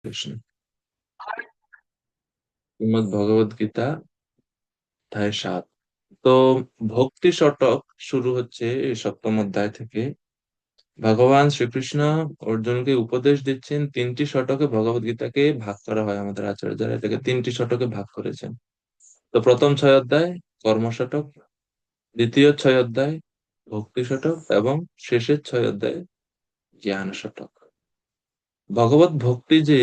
কৃষ্ণ। শ্রীমদ ভগবদ গীতা অধ্যায় 7। তো ভক্তি শতক শুরু হচ্ছে এই সপ্তম অধ্যায় থেকে। ভগবান শ্রীকৃষ্ণ অর্জুনকে উপদেশ দিচ্ছেন। 3টি শতকে ভগবদ গীতাকে ভাগ করা হয়, আমাদের আচার্যরা এটাকে 3টি শতকে ভাগ করেছেন। তো প্রথম 6 অধ্যায় কর্ম শতক, দ্বিতীয় 6 অধ্যায় ভক্তি শতক এবং শেষের 6 অধ্যায় জ্ঞান শতক। ভগবত ভক্তি যে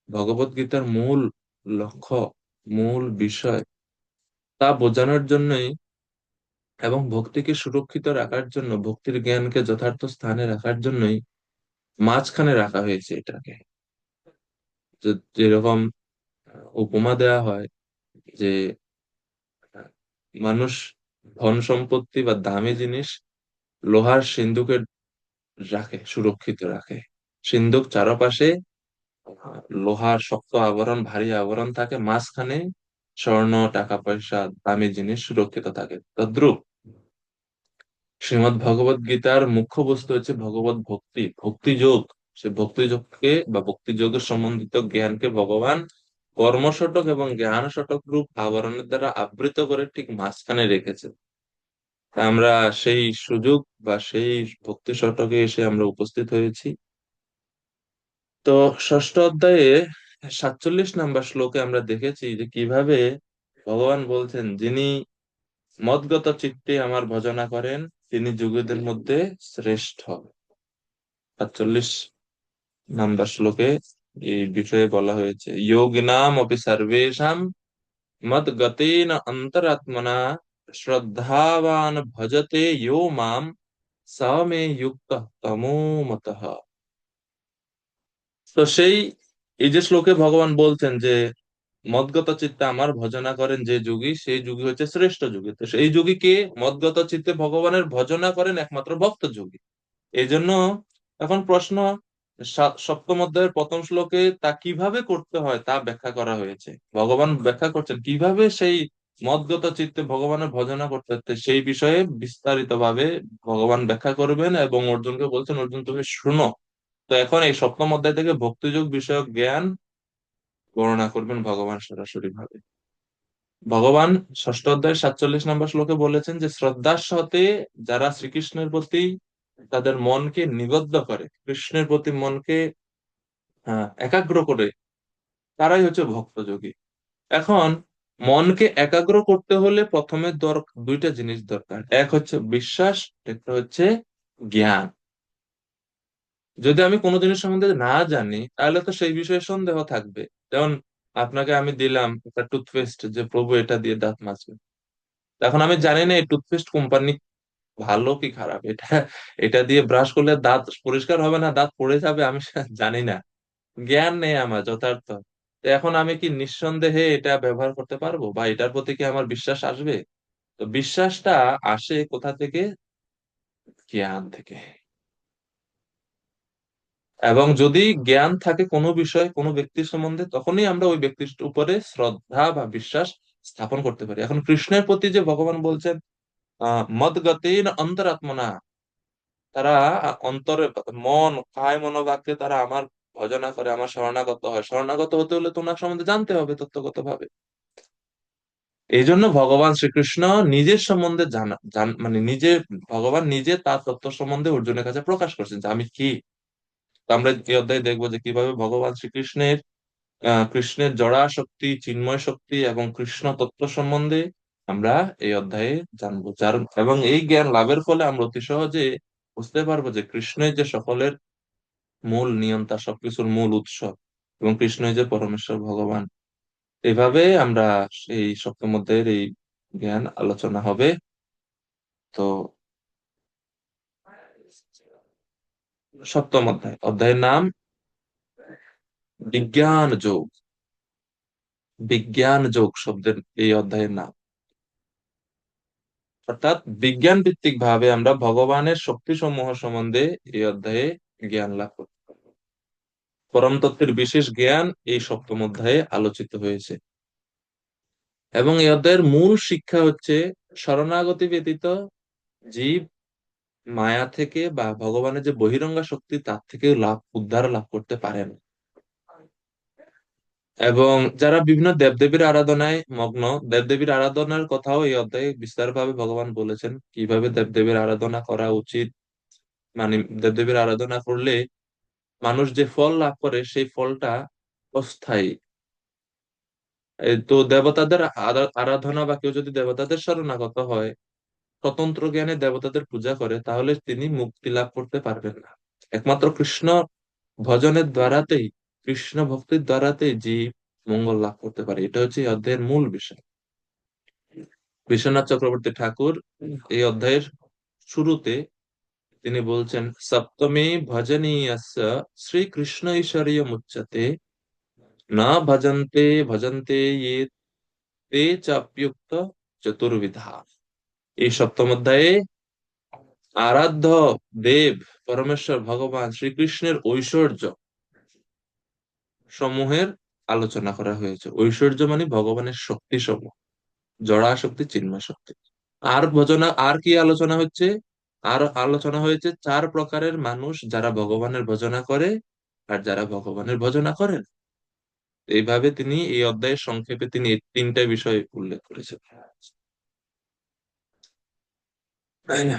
ভগবত গীতার মূল লক্ষ্য, মূল বিষয়, তা বোঝানোর জন্যই এবং ভক্তিকে সুরক্ষিত রাখার জন্য, ভক্তির জ্ঞানকে যথার্থ স্থানে রাখার জন্যই মাঝখানে রাখা হয়েছে এটাকে। যেরকম উপমা দেয়া হয় যে আহ, মানুষ ধন সম্পত্তি বা দামি জিনিস লোহার সিন্ধুকে রাখে, সুরক্ষিত রাখে। সিন্ধুক চারপাশে লোহার শক্ত আবরণ, ভারী আবরণ থাকে, মাঝখানে স্বর্ণ, টাকা পয়সা, দামি জিনিস সুরক্ষিত থাকে। তদ্রূপ শ্রীমদ ভগবত গীতার মুখ্য বস্তু হচ্ছে ভগবত ভক্তি, ভক্তি যোগ। সে ভক্তি যোগকে বা ভক্তি যোগের সম্বন্ধিত জ্ঞানকে ভগবান কর্মশটক এবং জ্ঞান শতক রূপ আবরণের দ্বারা আবৃত করে ঠিক মাঝখানে রেখেছে। তা আমরা সেই সুযোগ বা সেই ভক্তি শতকে এসে আমরা উপস্থিত হয়েছি। তো ষষ্ঠ অধ্যায়ে 47 নম্বর শ্লোকে আমরা দেখেছি যে কিভাবে ভগবান বলছেন, যিনি মদগত চিত্তে আমার ভজনা করেন তিনি যুগেদের মধ্যে শ্রেষ্ঠ। 47 নাম্বার শ্লোকে এই বিষয়ে বলা হয়েছে, যোগিনাম অপি সর্বেষাং মদ গতেন অন্তরাত্মনা শ্রদ্ধাবান ভজতে ইয়ো মাম স মে যুক্তঃ তমো মতঃ। তো সেই এই যে শ্লোকে ভগবান বলছেন যে মদগত চিত্তে আমার ভজনা করেন যে যোগী, সেই যোগী হচ্ছে শ্রেষ্ঠ যোগী। তো সেই যোগীকে মদগত চিত্তে ভগবানের ভজনা করেন একমাত্র ভক্ত যোগী। এই জন্য এখন প্রশ্ন, সপ্তম অধ্যায়ের প্রথম শ্লোকে তা কিভাবে করতে হয় তা ব্যাখ্যা করা হয়েছে। ভগবান ব্যাখ্যা করছেন কিভাবে সেই মদগত চিত্তে ভগবানের ভজনা করতে হচ্ছে, সেই বিষয়ে বিস্তারিত ভাবে ভগবান ব্যাখ্যা করবেন এবং অর্জুনকে বলছেন, অর্জুন তুমি শুনো। তো এখন এই সপ্তম অধ্যায় থেকে ভক্তিযোগ বিষয়ক জ্ঞান বর্ণনা করবেন ভগবান সরাসরি ভাবে। ভগবান ষষ্ঠ অধ্যায় 47 নম্বর শ্লোকে বলেছেন যে শ্রদ্ধার সাথে যারা শ্রীকৃষ্ণের প্রতি তাদের মনকে নিবদ্ধ করে, কৃষ্ণের প্রতি মনকে একাগ্র করে, তারাই হচ্ছে ভক্তযোগী। এখন মনকে একাগ্র করতে হলে প্রথমে দুইটা জিনিস দরকার, এক হচ্ছে বিশ্বাস, একটা হচ্ছে জ্ঞান। যদি আমি কোনো জিনিস সম্বন্ধে না জানি তাহলে তো সেই বিষয়ে সন্দেহ থাকবে। যেমন আপনাকে আমি দিলাম একটা টুথপেস্ট, যে প্রভু এটা দিয়ে দাঁত মাজবে। এখন আমি জানি না এই টুথপেস্ট কোম্পানি ভালো কি খারাপ, এটা এটা দিয়ে ব্রাশ করলে দাঁত পরিষ্কার হবে না দাঁত পড়ে যাবে, আমি জানি না, জ্ঞান নেই আমার যথার্থ। তো এখন আমি কি নিঃসন্দেহে এটা ব্যবহার করতে পারবো বা এটার প্রতি কি আমার বিশ্বাস আসবে? তো বিশ্বাসটা আসে কোথা থেকে? জ্ঞান থেকে। এবং যদি জ্ঞান থাকে কোনো বিষয়, কোনো ব্যক্তির সম্বন্ধে, তখনই আমরা ওই ব্যক্তির উপরে শ্রদ্ধা বা বিশ্বাস স্থাপন করতে পারি। এখন কৃষ্ণের প্রতি যে ভগবান বলছেন মদ গতিন অন্তরাত্মনা, তারা অন্তরে, মন কায় মনোবাক্যে তারা আমার ভজনা করে, আমার শরণাগত হয়। শরণাগত হতে হলে তোমার সম্বন্ধে জানতে হবে তত্ত্বগত ভাবে। এই জন্য ভগবান শ্রীকৃষ্ণ নিজের সম্বন্ধে মানে নিজে, ভগবান নিজে তার তত্ত্ব সম্বন্ধে অর্জুনের কাছে প্রকাশ করছেন যে আমি কি। তো আমরা এই অধ্যায়ে দেখবো যে কিভাবে ভগবান শ্রীকৃষ্ণের কৃষ্ণের জড়া শক্তি, চিন্ময় শক্তি এবং কৃষ্ণ তত্ত্ব সম্বন্ধে আমরা এই অধ্যায়ে জানবো। এবং এই জ্ঞান লাভের ফলে আমরা অতি সহজে বুঝতে পারবো যে কৃষ্ণই যে সকলের মূল নিয়ন্তা, সবকিছুর মূল উৎস, এবং কৃষ্ণই যে পরমেশ্বর ভগবান। এইভাবে আমরা এই সপ্তম অধ্যায়ের এই জ্ঞান আলোচনা হবে। তো সপ্তম অধ্যায়, অধ্যায়ের নাম বিজ্ঞান যোগ। বিজ্ঞান যোগ শব্দের এই অধ্যায়ের নাম, অর্থাৎ বিজ্ঞান ভিত্তিক ভাবে আমরা ভগবানের শক্তি সমূহ সম্বন্ধে এই অধ্যায়ে জ্ঞান লাভ করতে পারবো। পরম তত্ত্বের বিশেষ জ্ঞান এই সপ্তম অধ্যায়ে আলোচিত হয়েছে। এবং এই অধ্যায়ের মূল শিক্ষা হচ্ছে শরণাগতি ব্যতীত জীব মায়া থেকে বা ভগবানের যে বহিরঙ্গা শক্তি তার থেকে উদ্ধার লাভ করতে পারে না। এবং যারা বিভিন্ন দেবদেবীর আরাধনায় মগ্ন, দেবদেবীর আরাধনার কথাও এই অধ্যায়ে বিস্তারভাবে ভগবান বলেছেন কিভাবে দেবদেবীর আরাধনা করা উচিত। মানে দেবদেবীর আরাধনা করলে মানুষ যে ফল লাভ করে সেই ফলটা অস্থায়ী। এই তো দেবতাদের আরাধনা বা কেউ যদি দেবতাদের শরণাগত হয়, স্বতন্ত্র জ্ঞানে দেবতাদের পূজা করে, তাহলে তিনি মুক্তি লাভ করতে পারবেন না। একমাত্র কৃষ্ণ ভজনের দ্বারাতেই, কৃষ্ণ ভক্তির দ্বারাতেই জীব মঙ্গল লাভ করতে পারে। এটা হচ্ছে এই অধ্যায়ের মূল বিষয়। বিশ্বনাথ চক্রবর্তী ঠাকুর এই অধ্যায়ের শুরুতে তিনি বলছেন, সপ্তমী ভজনীয়স্য শ্রীকৃষ্ণ ঈশ্বরীয় মুচ্যতে না ভজন্তে ভজন্তে ইয়ে তে চাপ্যুক্ত চতুর্বিধা। এই সপ্তম অধ্যায়ে আরাধ্য দেব পরমেশ্বর ভগবান শ্রীকৃষ্ণের ঐশ্বর্য সমূহের আলোচনা করা হয়েছে। ঐশ্বর্য মানে ভগবানের শক্তি সমূহ, জড়া শক্তি, চিন্ময় শক্তি। আর কি আলোচনা হচ্ছে? আর আলোচনা হয়েছে চার প্রকারের মানুষ, যারা ভগবানের ভজনা করে আর যারা ভগবানের ভজনা করেন। এইভাবে তিনি এই অধ্যায়ের সংক্ষেপে তিনি এই তিনটা বিষয় উল্লেখ করেছেন। তাই না?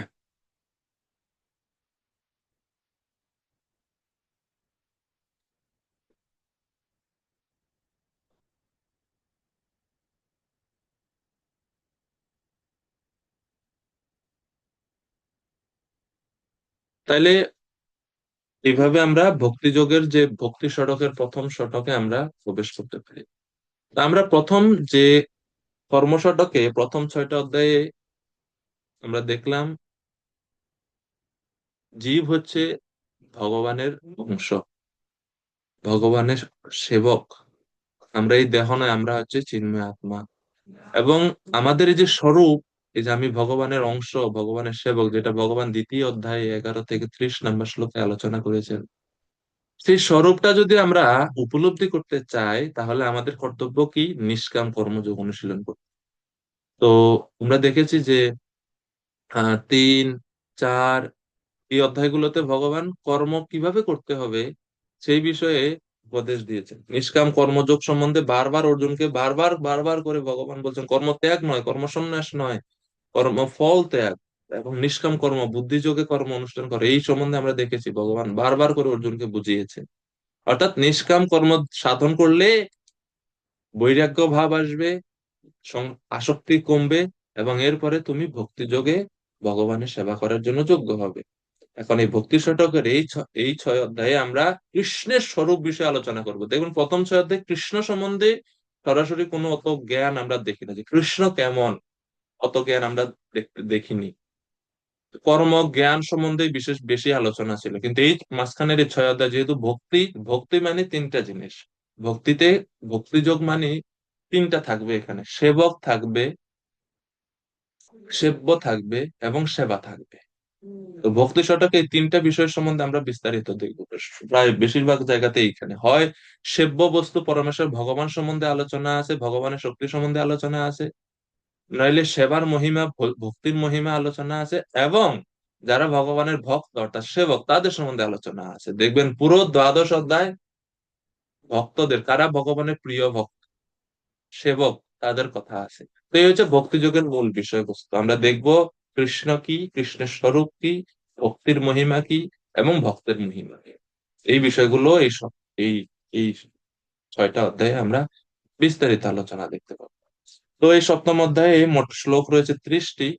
তাইলে এইভাবে আমরা ভক্তিযোগের যে ভক্তি সড়কের প্রথম সড়কে আমরা প্রবেশ করতে পারি। তা আমরা প্রথম যে কর্মসূচকে প্রথম 6টা অধ্যায়ে আমরা দেখলাম জীব হচ্ছে ভগবানের অংশ, ভগবানের সেবক। আমরা এই দেহ নয়, আমরা হচ্ছে চিন্ময় আত্মা। এবং আমাদের এই যে স্বরূপ, এই যে আমি ভগবানের অংশ, ভগবানের সেবক, যেটা ভগবান দ্বিতীয় অধ্যায়ে 11 থেকে 30 নম্বর শ্লোকে আলোচনা করেছেন, সেই স্বরূপটা যদি আমরা উপলব্ধি করতে চাই, তাহলে আমাদের কর্তব্য কি? নিষ্কাম কর্মযোগ অনুশীলন করতে। তো আমরা দেখেছি যে 3, 4 এই অধ্যায়গুলোতে ভগবান কর্ম কিভাবে করতে হবে সেই বিষয়ে উপদেশ দিয়েছেন। নিষ্কাম কর্মযোগ সম্বন্ধে বারবার অর্জুনকে বারবার বারবার করে ভগবান বলছেন, কর্ম ত্যাগ নয়, কর্ম সন্ন্যাস নয়, কর্ম ফল ত্যাগ এবং নিষ্কাম কর্ম, বুদ্ধিযোগে কর্ম অনুষ্ঠান করে। এই সম্বন্ধে আমরা দেখেছি ভগবান বারবার করে অর্জুনকে বুঝিয়েছেন। অর্থাৎ নিষ্কাম কর্ম সাধন করলে বৈরাগ্য ভাব আসবে, আসক্তি কমবে, এবং এরপরে তুমি ভক্তি যোগে ভগবানের সেবা করার জন্য যোগ্য হবে। এখন এই ভক্তি শতকের এই 6 অধ্যায়ে আমরা কৃষ্ণের স্বরূপ বিষয়ে আলোচনা করব। দেখুন, প্রথম 6 অধ্যায়ে কৃষ্ণ সম্বন্ধে সরাসরি কোনো অত জ্ঞান আমরা দেখি না, যে কৃষ্ণ কেমন, অত জ্ঞান আমরা দেখিনি। কর্ম জ্ঞান সম্বন্ধে বিশেষ বেশি আলোচনা ছিল, কিন্তু এই মাঝখানের এই 6 অধ্যায় যেহেতু ভক্তি, ভক্তি মানে তিনটা জিনিস। ভক্তিতে ভক্তিযোগ মানে তিনটা থাকবে, এখানে সেবক থাকবে, সেব্য থাকবে এবং সেবা থাকবে। তো ভক্তি শতকে এই তিনটা বিষয় সম্বন্ধে আমরা বিস্তারিত দেখবো। প্রায় বেশিরভাগ জায়গাতে এইখানে হয় সেব্য বস্তু পরমেশ্বর ভগবান সম্বন্ধে আলোচনা আছে, ভগবানের শক্তি সম্বন্ধে আলোচনা আছে, নইলে সেবার মহিমা, ভক্তির মহিমা আলোচনা আছে, এবং যারা ভগবানের ভক্ত অর্থাৎ সেবক তাদের সম্বন্ধে আলোচনা আছে। দেখবেন পুরো দ্বাদশ অধ্যায় ভক্তদের, কারা ভগবানের প্রিয় ভক্ত, সেবক, তাদের কথা আছে। তো এই হচ্ছে ভক্তিযোগের মূল বিষয়বস্তু। আমরা দেখব কৃষ্ণ কি, কৃষ্ণের স্বরূপ কি, ভক্তির মহিমা কি এবং ভক্তের মহিমা কি। এই বিষয়গুলো এই এই 6টা অধ্যায়ে আমরা বিস্তারিত আলোচনা দেখতে পাবো। তো এই সপ্তম অধ্যায়ে মোট শ্লোক রয়েছে 30টি।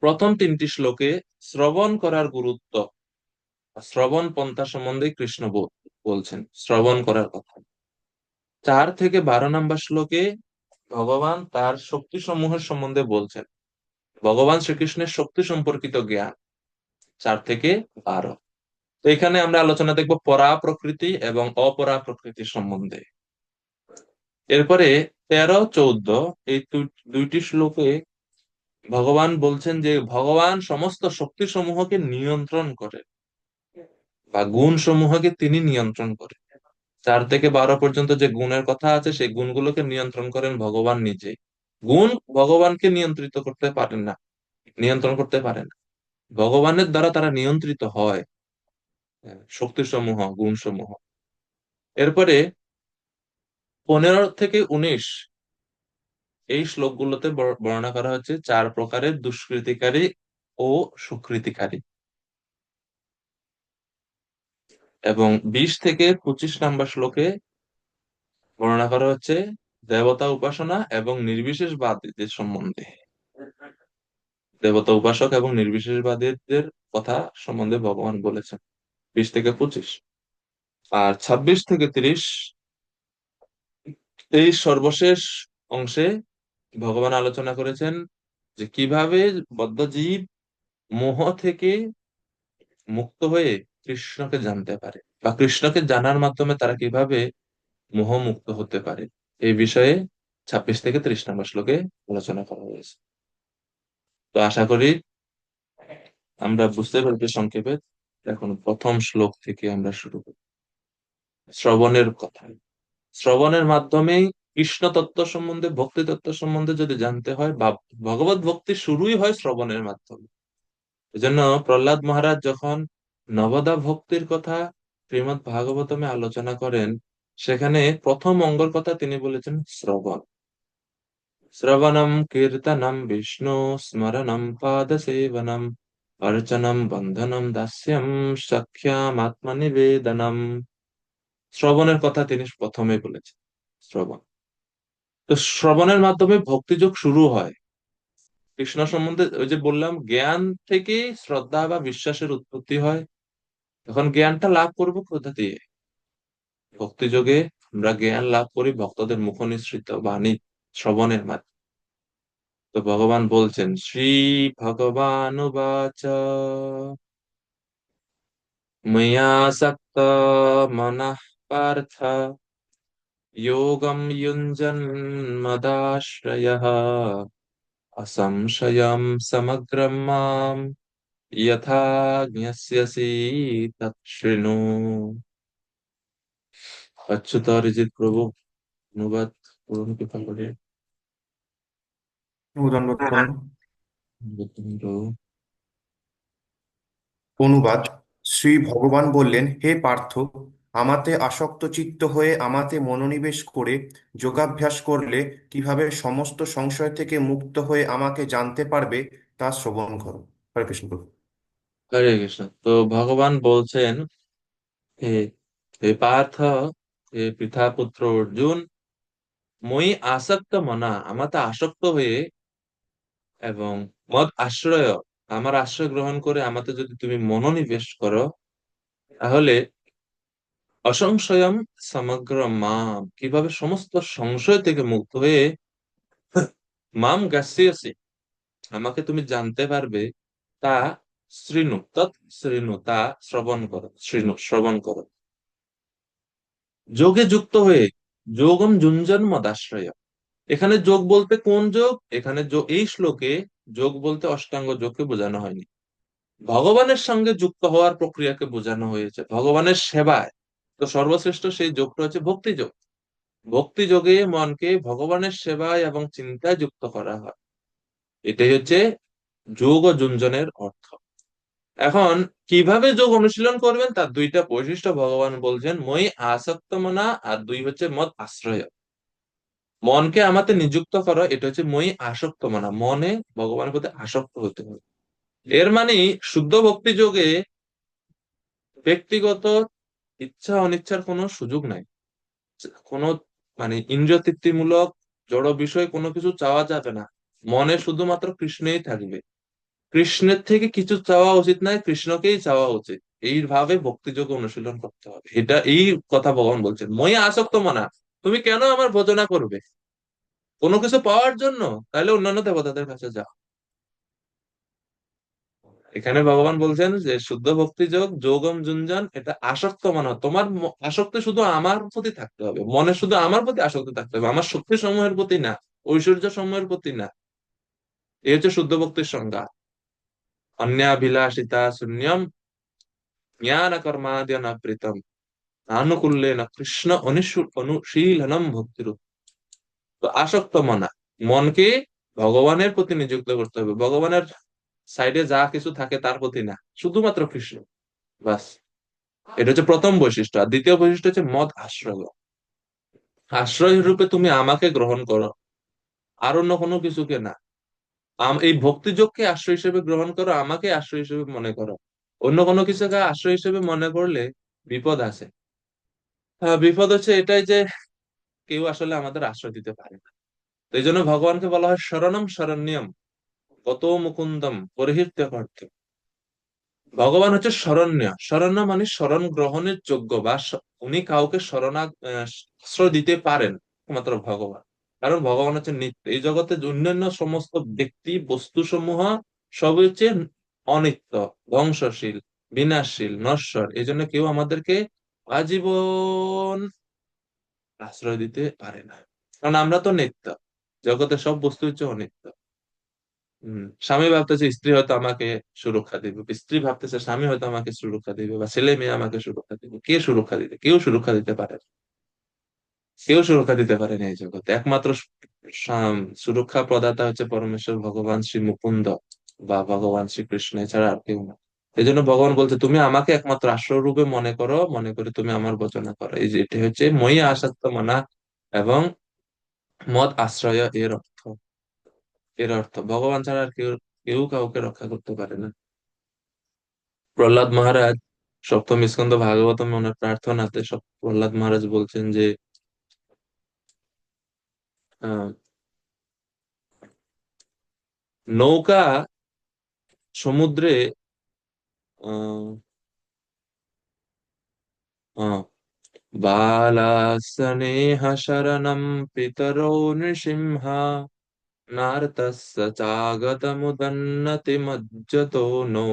প্রথম 3টি শ্লোকে শ্রবণ করার গুরুত্ব, শ্রবণ পন্থা সম্বন্ধে কৃষ্ণ বলছেন, শ্রবণ করার কথা। 4 থেকে 12 নম্বর শ্লোকে ভগবান তার শক্তি সমূহের সম্বন্ধে বলছেন, ভগবান শ্রীকৃষ্ণের শক্তি সম্পর্কিত জ্ঞান। 4 থেকে 12। তো এখানে আমরা আলোচনা দেখবো পরা প্রকৃতি এবং অপরা প্রকৃতি সম্বন্ধে। এরপরে 13, 14 এই দুইটি শ্লোকে ভগবান বলছেন যে ভগবান সমস্ত শক্তি সমূহকে নিয়ন্ত্রণ করে, বা গুণ সমূহকে তিনি নিয়ন্ত্রণ করেন। 4 থেকে 12 পর্যন্ত যে গুণের কথা আছে, সেই গুণগুলোকে নিয়ন্ত্রণ করেন ভগবান নিজে। গুণ ভগবানকে নিয়ন্ত্রিত করতে পারেন না, নিয়ন্ত্রণ করতে পারেন না, ভগবানের দ্বারা তারা নিয়ন্ত্রিত হয়, শক্তি সমূহ, গুণ সমূহ। এরপরে 15 থেকে 19 এই শ্লোকগুলোতে বর্ণনা করা হচ্ছে 4 প্রকারের দুষ্কৃতিকারী ও সুকৃতিকারী। এবং 20 থেকে 25 নম্বর শ্লোকে বর্ণনা করা হচ্ছে দেবতা উপাসনা এবং নির্বিশেষবাদীদের সম্বন্ধে। দেবতা উপাসক এবং নির্বিশেষবাদীদের কথা সম্বন্ধে ভগবান বলেছেন 20 থেকে 25। আর 26 থেকে 30 এই সর্বশেষ অংশে ভগবান আলোচনা করেছেন যে কিভাবে বদ্ধজীব মোহ থেকে মুক্ত হয়ে কৃষ্ণকে জানতে পারে, বা কৃষ্ণকে জানার মাধ্যমে তারা কিভাবে মোহমুক্ত হতে পারে, এই বিষয়ে 26 থেকে 30 নম্বর শ্লোকে আলোচনা করা হয়েছে। তো আশা করি আমরা বুঝতে পেরেছি সংক্ষেপে। এখন প্রথম শ্লোক থেকে আমরা শুরু করি। শ্রবণের কথা। শ্রবণের মাধ্যমেই কৃষ্ণ তত্ত্ব সম্বন্ধে, ভক্তি তত্ত্ব সম্বন্ধে যদি জানতে হয়, বা ভগবত ভক্তি শুরুই হয় শ্রবণের মাধ্যমে। এজন্য প্রহ্লাদ মহারাজ যখন নবদা ভক্তির কথা শ্রীমদ্ ভাগবতমে আলোচনা করেন, সেখানে প্রথম অঙ্গর কথা তিনি বলেছেন শ্রবণ। শ্রবণম কীর্তনম বিষ্ণু স্মরণম পাদ সেবনম অর্চনম বন্ধনম দাস্যম সখ্যাম আত্মনিবেদনম। শ্রবণের কথা তিনি প্রথমে বলেছেন, শ্রবণ। তো শ্রবণের মাধ্যমে ভক্তিযোগ শুরু হয়। কৃষ্ণ সম্বন্ধে ওই যে বললাম, জ্ঞান থেকে শ্রদ্ধা বা বিশ্বাসের উৎপত্তি হয়। এখন জ্ঞানটা লাভ করবো কোথা দিয়ে? ভক্তিযোগে আমরা জ্ঞান লাভ করি ভক্তদের মুখ নিঃসৃত বাণী শ্রবণের মাধ্যমে। তো ভগবান বলছেন, শ্রী ভগবান বাচ ময়া সক্ত মনঃ পার্থ যোগম युञ्जन् मदाश्रयः असंशयं समग्रं माम् यथा ज्ञास्यसि तत् शृणु। অচ্যুত অরিজিৎ প্রভু, অনুবাদ করুন কৃপা করে। অনুদণ্ডক প্রণাম। প্রভু। অনুবাদ। শ্রী ভগবান বললেন, হে পার্থ, আমাতে আসক্ত চিত্ত হয়ে আমাতে মনোনিবেশ করে যোগাভ্যাস করলে কিভাবে সমস্ত সংশয় থেকে মুক্ত হয়ে আমাকে জানতে পারবে তা শ্রবণ করো। হরে কৃষ্ণ প্রভু। হরে কৃষ্ণ। তো ভগবান বলছেন, হে হে পার্থ, হে পৃথা পুত্র অর্জুন, মই আসক্ত মনা, আমাতে আসক্ত হয়ে এবং মদ আশ্রয়, আমার আশ্রয় গ্রহণ করে আমাতে যদি তুমি মনোনিবেশ করো, তাহলে অসংশয়ম সমগ্র মাম, কিভাবে সমস্ত সংশয় থেকে মুক্ত হয়ে মাম গাস্যসি, আমাকে তুমি জানতে পারবে, তা শৃণু তৎ শৃণু, তা শ্রবণ করো, শৃণু শ্রবণ করো। যোগে যুক্ত হয়ে, যোগম যুঞ্জন মদাশ্রয়। এখানে যোগ বলতে কোন যোগ? এখানে এই শ্লোকে যোগ বলতে অষ্টাঙ্গ যোগকে বোঝানো হয়নি, ভগবানের সঙ্গে যুক্ত হওয়ার প্রক্রিয়াকে বোঝানো হয়েছে, ভগবানের সেবায়। তো সর্বশ্রেষ্ঠ সেই যোগটা হচ্ছে ভক্তি যোগ। ভক্তি যোগে মনকে ভগবানের সেবায় এবং চিন্তায় যুক্ত করা হয়। এটাই হচ্ছে যোগ ও যুঞ্জনের অর্থ। এখন কিভাবে যোগ অনুশীলন করবেন তার দুইটা বৈশিষ্ট্য ভগবান বলছেন, মই আসক্ত মনা, আর দুই হচ্ছে মদ আশ্রয়। মনকে আমাতে নিযুক্ত করো, এটা হচ্ছে মই আসক্ত মনা, মনে ভগবানের প্রতি আসক্ত হতে হবে। এর মানে শুদ্ধ ভক্তি যোগে ব্যক্তিগত ইচ্ছা অনিচ্ছার কোনো সুযোগ নাই। কোনো মানে ইন্দ্রিয় তৃপ্তিমূলক জড় বিষয় কোনো কিছু চাওয়া যাবে না। মনে শুধুমাত্র কৃষ্ণই থাকবে, কৃষ্ণের থেকে কিছু চাওয়া উচিত নয়, কৃষ্ণকেই চাওয়া উচিত। এইভাবে ভক্তিযোগ অনুশীলন করতে হবে। এটা এই কথা ভগবান বলছেন, মই আসক্ত মানা, তুমি কেন আমার ভজনা করবে কোনো কিছু পাওয়ার জন্য? তাহলে অন্যান্য দেবতাদের কাছে যাও। এখানে ভগবান বলছেন যে শুদ্ধ ভক্তি যোগ, যোগম যুঞ্জন, এটা আসক্ত মানা, তোমার আসক্তি শুধু আমার প্রতি থাকতে হবে, মনে শুধু আমার প্রতি আসক্তি থাকতে হবে, আমার শক্তি সমূহের প্রতি না, ঐশ্বর্য সমূহের প্রতি না। এই হচ্ছে শুদ্ধ ভক্তির সংজ্ঞা। অন্যাভিলাষিতা শূন্যম জ্ঞান কর্মাদ্যনাবৃতম আনুকূল্যেন কৃষ্ণ অনুশীলনম ভক্তির। তো আসক্ত মনা, মনকে ভগবানের প্রতি নিযুক্ত করতে হবে, ভগবানের সাইডে যা কিছু থাকে তার প্রতি না, শুধুমাত্র কৃষ্ণ, বাস। এটা হচ্ছে প্রথম বৈশিষ্ট্য। আর দ্বিতীয় বৈশিষ্ট্য হচ্ছে মদ আশ্রয়। আশ্রয় রূপে তুমি আমাকে গ্রহণ করো, আর অন্য কোনো কিছুকে না। এই ভক্তিযোগকে আশ্রয় হিসেবে গ্রহণ করো, আমাকে আশ্রয় হিসেবে মনে করো। অন্য কোনো কিছুকে আশ্রয় হিসেবে মনে করলে বিপদ আছে। বিপদ হচ্ছে এটাই যে কেউ আসলে আমাদের আশ্রয় দিতে পারে না। তো এই জন্য ভগবানকে বলা হয় শরণম শরণ্যম গত মুকুন্দম পরিহৃত্য পার্থ। ভগবান হচ্ছে শরণ্য। শরণ্য মানে শরণ গ্রহণের যোগ্য, বা উনি কাউকে আশ্রয় দিতে পারেন একমাত্র ভগবান। কারণ ভগবান হচ্ছে নিত্য। এই জগতে যে অন্যান্য সমস্ত ব্যক্তি বস্তু সমূহ সব হচ্ছে অনিত্য, ধ্বংসশীল, বিনাশশীল, নশ্বর। এই জন্য কেউ আমাদেরকে আজীবন আশ্রয় দিতে পারে না, কারণ আমরা তো নিত্য। জগতের সব বস্তু হচ্ছে অনিত্য। স্বামী ভাবতেছে স্ত্রী হয়তো আমাকে সুরক্ষা দিবে, স্ত্রী ভাবতেছে স্বামী হয়তো আমাকে সুরক্ষা দিবে, বা ছেলে মেয়ে আমাকে সুরক্ষা দিবে। কে সুরক্ষা দিতে? কেউ সুরক্ষা দিতে পারে না। কেউ সুরক্ষা দিতে পারে না এই জগতে। একমাত্র সুরক্ষা প্রদাতা হচ্ছে পরমেশ্বর ভগবান শ্রী মুকুন্দ বা ভগবান শ্রীকৃষ্ণ, এছাড়া আর কেউ না। এই জন্য ভগবান বলছে তুমি আমাকে একমাত্র আশ্রয় রূপে মনে করো, মনে করে তুমি আমার ভজনা করো। এই যে এটি হচ্ছে মই আসক্ত মনা এবং মদ আশ্রয়। এর অর্থ ভগবান ছাড়া আর কেউ কেউ কাউকে রক্ষা করতে পারে না। প্রহ্লাদ মহারাজ সপ্তম স্কন্ধ ভাগবতম ওনার প্রার্থনাতে প্রহ্লাদ মহারাজ বলছেন যে আহ, নৌকা সমুদ্রে আহ আহ, বালাসনেহ শরণম পিতরো নৃসিংহা নারতস্য চাগতমুদন্নতি মজ্জতো নো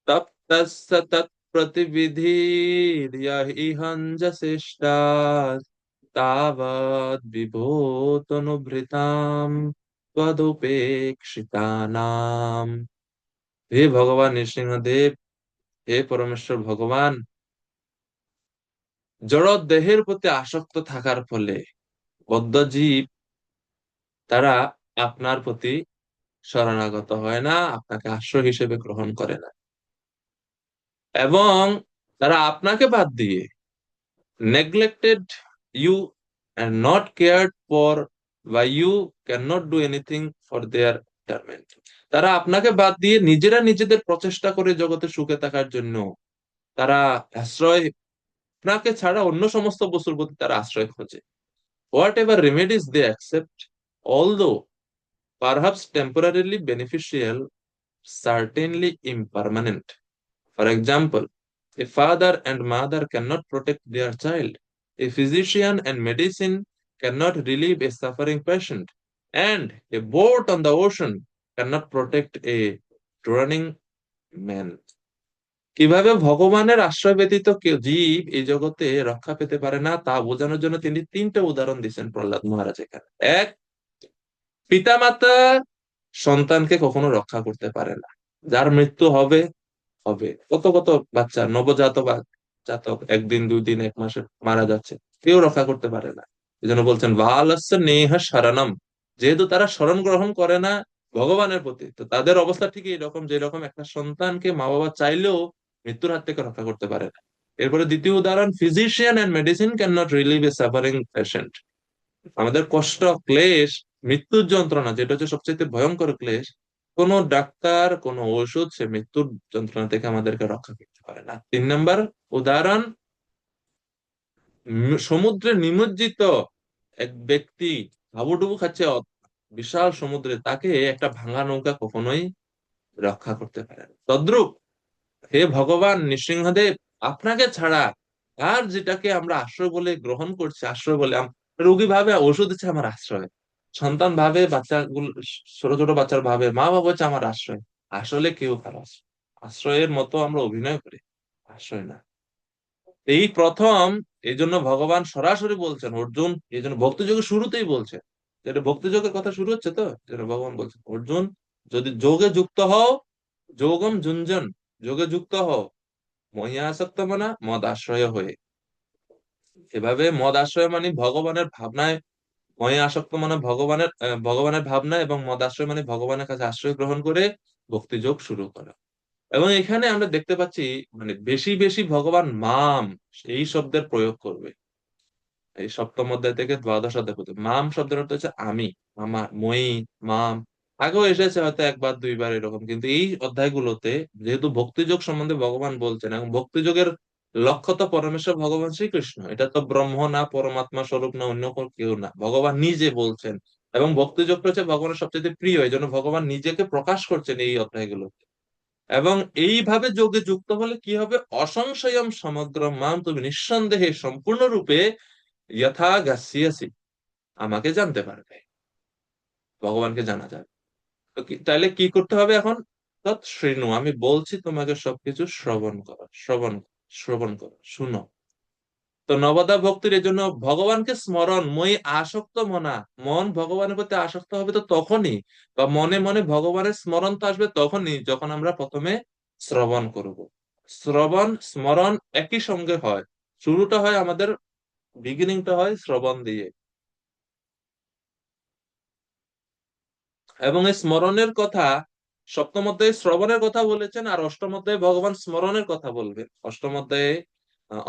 তপ্তস্য তৎপ্রতিবিধির্য ইহঞ্জসিষ্টাৎ তাবৎ বিভূতনুভৃতাম ত্বদুপেক্ষিতানাম। হে ভগবান নৃসিংহদেব, হে পরমেশ্বর ভগবান, জড় দেহের প্রতি আসক্ত থাকার ফলে বদ্ধ জীব তারা আপনার প্রতি শরণাগত হয় না, আপনাকে আশ্রয় হিসেবে গ্রহণ করে না, এবং তারা আপনাকে বাদ দিয়ে neglected you and not cared for by you cannot do anything for their betterment। তারা আপনাকে বাদ দিয়ে নিজেরা নিজেদের প্রচেষ্টা করে জগতে সুখে থাকার জন্য তারা আশ্রয়, আপনাকে ছাড়া অন্য সমস্ত বস্তুর প্রতি তারা আশ্রয় খোঁজে। Whatever remedies they accept, although perhaps temporarily beneficial, certainly impermanent. For example, a father and mother cannot protect their child. A physician and medicine cannot relieve a suffering patient. And a boat on the ocean cannot protect a drowning man. কিভাবে ভগবানের আশ্রয় ব্যতীত কেউ জীব এই জগতে রক্ষা পেতে পারে না তা বোঝানোর জন্য তিনি তিনটা উদাহরণ দিচ্ছেন প্রহ্লাদ মহারাজ এখানে। এক, পিতামাতা সন্তানকে কখনো রক্ষা করতে পারে না, যার মৃত্যু হবে হবে। কত কত বাচ্চা জাতক একদিন, দুই দিন, এক মাসে মারা যাচ্ছে, কেউ রক্ষা করতে পারে না। এই জন্য বলছেন বালস্য নেহ শরণম। যেহেতু তারা শরণ গ্রহণ করে না ভগবানের প্রতি, তো তাদের অবস্থা ঠিক এরকম, যেরকম একটা সন্তানকে মা বাবা চাইলেও মৃত্যুর হাত থেকে রক্ষা করতে পারে না। এরপরে দ্বিতীয় উদাহরণ, physician and medicine can not relieve a suffering patient. আমাদের কষ্ট, ক্লেশ, মৃত্যুর যন্ত্রণা, যেটা হচ্ছে সবচেয়ে ভয়ঙ্কর ক্লেশ, কোন ডাক্তার, কোন ঔষধ সে মৃত্যুর যন্ত্রণা থেকে আমাদেরকে রক্ষা করতে পারে না। তিন নম্বর উদাহরণ, সমুদ্রে নিমজ্জিত এক ব্যক্তি হাবুডুবু খাচ্ছে বিশাল সমুদ্রে, তাকে একটা ভাঙা নৌকা কখনোই রক্ষা করতে পারে না। তদ্রূপ হে ভগবান নৃসিংহদেব, আপনাকে ছাড়া আর যেটাকে আমরা আশ্রয় বলে গ্রহণ করছি, আশ্রয় বলে রোগী ভাবে ওষুধ হচ্ছে আমার আশ্রয়, সন্তান ভাবে, বাচ্চাগুলো, ছোট ছোট বাচ্চার ভাবে মা বাবা হচ্ছে আমার আশ্রয়, আসলে কেউ কারো আশ্রয়ের মতো আমরা অভিনয় করি, আশ্রয় না। এই প্রথম। এই জন্য ভগবান সরাসরি বলছেন অর্জুন, এই জন্য ভক্তিযোগের শুরুতেই বলছেন, যেটা ভক্তিযোগের কথা শুরু হচ্ছে, তো যেটা ভগবান বলছেন অর্জুন, যদি যোগে যুক্ত হও, যোগম যুঞ্জন, যোগে যুক্ত হও মহিয়াসক্ত মানা মদ আশ্রয় হয়ে। এভাবে মদ আশ্রয় মানে ভগবানের ভাবনায়, মহে আসক্ত মানে ভগবানের ভাবনা, এবং মদ আশ্রয় মানে ভগবানের কাছে আশ্রয় গ্রহণ করে ভক্তিযোগ শুরু করা। এবং এখানে আমরা দেখতে পাচ্ছি মানে বেশি বেশি ভগবান মাম এই শব্দের প্রয়োগ করবে। এই সপ্তম অধ্যায় থেকে দ্বাদশ অধ্যায় পর্যন্ত। মাম শব্দের অর্থ হচ্ছে আমি, আমার, মই, মাম। আগেও এসেছে হয়তো একবার দুইবার এরকম, কিন্তু এই অধ্যায়গুলোতে যেহেতু ভক্তিযোগ সম্বন্ধে ভগবান বলছেন, এবং ভক্তিযোগের লক্ষ্য তো পরমেশ্বর ভগবান শ্রীকৃষ্ণ, এটা তো ব্রহ্ম না, পরমাত্মা স্বরূপ না, অন্য কেউ না, ভগবান নিজে বলছেন। এবং ভক্তিযোগটা হচ্ছে ভগবানের সবচেয়ে প্রিয়, এই জন্য ভগবান নিজেকে প্রকাশ করছেন এই অধ্যায়গুলো। এবং এইভাবে যোগে যুক্ত হলে কি হবে, অসংশয়ম সমগ্র মাম, তুমি নিঃসন্দেহে সম্পূর্ণরূপে যথা গাচ্ছিয়াসি, আমাকে জানতে পারবে, ভগবানকে জানা যাবে। তো তাইলে কি করতে হবে এখন? তৎ শৃণু, আমি বলছি তোমাকে সবকিছু শ্রবণ করো, শ্রবণ করো, শুনো। তো নবদা ভক্তির এই জন্য ভগবানকে স্মরণ, মই আসক্ত মনা, মন ভগবানের প্রতি আসক্ত হবে তো তখনই, বা মনে মনে ভগবানের স্মরণ তো আসবে তখনই, যখন আমরা প্রথমে শ্রবণ করব। শ্রবণ স্মরণ একই সঙ্গে হয়, শুরুটা হয় আমাদের, বিগিনিংটা হয় শ্রবণ দিয়ে। এবং এই স্মরণের কথা সপ্তম অধ্যায়ে শ্রবণের কথা বলেছেন, আর অষ্টম অধ্যায়ে ভগবান স্মরণের কথা বলবেন। অষ্টম অধ্যায়ে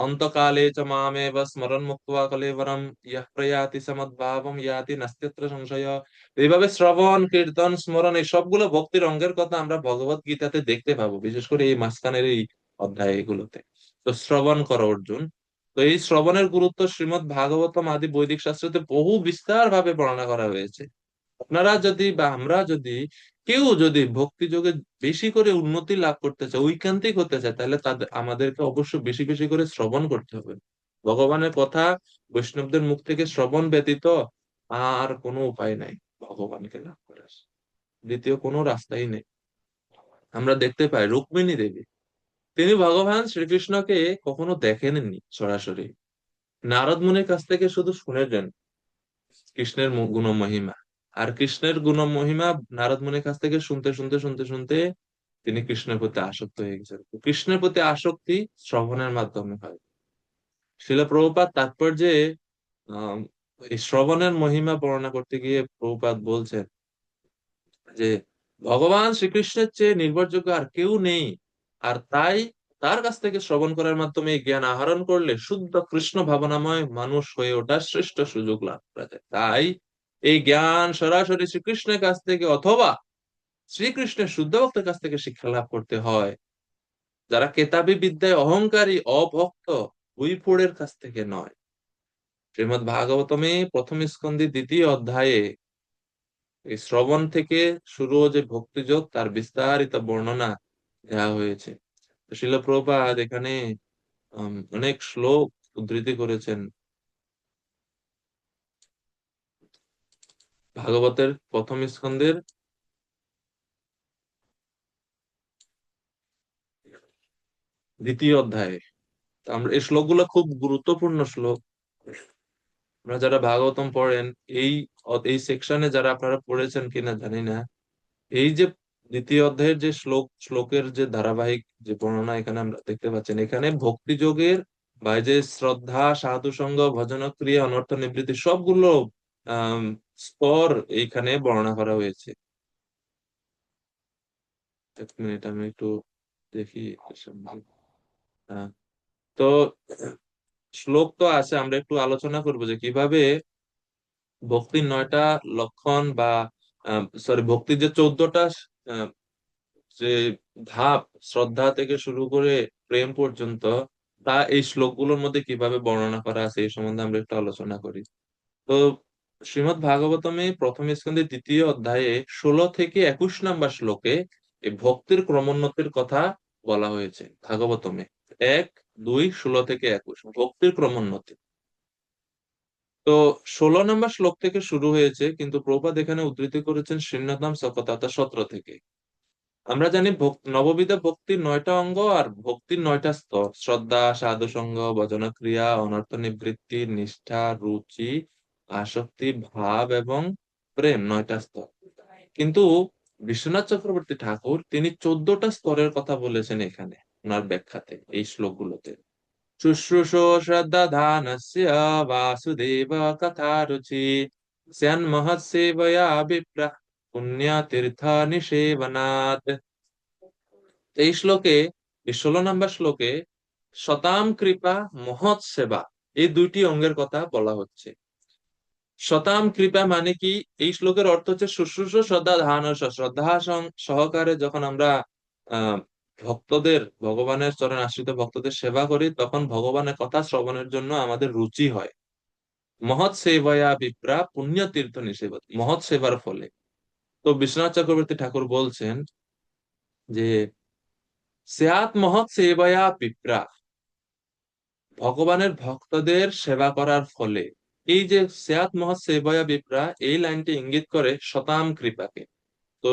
অন্তকালে চ মামেব স্মরণ মুক্ত্বা কলেবরম ইয়ঃ প্রয়াতি সমদ্ভাবম ইয়াতি নাস্ত্যত্র সংশয়। এইভাবে শ্রবণ, কীর্তন, স্মরণ এই সবগুলো ভক্তির অঙ্গের কথা আমরা ভগবত গীতাতে দেখতে পাবো, বিশেষ করে এই মাঝখানের এই অধ্যায় এগুলোতে। তো শ্রবণ করো অর্জুন। তো এই শ্রবণের গুরুত্ব শ্রীমদ্ ভাগবতম আদি বৈদিক শাস্ত্রতে বহু বিস্তার ভাবে বর্ণনা করা হয়েছে। আপনারা যদি বা আমরা যদি কেউ যদি ভক্তি যোগে বেশি করে উন্নতি লাভ করতে চায়, ঐকান্তিক হতে চায়, তাহলে তাদের আমাদেরকে অবশ্যই বেশি বেশি করে শ্রবণ করতে হবে। ভগবানের কথা বৈষ্ণবদের মুখ থেকে শ্রবণ ব্যতীত আর কোনো উপায় নাই ভগবানকে লাভ করার, দ্বিতীয় কোনো রাস্তাই নেই। আমরা দেখতে পাই রুক্মিণী দেবী, তিনি ভগবান শ্রীকৃষ্ণকে কখনো দেখেননি সরাসরি, নারদ মুনির কাছ থেকে শুধু শুনেছেন কৃষ্ণের গুণ মহিমা। আর কৃষ্ণের গুণ মহিমা নারদ মুনির কাছ থেকে শুনতে শুনতে শুনতে শুনতে তিনি কৃষ্ণের প্রতি আসক্ত হয়ে গেছেন। তো কৃষ্ণের প্রতি আসক্তি শ্রবণের মাধ্যমে হয়। শিল প্রভুপাদ তাৎপর্যে আহ এই শ্রবণের মহিমা বর্ণনা করতে গিয়ে প্রভুপাদ বলছেন যে ভগবান শ্রীকৃষ্ণের চেয়ে নির্ভরযোগ্য আর কেউ নেই, আর তাই তার কাছ থেকে শ্রবণ করার মাধ্যমে এই জ্ঞান আহরণ করলে শুদ্ধ কৃষ্ণ ভাবনাময় মানুষ হয়ে ওঠার শ্রেষ্ঠ সুযোগ লাভ করা যায়। তাই এই জ্ঞান সরাসরি শ্রীকৃষ্ণের কাছ থেকে অথবা শ্রীকৃষ্ণের শুদ্ধ ভক্তের কাছ থেকে শিক্ষা লাভ করতে হয়, যারা কেতাবী বিদ্যায় অহংকারী অভক্ত, উইফুড়ের কাছ থেকে নয়। শ্রীমদ্ ভাগবতমে প্রথম স্কন্ধে দ্বিতীয় অধ্যায়ে এই শ্রবণ থেকে শুরু যে ভক্তিযোগ তার বিস্তারিত বর্ণনা দেওয়া হয়েছে। তো শিল প্রভুপাদ এখানে অনেক শ্লোক উদ্ধৃতি করেছেন ভাগবতের প্রথম স্কন্ধের দ্বিতীয় অধ্যায়ে। তো আমরা এই শ্লোকগুলো খুব গুরুত্বপূর্ণ শ্লোক। আপনারা যারা ভাগবতম পড়েন, এই এই সেকশনে যারা আপনারা পড়েছেন কিনা জানি না, এই যে দ্বিতীয় অধ্যায়ের যে শ্লোকের যে ধারাবাহিক যে বর্ণনা এখানে আমরা দেখতে পাচ্ছেন, এখানে ভক্তি যোগের বা এই যে শ্রদ্ধা, সাধু সঙ্গ, ভজন ক্রিয়া, অনর্থ নিবৃত্তি সবগুলো আহ স্তর এইখানে বর্ণনা করা হয়েছে। এক মিনিট আমি একটু দেখি। হ্যাঁ, তো শ্লোক তো আছে, আমরা একটু আলোচনা করবো যে কিভাবে ভক্তির 9টা লক্ষণ বা সরি ভক্তির যে 14টা যে ধাপ, শ্রদ্ধা থেকে শুরু করে প্রেম পর্যন্ত, তা এই শ্লোকগুলোর মধ্যে কিভাবে বর্ণনা করা আছে এই সম্বন্ধে আমরা একটু আলোচনা করি। তো শ্রীমদ্ ভাগবতমে প্রথম স্কন্ধে দ্বিতীয় অধ্যায়ে 16 থেকে 21 নম্বর শ্লোকে এই ভক্তির ক্রমোন্নতির কথা বলা হয়েছে ভাগবতমে। 1, 2, 16 থেকে 21 ভক্তির ক্রমোন্নতি। তো 16 নম্বর শ্লোক থেকে শুরু হয়েছে, কিন্তু প্রভুপাদ এখানে উদ্ধৃতি করেছেন শূন্যতম সকতাতা 17 থেকে। আমরা জানি নববিধ ভক্তির 9টা অঙ্গ আর ভক্তির 9টা স্তর: শ্রদ্ধা, সাধু সঙ্গ, ভজন ক্রিয়া, অনর্থ নিবৃত্তি, নিষ্ঠা, রুচি, আসক্তি, ভাব এবং প্রেম, 9টা স্তর। কিন্তু বিশ্বনাথ চক্রবর্তী ঠাকুর তিনি 14টা স্তরের কথা বলেছেন এখানে ওনার ব্যাখ্যাতে এই শ্লোকগুলোতে। শুশ্রূষো শ্রদ্ধা ধানস্য বাসুদেব কথা রুচি স্যান্মহৎসেবয়া বিপ্রা পুণ্যতীর্থ নিষেবনাৎ। এই শ্লোকে, এই 16 নম্বর শ্লোকে শতাম কৃপা মহৎ সেবা, এই দুইটি অঙ্গের কথা বলা হচ্ছে। শতাম কৃপা মানে কি? এই শ্লোকের অর্থ হচ্ছে শুশ্রূষ শ্রদ্ধা ধান ও শ্রদ্ধা সহকারে যখন আমরা আহ ভক্তদের, ভগবানের চরণ আশ্রিত ভক্তদের সেবা করি, তখন ভগবানের কথা শ্রবণের জন্য আমাদের রুচি হয়। মহৎ সেবায়া বিপ্রা পুণ্য তীর্থ নিষেবত, মহৎ সেবার ফলে। তো বিশ্বনাথ চক্রবর্তী ঠাকুর বলছেন যে স্যাৎ মহৎ সেবায়া বিপ্রা, ভগবানের ভক্তদের সেবা করার ফলে। এই যে স্যাৎ মহৎ সেবায়া বিপ্রা, এই লাইনটি ইঙ্গিত করে শতাম কৃপাকে। তো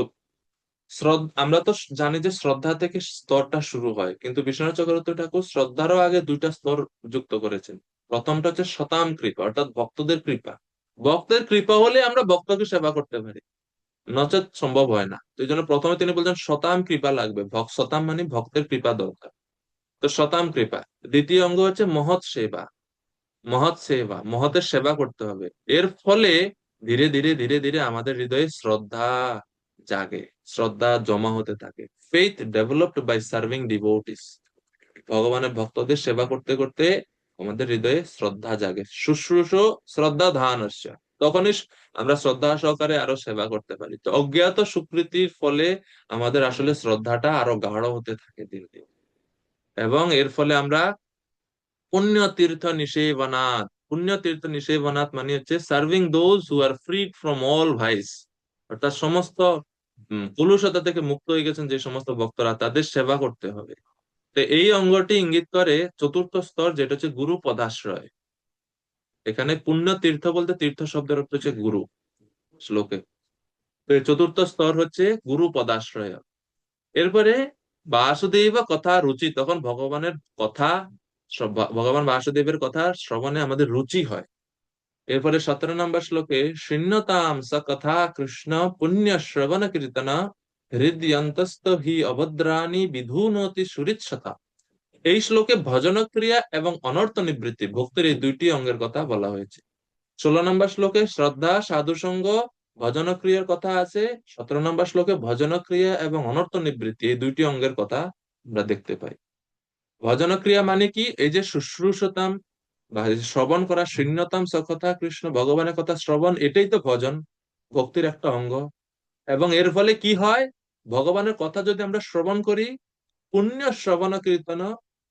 আমরা তো জানি যে শ্রদ্ধা থেকে স্তরটা শুরু হয়, কিন্তু বিশ্বনাথ চক্রবর্তী ঠাকুর শ্রদ্ধারও আগে দুইটা স্তর যুক্ত করেছেন। প্রথমটা হচ্ছে শতাম কৃপা, অর্থাৎ ভক্তদের কৃপা। ভক্তের কৃপা হলে আমরা ভক্তকে সেবা করতে পারি, নচেত সম্ভব হয় না। তো এই জন্য প্রথমে তিনি বলছেন শতাম কৃপা লাগবে, শতাম মানে ভক্তের কৃপা দরকার। তো শতাম কৃপা। দ্বিতীয় অঙ্গ হচ্ছে মহৎ সেবা। মহৎ সেবা, মহতের সেবা করতে হবে। এর ফলে ধীরে ধীরে ধীরে ধীরে আমাদের হৃদয়ে শ্রদ্ধা জাগে, শ্রদ্ধা জমা হতে থাকে। Faith developed by serving devotees, ভগবানের ভক্তদের সেবা করতে করতে আমাদের হৃদয়ে শ্রদ্ধা জাগে। শুশ্রূষ শ্রদ্ধা ধান হচ্ছে, তখনই আমরা শ্রদ্ধা সহকারে আরো সেবা করতে পারি। তো অজ্ঞাত স্বীকৃতির ফলে আমাদের আসলে শ্রদ্ধাটা আরো গাঢ় হতে থাকে দিন দিন। এবং এর ফলে আমরা পুণ্য তীর্থ নিষেবনাথ, পুণ্য তীর্থ নিষেবনাথ মানে হচ্ছে serving those who are freed from all vice, অর্থাৎ সমস্ত কলুষতা থেকে মুক্ত হয়ে গেছেন যে সমস্ত ভক্তরা, তাদের সেবা করতে হবে। তো এই অঙ্গটি ইঙ্গিত করে চতুর্থ স্তর, যেটা হচ্ছে গুরু পদাশ্রয়। এখানে পুণ্য তীর্থ বলতে তীর্থ শব্দের অর্থ হচ্ছে গুরু শ্লোকে। তো এই চতুর্থ স্তর হচ্ছে গুরু পদাশ্রয়। এরপরে বাসুদেব কথা রুচি, তখন ভগবানের কথা, ভগবান বাসুদেবের কথা শ্রবণে আমাদের রুচি হয়। এরপরে 17 নম্বর শ্লোকে শৃণ্যতাম স কথা কৃষ্ণ পুণ্য শ্রবণ কীর্তন হৃদয়ন্তস্থ হি অভদ্রাণি বিধুনতি সুরিচ্ছতা। এই শ্লোকে ভজন ক্রিয়া এবং অনর্থ নিবৃত্তি, ভক্তির এই দুইটি অঙ্গের কথা বলা হয়েছে। 16 নম্বর শ্লোকে শ্রদ্ধা সাধু সঙ্গ ভজন ক্রিয়ার কথা আছে। 17 নম্বর শ্লোকে ভজন ক্রিয়া এবং অনর্থ নিবৃত্তি, এই দুইটি অঙ্গের কথা আমরা দেখতে পাই। ভজন ক্রিয়া মানে কি? এই যে শুশ্রূষতাম বা এই যে শ্রবণ করা, শৃণ্যতাম সকথা কৃষ্ণ, ভগবানের কথা শ্রবণ, এটাই তো ভজন, ভক্তির একটা অঙ্গ। এবং এর ফলে কি হয়? ভগবানের কথা যদি আমরা শ্রবণ করি, পুণ্য শ্রবণ কীর্তন,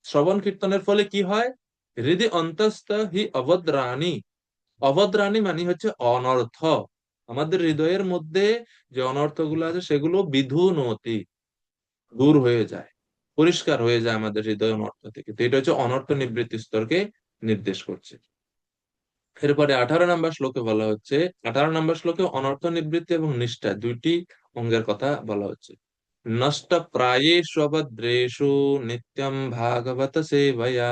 শ্রবণ কীর্তনের ফলে কি হয়? হৃদয় অন্তস্থ হি অভদ্রাণী, অভদ্রাণী মানে হচ্ছে অনর্থ, আমাদের হৃদয়ের মধ্যে যে অনর্থ গুলো আছে সেগুলো বিধুনতি, দূর হয়ে যায়, পরিষ্কার হয়ে যায় আমাদের হৃদয় অনর্থ থেকে। তো এটা হচ্ছে অনর্থ নিবৃত্তি স্তরকে নির্দেশ করছে। এরপরে 18 নম্বর শ্লোকে বলা হচ্ছে, 18 নম্বর শ্লোকে অনর্থ নিবৃত্তি এবং নিষ্ঠা দুইটি অঙ্গের কথা বলা হচ্ছে। নষ্ট প্রায়েষু অভদ্রেষু নিত্যম ভাগবত সেবয়া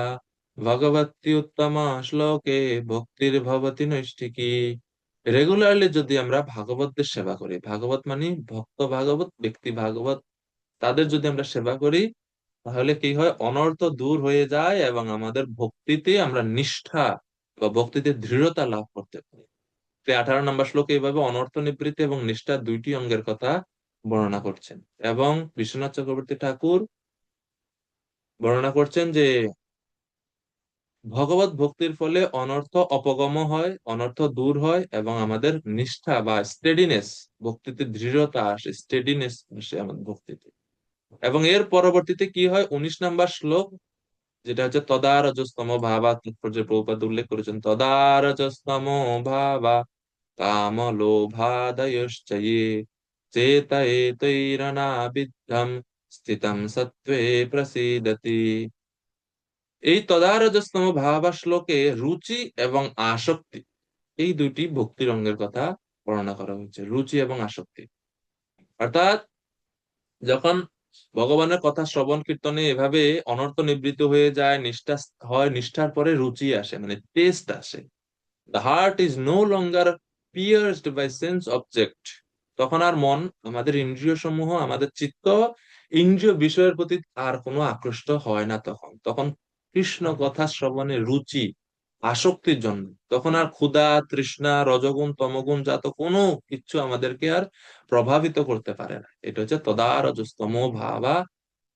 ভগবতী উত্তম শ্লোকে ভক্তির ভবতি নৈষ্ঠিকী। রেগুলারলি যদি আমরা ভাগবতদের সেবা করি, ভাগবত মানে ভক্ত ভাগবত, ব্যক্তি ভাগবত, তাদের যদি আমরা সেবা করি, তাহলে কি হয়? অনর্থ দূর হয়ে যায় এবং আমাদের ভক্তিতে আমরা নিষ্ঠা বা ভক্তিতে দৃঢ়তা লাভ করতে পারি। তো 18 নম্বর শ্লোকে এইভাবে অনর্থ নিবৃত্তি এবং নিষ্ঠা দুইটি অঙ্গের কথা বর্ণনা করছেন। এবং বিশ্বনাথ চক্রবর্তী ঠাকুর বর্ণনা করছেন যে ভগবত ভক্তির ফলে অনর্থ অপগম হয়, অনর্থ দূর হয় এবং আমাদের নিষ্ঠা বা স্টেডিনেস, ভক্তিতে দৃঢ়তা আসে, স্টেডিনেস আসে আমাদের ভক্তিতে। এবং এর পরবর্তীতে কি হয়? 19 নম্বর শ্লোক, যেটা হচ্ছে তদারজস্তম ভাবা, তাৎপর্য প্রভুপাদ উল্লেখ করেছেন, তদারজস্তম ভাবা কাম লোভাদয়শ্চ ইয়ে চেত এতৈরনাবিদ্ধম স্থিতম সত্ত্বে প্রসীদতি। এই তদারজস্তম ভাবা শ্লোকে রুচি এবং আসক্তি, এই দুইটি ভক্তির অঙ্গের কথা বর্ণনা করা হয়েছে, রুচি এবং আসক্তি। অর্থাৎ যখন ভগবানের কথা শ্রবণ কীর্তনে এভাবে অনর্থ নিবৃত্ত হয়ে যায়, নিষ্ঠা হয়, নিষ্ঠার পরে রুচি আসে, মানে টেস্ট আসে। The heart is no longer pierced by sense object, তখন আর মন, আমাদের ইন্দ্রিয় সমূহ, আমাদের চিত্ত ইন্দ্রিয় বিষয়ের প্রতি আর কোনো আকৃষ্ট হয় না। তখন তখন কৃষ্ণ কথা শ্রবণে রুচি, আসক্তির জন্য, তখন আর ক্ষুধা তৃষ্ণা রজগুণ তমগুণ জাত কোনো কিছু আমাদেরকে আর প্রভাবিত করতে পারে না। এটা হচ্ছে তদারজস্তম ভাবা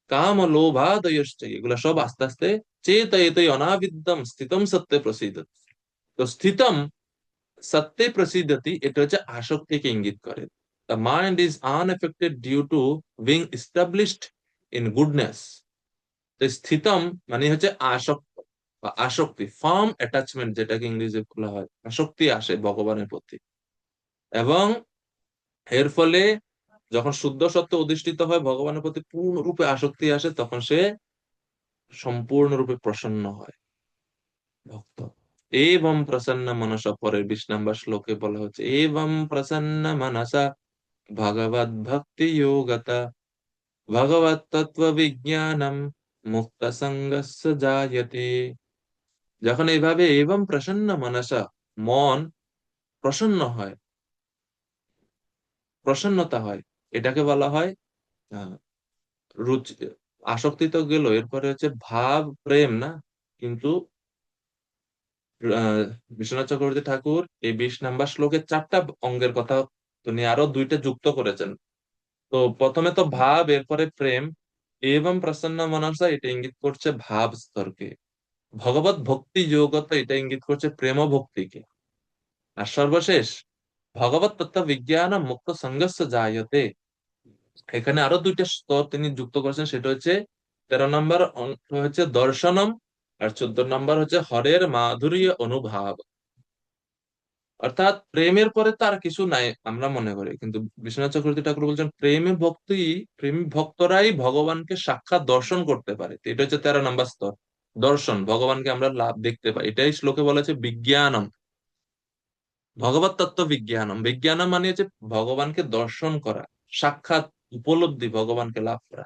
কাম লোভা দয়শ্চ, এগুলো সব আস্তে আস্তে चेतयते अनाविद्यम स्थितम सत्य प्रसीदति। তো স্থিতম সত্যে প্রসিদ্ধতি এটা হচ্ছে আসক্তিকে ইঙ্গিত করে। The mind is unaffected due to being established in goodness. তো স্থিতম মানে হচ্ছে আসক্ত বা আসক্তি, ফার্ম অ্যাটাচমেন্ট যেটাকে ইংরেজি বলা হয়, আসক্তি আসে ভগবানের প্রতি। এবং এর ফলে যখন শুদ্ধ সত্য অধিষ্ঠিত হয়, ভগবানের প্রতি পূর্ণরূপে আসক্তি আসে, তখন সে সম্পূর্ণরূপে প্রসন্ন হয় ভক্ত। এবং প্রসন্ন মনসা, পরের 20 নম্বর শ্লোকে বলা হচ্ছে এবং প্রসন্ন মনসা ভগবদ ভক্তি যোগতা ভগবত তত্ত্ব বিজ্ঞানম মুক্ত সঙ্গস্য জায়তে। যখন এইভাবে এবং প্রসন্ন মনসা, মন প্রসন্ন হয়, প্রসন্নতা হয়, এটাকে বলা হয় আহ, রুচি। আসক্তি তো গেল, এরপরে হচ্ছে ভাব প্রেম না, কিন্তু আহ বিশ্বনাথ চক্রবর্তী ঠাকুর এই 20 নম্বর শ্লোকে 4টা অঙ্গের কথা তিনি আরো 2টা যুক্ত করেছেন। তো প্রথমে তো ভাব, এরপরে প্রেম। এবং প্রসন্ন মনসা এটা ইঙ্গিত করছে ভাব স্তরকে। ভগবত ভক্তি যোগতা এটা ইঙ্গিত করছে প্রেম ভক্তিকে। আর সর্বশেষ ভগবত তত্ত্ব বিজ্ঞান মুক্ত সঙ্গস্য জায়তে, এখানে আরো 2টা স্তর তিনি যুক্ত করেছেন। সেটা হচ্ছে 13 নম্বর অংশ হচ্ছে দর্শনম, আর 14 নম্বর হচ্ছে হরের মাধুরী অনুভব। অর্থাৎ প্রেমের পরে তার কিছু নাই আমরা মনে করি, কিন্তু বিশ্বনাথ চক্রবর্তী ঠাকুর বলছেন প্রেমী ভক্তরাই ভগবানকে সাক্ষাৎ দর্শন করতে পারে। তো এটা হচ্ছে 13 নম্বর স্তর, দর্শন, ভগবানকে আমরা লাভ দেখতে পাই। এটাই শ্লোকে বলা হচ্ছে বিজ্ঞানম, ভগবত তত্ত্ব বিজ্ঞানম। বিজ্ঞানম মানে হচ্ছে ভগবানকে দর্শন করা, সাক্ষাৎ উপলব্ধি, ভগবানকে লাভ করা,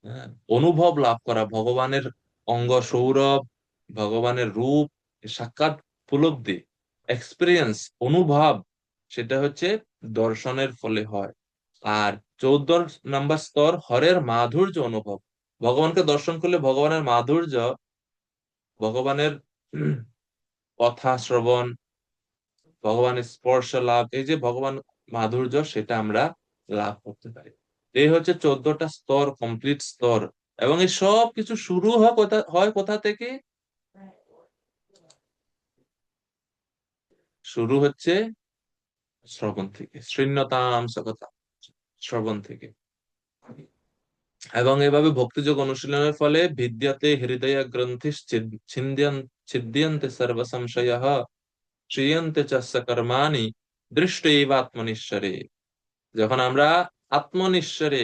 হ্যাঁ, অনুভব লাভ করা, ভগবানের অঙ্গ সৌরভ, ভগবানের রূপ, সাক্ষাৎ উপলব্ধি, এক্সপিরিয়েন্স, অনুভব, সেটা হচ্ছে দর্শনের ফলে হয়। আর 14 নম্বর স্তর হরের মাধুর্য অনুভব। ভগবানকে দর্শন করলে ভগবানের মাধুর্য, ভগবানের কথা শ্রবণ, ভগবানের স্পর্শ লাভ, এই যে ভগবান মাধুর্য, সেটা আমরা লাভ করতে পারি। এই হচ্ছে 14টা স্তর, কমপ্লিট স্তর। এবং এই সব কিছু শুরু হয় কোথা থেকে? শুরু হচ্ছে শ্রবণ থেকে, শৃণ্যতাম সকথা, শ্রবণ থেকে। এবং এভাবে ভক্তিযোগ অনুশীলনের ফলে বিদ্যাতে হৃদয় গ্রন্থি ছিদ্যন্তে সর্ব সংশয় শ্রিয়ন্তে চ কর্মাণি দৃষ্টৈব আত্মনিশ্বরে। যখন আমরা আত্মনিশ্বরে,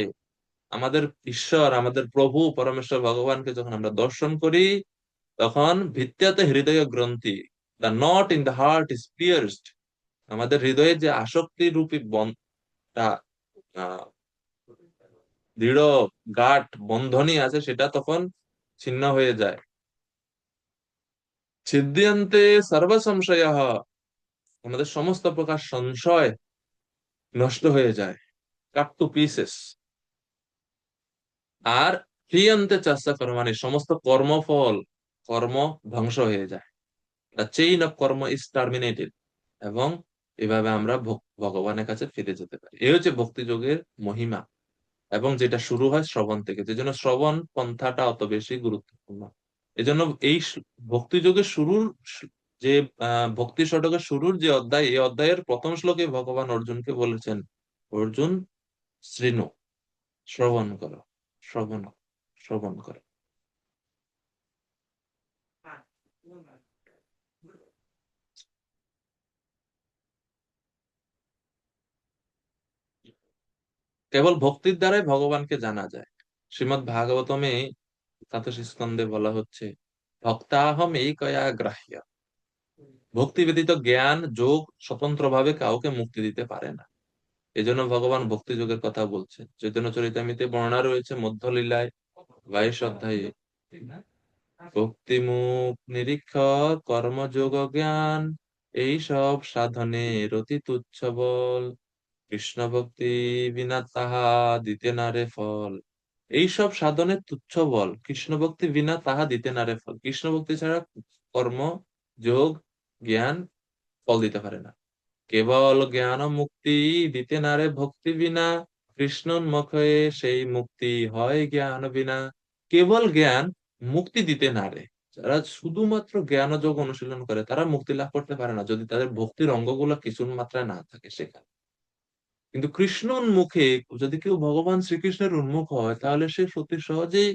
আমাদের ঈশ্বর, আমাদের প্রভু পরমেশ্বর ভগবানকে যখন আমরা দর্শন করি, তখন ভিত্যাতে হৃদয় গ্রন্থি, the knot in the heart is pierced, আমাদের হৃদয়ে যে আসক্তি রূপী আহ, দৃঢ় গাঢ় বন্ধনী আছে, সেটা তখন ছিন্ন হয়ে যায়। ছিদ্যন্তে সর্ব সংশয়, আমাদের সমস্ত প্রকার সংশয় নষ্ট হয়ে যায়, কাট টু পিসেস। আর ক্রিয়ন্তে চাষা কর্মানি, সমস্ত কর্মফল, কর্ম ধ্বংস হয়ে যায়। দ্য চেইন অফ কর্ম ইজ টার্মিনেটেড। এবং এভাবে আমরা ভগবানের কাছে ফিরে যেতে পারি। এই হচ্ছে ভক্তি যোগের মহিমা। এবং যেটা শুরু হয় শ্রবণ থেকে, যে জন্য শ্রবণ পন্থাটা অত বেশি গুরুত্বপূর্ণ। এজন্য এই ভক্তি যোগের শুরুর যে ভক্তি শতকের শুরুর যে অধ্যায়, এই অধ্যায়ের প্রথম শ্লোকে ভগবান অর্জুনকে বলেছেন, অর্জুন শৃণু, শ্রবণ করো, শ্রবণ, শ্রবণ করো। কেবল ভক্তির দ্বারাই ভগবানকে জানা যায়। শ্রীমদ্ ভাগবতমে 27 স্কন্ধে বলা হচ্ছে ভক্তাহম এইকয়া গ্রাহ্য। ভক্তি ব্যতীত জ্ঞান যোগ স্বতন্ত্রভাবে কাউকে মুক্তি দিতে পারে না। এজন্য ভগবান ভক্তি যোগের কথা বলছেন। চৈতন্য চরিতামিতে বর্ণনা রয়েছে মধ্যলীলায় 22 অধ্যায়ে, ভক্তি মুখ নিরীক্ষ কর্মযোগ জ্ঞান, এই সব সাধনে অতি তুচ্ছ বল, কৃষ্ণ ভক্তি বিনা তাহা দিতে না রে ফল। এই সব সাধনে তুচ্ছ বল, কৃষ্ণ ভক্তি বিনা তাহা দিতে না রে ফল। কৃষ্ণ ভক্তি ছাড়া কর্ম, যোগ, জ্ঞান ফল দিতে পারে না। কেবল জ্ঞান মুক্তি দিতে না রে ভক্তি বিনা, কৃষ্ণোন্মুখে সেই মুক্তি হয় জ্ঞান বিনা। কেবল জ্ঞান মুক্তি দিতে না রে, যারা শুধুমাত্র জ্ঞান যোগ অনুশীলন করে তারা মুক্তি লাভ করতে পারে না যদি তাদের ভক্তির অঙ্গগুলো কিছু মাত্রায় না থাকে সেখানে। কিন্তু কৃষ্ণ উন্মুখে যদি কেউ ভগবান শ্রীকৃষ্ণের উন্মুখ হয় তাহলে সে সত্যি সহজেই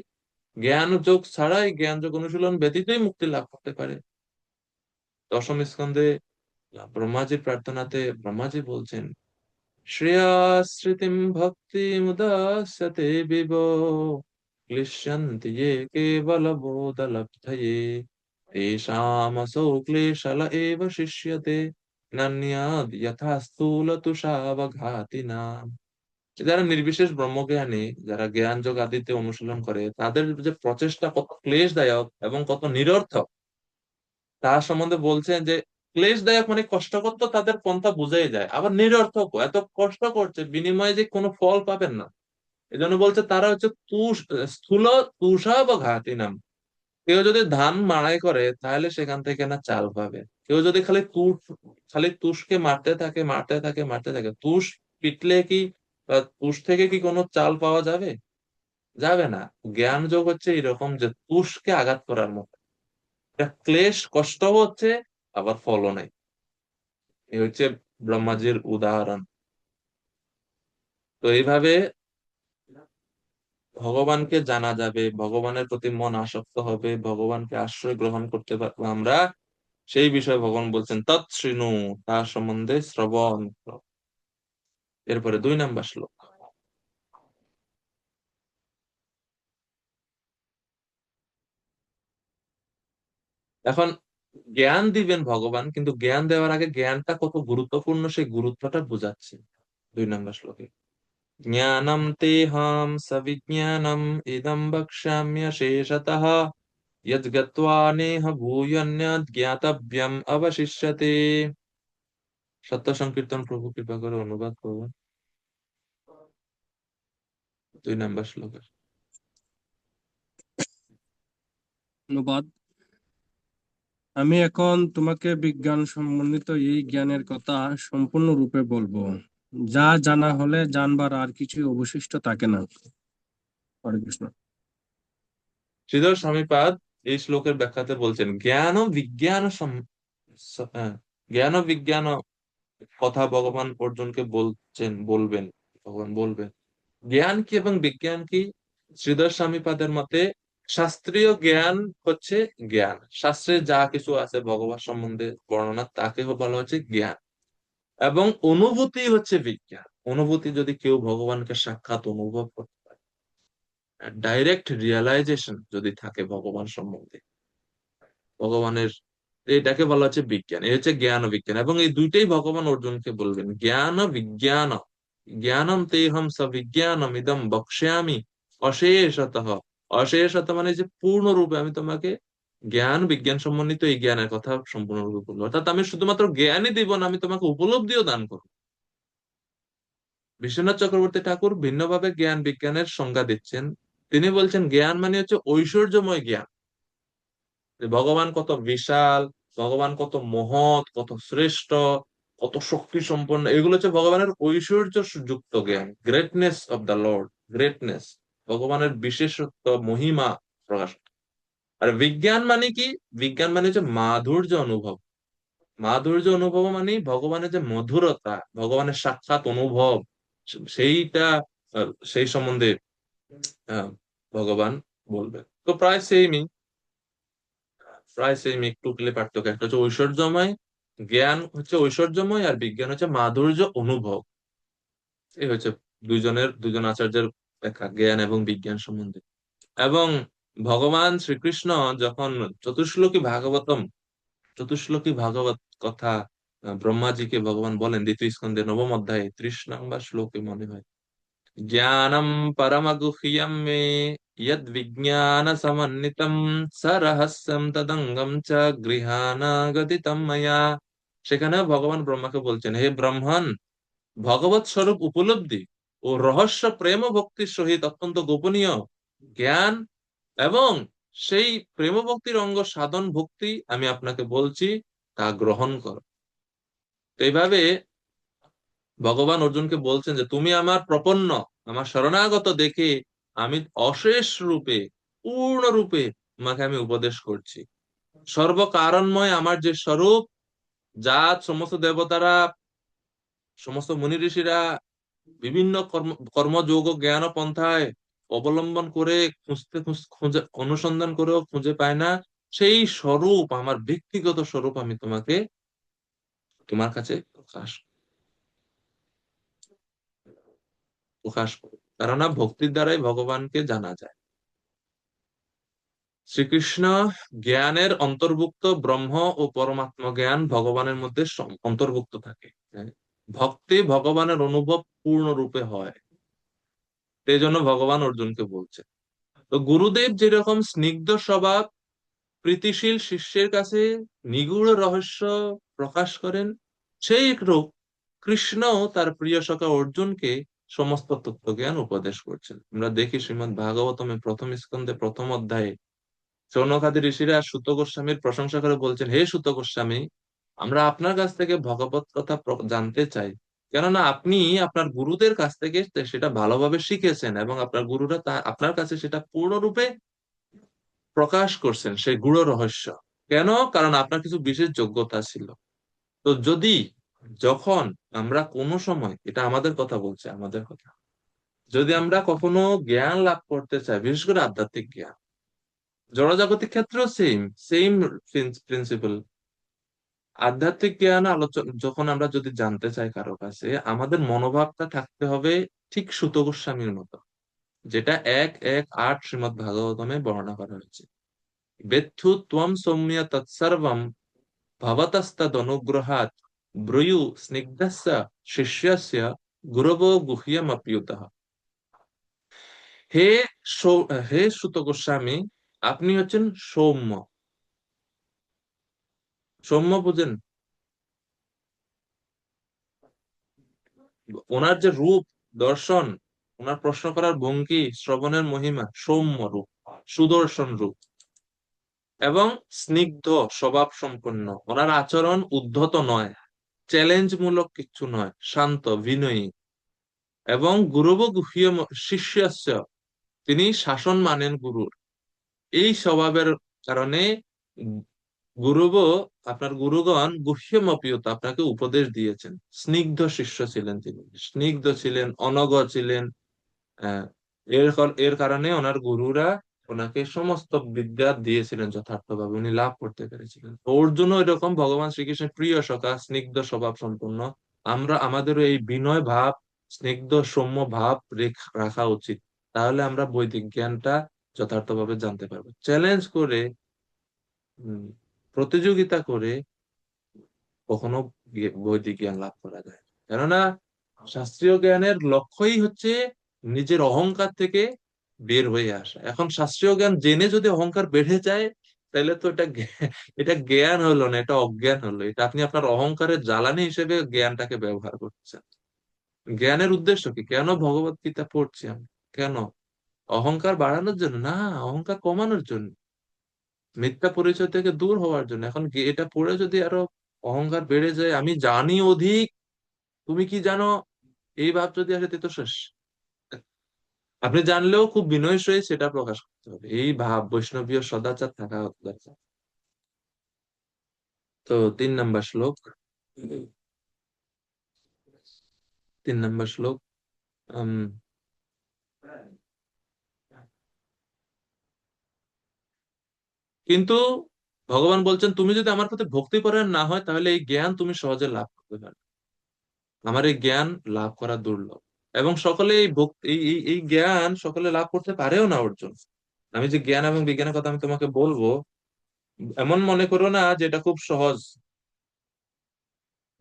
জ্ঞান যোগ ছাড়াই, জ্ঞান যোগ অনুশীলন ব্যতীতই মুক্তি লাভ করতে পারে। দশম স্কন্ধে ব্রহ্মাজির প্রার্থনাতে ব্রহ্মাজি বলছেন, শ্রেয়াশ্রিতিম ভক্তি মুদাস্যতে বিভো ক্লিশ্যন্তি ये केवलबोधलब्धये तेषामसौ क्लेशल एव शिष्यते नन्याद् यथा স্থূলতুষাবঘাতিনাম। যারা নির্বিশেষ ব্রহ্মজ্ঞানী, যারা জ্ঞান যোগ আদিতে অনুশীলন করে, তাদের যে প্রচেষ্টা কত ক্লেশদায়ক এবং কত নিরর্থক তা সম্বন্ধে বলছেন যে ক্লেশদায়ক মানে কষ্টকর তো তাদের পন্থা বুঝাই যায়, আবার নিরর্থক এত কষ্ট করছে বিনিময়ে যে কোনো ফল পাবেন না। এজন্য বলছে তারা হচ্ছে স্থূল তুষাবঘাতী নাম। কেউ যদি ধান মাড়াই করে তাহলে সেখান থেকে না চাল পাবে। কেউ যদি খালি তুষকে মারতে থাকে, তুষ পিটলে কি বা তুষ থেকে কি কোনো চাল পাওয়া যাবে? যাবে না। জ্ঞান যোগ হচ্ছে এরকম যে তুষকে আঘাত করার মতো, এটা ক্লেশ কষ্ট হচ্ছে, আবার ফলও নাই। এই হচ্ছে ব্রহ্মাজির উদাহরণ। তো এইভাবে ভগবানকে জানা যাবে, ভগবানের প্রতি মন আসক্ত হবে, ভগবানকে আশ্রয় গ্রহণ করতে পারবো আমরা, সেই বিষয়ে ভগবান বলছেন তৎ শৃণু, তার সম্বন্ধে শ্রবণ করো। এরপরে 2 নম্বর শ্লোক। এখন জ্ঞান দিবেন ভগবান, কিন্তু জ্ঞান দেওয়ার আগে জ্ঞানটা কত গুরুত্বপূর্ণ সেই গুরুত্বটা বুঝাচ্ছে 2 নম্বর শ্লোকে। জ্ঞানম তেহাম সবিজ্ঞানম ইদম বক্ষ্যাম্যশেষতঃ यद्गत्वा नेह भूयन्यद् ज्ञातव्यम अवशिष्यते। সত্য সংকীর্তন প্রভু কৃপা করে অনুবাদ করবেন 2 নম্বর শ্লোকের। অনুবাদ: আমি এখন তোমাকে বিজ্ঞান সম্বন্ধিত এই জ্ঞানের কথা সম্পূর্ণরূপে বলবো, যা জানা হলে জানবার আর কিছু অবশিষ্ট থাকে না। হরে কৃষ্ণ। শ্রীধর স্বামীপাদ এই শ্লোকের ব্যাখ্যাতে বলছেন জ্ঞান ও বিজ্ঞান জ্ঞান ও বিজ্ঞান কথা ভগবান অর্জুনকে বলবেন। ভগবান বলবেন জ্ঞান কি এবং বিজ্ঞান কি। শ্রীধর স্বামীপাদের মতে শাস্ত্রীয় জ্ঞান হচ্ছে জ্ঞান, শাস্ত্রে যা কিছু আছে ভগবান সম্বন্ধে বর্ণনা তাকে বলা হচ্ছে জ্ঞান, এবং অনুভূতি হচ্ছে বিজ্ঞান। অনুভূতি যদি কেউ ভগবানকে সাক্ষাৎ অনুভব করতে পারে, ডাইরেক্ট রিয়েলাইজেশন যদি থাকে ভগবান সম্বন্ধে, ভগবানের, এটাকে বলা হচ্ছে বিজ্ঞান। এই হচ্ছে জ্ঞান ও বিজ্ঞান, এবং এই দুইটাই ভগবান অর্জুনকে বলবেন। জ্ঞান ও বিজ্ঞান, জ্ঞানম তেহম সবিজ্ঞানম ইদম বক্ষ্যামি অশেষতঃ। অশেষত মানে যে পূর্ণরূপে আমি তোমাকে জ্ঞান বিজ্ঞান সম্বন্ধিত এই জ্ঞানের কথা সম্পূর্ণরূপে বলবো, অর্থাৎ আমি শুধুমাত্র জ্ঞানই দিব না, আমি তোমাকে উপলব্ধিও দান করবো। বিশ্বনাথ চক্রবর্তী ঠাকুর ভিন্নভাবে জ্ঞান বিজ্ঞানের সংজ্ঞা দিচ্ছেন। তিনি বলছেন জ্ঞান মানে হচ্ছে ঐশ্বর্যময় জ্ঞান, যে ভগবান কত বিশাল, ভগবান কত মহৎ, কত শ্রেষ্ঠ, কত শক্তি সম্পন্ন, এগুলো হচ্ছে ভগবানের ঐশ্বর্য যুক্ত জ্ঞান। Greatness of the Lord, greatness, ভগবানের বিশেষত্ব মহিমা প্রকাশ। আর বিজ্ঞান মানে কি? বিজ্ঞান মানে হচ্ছে মাধুর্য অনুভব। মাধুর্য অনুভব মানে ভগবানের যে মধুরতা, ভগবানের সাক্ষাৎ অনুভব, সেইটা সেই সম্বন্ধে আহ, ভগবান বলবেন। তো প্রায় সেমই একটু পেলে পার্থক্য, একটা হচ্ছে ঐশ্বর্যময় জ্ঞান, হচ্ছে ঐশ্বর্যময়, আর বিজ্ঞান হচ্ছে মাধুর্য অনুভব। এই হচ্ছে দুজন আচার্যের ব্যাখ্যা জ্ঞান এবং বিজ্ঞান সম্বন্ধে। এবং ভগবান শ্রীকৃষ্ণ যখন চতুশ্লোকী ভাগবত কথা ব্রহ্মাজিকে ভগবান বলেন, 2য় স্কন্ধে 9ম অধ্যায়ে 30 নম্বর শ্লোকে মনে হয়, জ্ঞানম পরমগুহ্যম মে यद् विज्ञान समन्वितम सरहस्यम तदंगम च गृहाणागतितम मया। সেখানে ভগবান ব্রহ্মাকে বলছেন, হে ব্রহ্মণ, ভগবত স্বরূপ উপলব্ধি ও রহস্য প্রেম ও ভক্তির সহিত অত্যন্ত গোপনীয় জ্ঞান এবং সেই প্রেম ভক্তির অঙ্গ সাধন ভক্তি আমি আপনাকে বলছি, তা গ্রহণ করো। তো এইভাবে ভগবান অর্জুনকে বলছেন যে তুমি আমার প্রপন্ন, আমার শরণাগত দেখে আমি অশেষ রূপে, পূর্ণ রূপে তোমাকে আমি উপদেশ করছি। সর্বকারণময় আমার যে স্বরূপ, যা সমস্ত দেবতারা, সমস্ত মুনি ঋষিরা বিভিন্ন কর্মযোগ ও জ্ঞান ও পন্থায় অবলম্বন করে খুঁজে অনুসন্ধান করেও খুঁজে পায় না, সেই স্বরূপ, আমার ব্যক্তিগত স্বরূপ আমি তোমাকে, তোমার কাছে প্রকাশ করি। কেননা ভক্তির দ্বারাই ভগবানকে জানা যায়। শ্রীকৃষ্ণ জ্ঞানের অন্তর্ভুক্ত, ব্রহ্ম ও পরমাত্মা জ্ঞান ভগবানের মধ্যে অন্তর্ভুক্ত থাকে। হ্যাঁ? ভক্তি ভগবানের অনুভব পূর্ণরূপে হয়, সেই জন্য ভগবান অর্জুনকে বলছে। তো গুরুদেব যেরকম স্নিগ্ধ স্বভাব, প্রীতিশীল শিষ্যের কাছে নিগূঢ় রহস্য প্রকাশ করেন, সেই রূপ কৃষ্ণও তার প্রিয় সখা অর্জুনকে সমস্ত তত্ত্বজ্ঞান উপদেশ করছেন। আমরা দেখি শ্রীমদ্ ভাগবতমে প্রথম স্কন্ধে প্রথম অধ্যায়ে সৌনকাদি ঋষিরা সুত গোস্বামীর প্রশংসা করে বলছেন, হে সুত গোস্বামী, আমরা আপনার কাছ থেকে ভগবত কথা জানতে চাই, কেননা আপনি আপনার গুরুদের কাছ থেকে সেটা ভালোভাবে শিখেছেন এবং আপনার গুরুরা আপনার কাছে সেটা পূর্ণরূপে প্রকাশ করছেন, সেই গূঢ় রহস্য। কেন? কারণ আপনার কিছু বিশেষ যোগ্যতা ছিল। তো যদি, যখন আমরা কোনো সময়, এটা আমাদের কথা বলছে, আমাদের কথা, যদি আমরা কখনো জ্ঞান লাভ করতে চাই, বিশেষ করে আধ্যাত্মিক জ্ঞান, জড়জাগতিক ক্ষেত্রেও সেম সেম প্রিন্সিপাল, আধ্যাত্মিক জ্ঞান আলোচনা যখন আমরা যদি জানতে চাই কারো কাছে, আমাদের মনোভাবটা থাকতে হবে ঠিক সুত গোস্বামীর মতো, যেটা 1:1:8 শ্রীমদ্ ভাগবতমে বর্ণনা করা হয়েছে। বেত্থু ত্বম সৌম্য তৎসর্বম ভবতস্তদনুগ্রহাৎ ব্রূয়ু স্নিগ্ধস্য শিষ্যস্য গুরবো গুহ্যমপ্যুতঃ। হে হে সুত গোস্বামী, আপনি হচ্ছেন সৌম্য। সৌম্য বুঝেন? ওনার যে রূপ, দর্শন, ওনার প্রশ্ন করার ভঙ্গি, শ্রবণের মহিমা, সৌম্য রূপ, সুদর্শন রূপ, এবং স্নিগ্ধ স্বভাব সম্পন্ন। ওনার আচরণ উদ্ধত নয়, চ্যালেঞ্জ মূলক কিছু নয়, শান্ত বিনয়ী। এবং গুরুব গুহ্য শিষ্যস্য, তিনি শাসন মানেন গুরুর। এই স্বভাবের কারণে গুরুব, আপনার গুরুগণ গুহ্যমপিয়ত, আপনাকে উপদেশ দিয়েছেন। স্নিগ্ধ শিষ্য ছিলেন তিনি, স্নিগ্ধ ছিলেন, অনগ্র ছিলেন। আহ, এর কারণে ওনার গুরুরা ওনাকে সমস্ত বিদ্যা দিয়েছিলেন যথার্থভাবে, উনি লাভ করতে পেরেছিলেন। তো ওর জন্য এরকম ভগবান শ্রীকৃষ্ণের প্রিয় সখা, স্নিগ্ধ স্বভাব সম্পন্ন। আমরা আমাদেরও এই বিনয় ভাব, স্নিগ্ধ সৌম্য ভাব রাখা উচিত। তাহলে আমরা বৈদিক জ্ঞানটা যথার্থভাবে জানতে পারবো। চ্যালেঞ্জ করে, উম, প্রতিযোগিতা করে কখনো বৈদিক জ্ঞান লাভ করা যায় না। কেননা শাস্ত্রীয় জ্ঞানের লক্ষ্যই হচ্ছে নিজের অহংকার থেকে বের হয়ে আসা। এখন শাস্ত্রীয় জ্ঞান জেনে যদি অহংকার বেড়ে যায়, তাহলে তো এটা জ্ঞান হলো না, এটা অজ্ঞান হলো। এটা আপনি আপনার অহংকারের জ্বালানি হিসেবে জ্ঞানটাকে ব্যবহার করছেন। জ্ঞানের উদ্দেশ্য কি? কেন ভগবত গীতা পড়ছি আমি? কেন? অহংকার বাড়ানোর জন্য না, অহংকার কমানোর জন্য, মিথ্যা পরিচয় থেকে দূর হওয়ার জন্য। এখন এটা পড়ে যদি আরো অহংকার বেড়ে যায়, আমি জানি অধিক, তুমি কি জানো, এই ভাব যদি আসে, তো শেষ। আপনি জানলেও খুব বিনয়ের সহিত সেটা প্রকাশ করতে হবে, এই ভাব, বৈষ্ণবীয় সদাচার থাকা দরকার। তো 3 নম্বর শ্লোক, 3 নম্বর শ্লোক। উম, কিন্তু ভগবান বলছেন, তুমি যদি আমার প্রতি ভক্তি করার না হয়, তাহলে এই জ্ঞান তুমি সহজে লাভ করতে পারবে। আমার এই জ্ঞান লাভ করা দুর্লভ, এবং সকলে এই ভক্তি, এই জ্ঞান সকলে লাভ করতে পারেও না অর্জুন। আমি যে জ্ঞান এবং বিজ্ঞানের কথা আমি তোমাকে বলবো, এমন মনে করো না যে এটা খুব সহজ,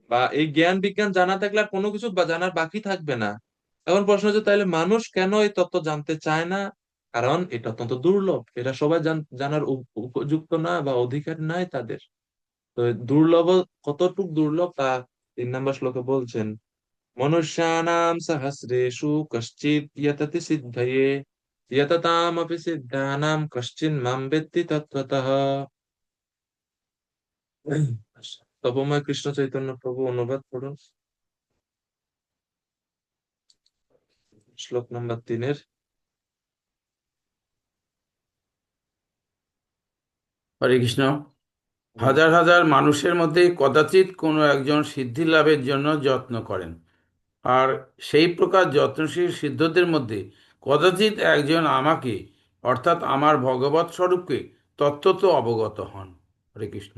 বা এই জ্ঞান বিজ্ঞান জানা থাকলে আর কোনো কিছু জানার বাকি থাকবে না। এখন প্রশ্ন হচ্ছে, তাহলে মানুষ কেন এই তত্ত্ব জানতে চায় না? কারণ এটা অত্যন্ত দুর্লভ, এটা সবাই জানার উপযুক্ত না, বা অধিকার নাই তাদের। তো দুর্লভ, কতটুক দুর্লভ তা 3 নম্বর শ্লোকে বলছেন। মনুষ্যানাম সহস্রেষু কশ্চিৎ ইয়ততি সিদ্ধয়ে ইয়ততামপি সিদ্ধানাম কশ্চিন মাম বেত্তি তত্ত্বতঃ। তপময় কৃষ্ণ চৈতন্য প্রভু অনুবাদ করুন শ্লোক নম্বর 3-এর। হরে কৃষ্ণ। হাজার হাজার মানুষের মধ্যে কদাচিৎ কোনো একজন সিদ্ধি লাভের জন্য যত্ন করেন, আর সেই প্রকার যত্নশীল সিদ্ধদের মধ্যে কদাচিৎ একজন আমাকে, অর্থাৎ আমার ভগবৎ স্বরূপকে তত্ত্বত অবগত হন। হরে কৃষ্ণ।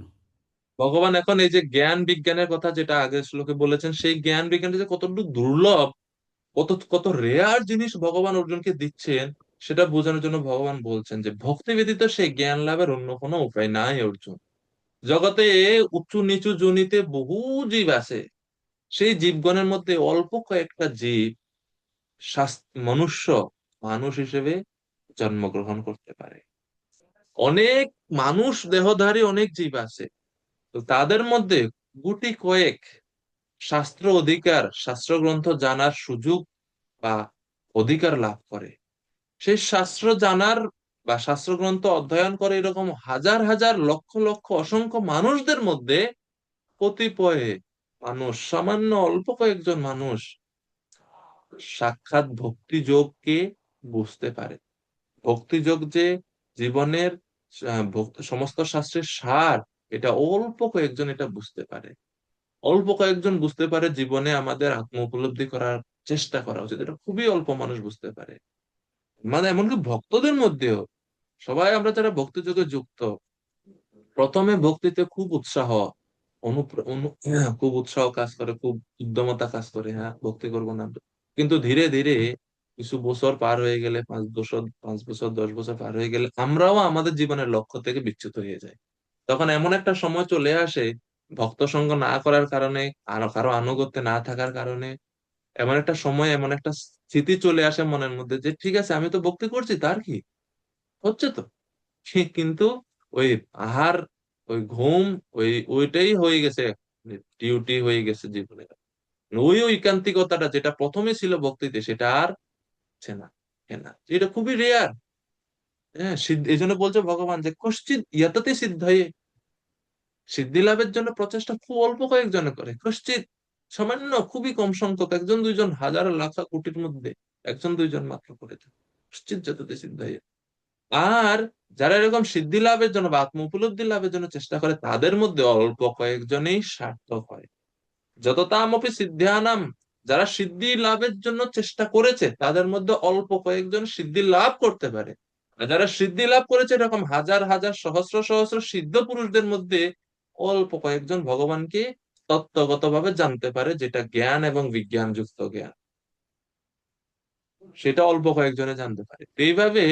ভগবান এখন এই যে জ্ঞান বিজ্ঞানের কথা যেটা আগের শ্লোকে বলেছেন, সেই জ্ঞান বিজ্ঞানটা যে কতটুকু দুর্লভ, কত কত রেয়ার জিনিস ভগবান অর্জুনকে দিচ্ছেন, সেটা বোঝানোর জন্য ভগবান বলছেন যে ভক্তি ব্যতীত সেই জ্ঞান লাভের অন্য কোনো উপায় নাই অর্জুন। জগতে উঁচু নিচু যোনিতে বহু জীব আছে, সেই জীবগণের মধ্যে অল্প কয়েকটা জীব মনুষ্য মানুষ হিসেবে জন্মগ্রহণ করতে পারে। অনেক মানুষ দেহধারী অনেক জীব আছে, তো তাদের মধ্যে গুটি কয়েক শাস্ত্র অধিকার, শাস্ত্র গ্রন্থ জানার সুযোগ বা অধিকার লাভ করে। সেই শাস্ত্র জানার বা শাস্ত্র গ্রন্থ অধ্যয়ন করে এরকম হাজার হাজার লক্ষ লক্ষ অসংখ্য মানুষদের মধ্যে কতিপয় মানুষ, সামান্য অল্প কয়েকজন মানুষ সাক্ষাৎ ভক্তি যোগকে বুঝতে পারে। ভক্তি যোগ যে জীবনের সমস্ত শাস্ত্রের সার, এটা অল্প কয়েকজন এটা বুঝতে পারে। অল্প কয়েকজন বুঝতে পারে, জীবনে আমাদের আত্ম উপলব্ধি করার চেষ্টা করা উচিত, এটা খুবই অল্প মানুষ বুঝতে পারে। মানে এমনকি ভক্তদের মধ্যেও সবাই আমরা যারা ভক্তি যোগে যুক্ত, প্রথমে ভক্তিতে খুব উৎসাহ, খুব উৎসাহ কাজ করে, খুব উদ্যমতা কাজ করে, হ্যাঁ ভক্তি করবো না, কিন্তু ধীরে ধীরে কিছু বছর পার হয়ে গেলে, 5 বছর, 5 বছর, 10 বছর পার হয়ে গেলে আমরাও আমাদের জীবনের লক্ষ্য থেকে বিচ্যুত হয়ে যাই। তখন এমন একটা সময় চলে আসে, ভক্ত সঙ্গ না করার কারণে, আরো কারো আনুগত্যে না থাকার কারণে, এমন একটা সময়, এমন একটা স্থিতি চলে আসে মনের মধ্যে যে ঠিক আছে আমি তো ভক্তি করছি, তার কি হচ্ছে তো, কিন্তু ওই আহার, ওই ঘুম, ওইটাই হয়ে গেছে, ডিউটি হয়ে গেছে জীবনে। ওই ঐকান্তিকতাটা যেটা প্রথমে ছিল ভক্তিতে, সেটা আর হচ্ছে না। হ্যাঁ না, এটা খুবই রেয়ার। হ্যাঁ, এই জন্য বলছে ভগবান যে কশ্চিৎ ইয়াততে সিদ্ধায়ে, সিদ্ধি লাভের জন্য প্রচেষ্টা খুব অল্প কয়েকজনে করে, কশ্চিৎ সামান্য, খুবই কম সংখ্যক, একজন দুইজন, হাজার লাখ কোটির মধ্যে একজন দুইজন মাত্র করে থাকে। কশ্চিৎ যাতে সিদ্ধায়ে। আর যারা এরকম সিদ্ধি লাভের জন্য বা আত্ম উপলব্ধি লাভের জন্য চেষ্টা করে, তাদের মধ্যে অল্প কয়েকজনেই সার্থক হয়। যততামপি সিদ্ধানাম, যারা সিদ্ধি লাভের জন্য চেষ্টা করেছে তাদের মধ্যে অল্প কয়েকজন সিদ্ধি লাভ করতে পারে। আর যারা সিদ্ধি লাভ করেছে এরকম হাজার হাজার সহস্র সহস্র সিদ্ধ পুরুষদের মধ্যে অল্প কয়েকজন ভগবানকে তত্ত্বগতভাবে জানতে পারে, যেটা জ্ঞান এবং বিজ্ঞান যুক্ত জ্ঞান, সেটা অল্প কয়েকজনে জানতে পারে। তো এইভাবে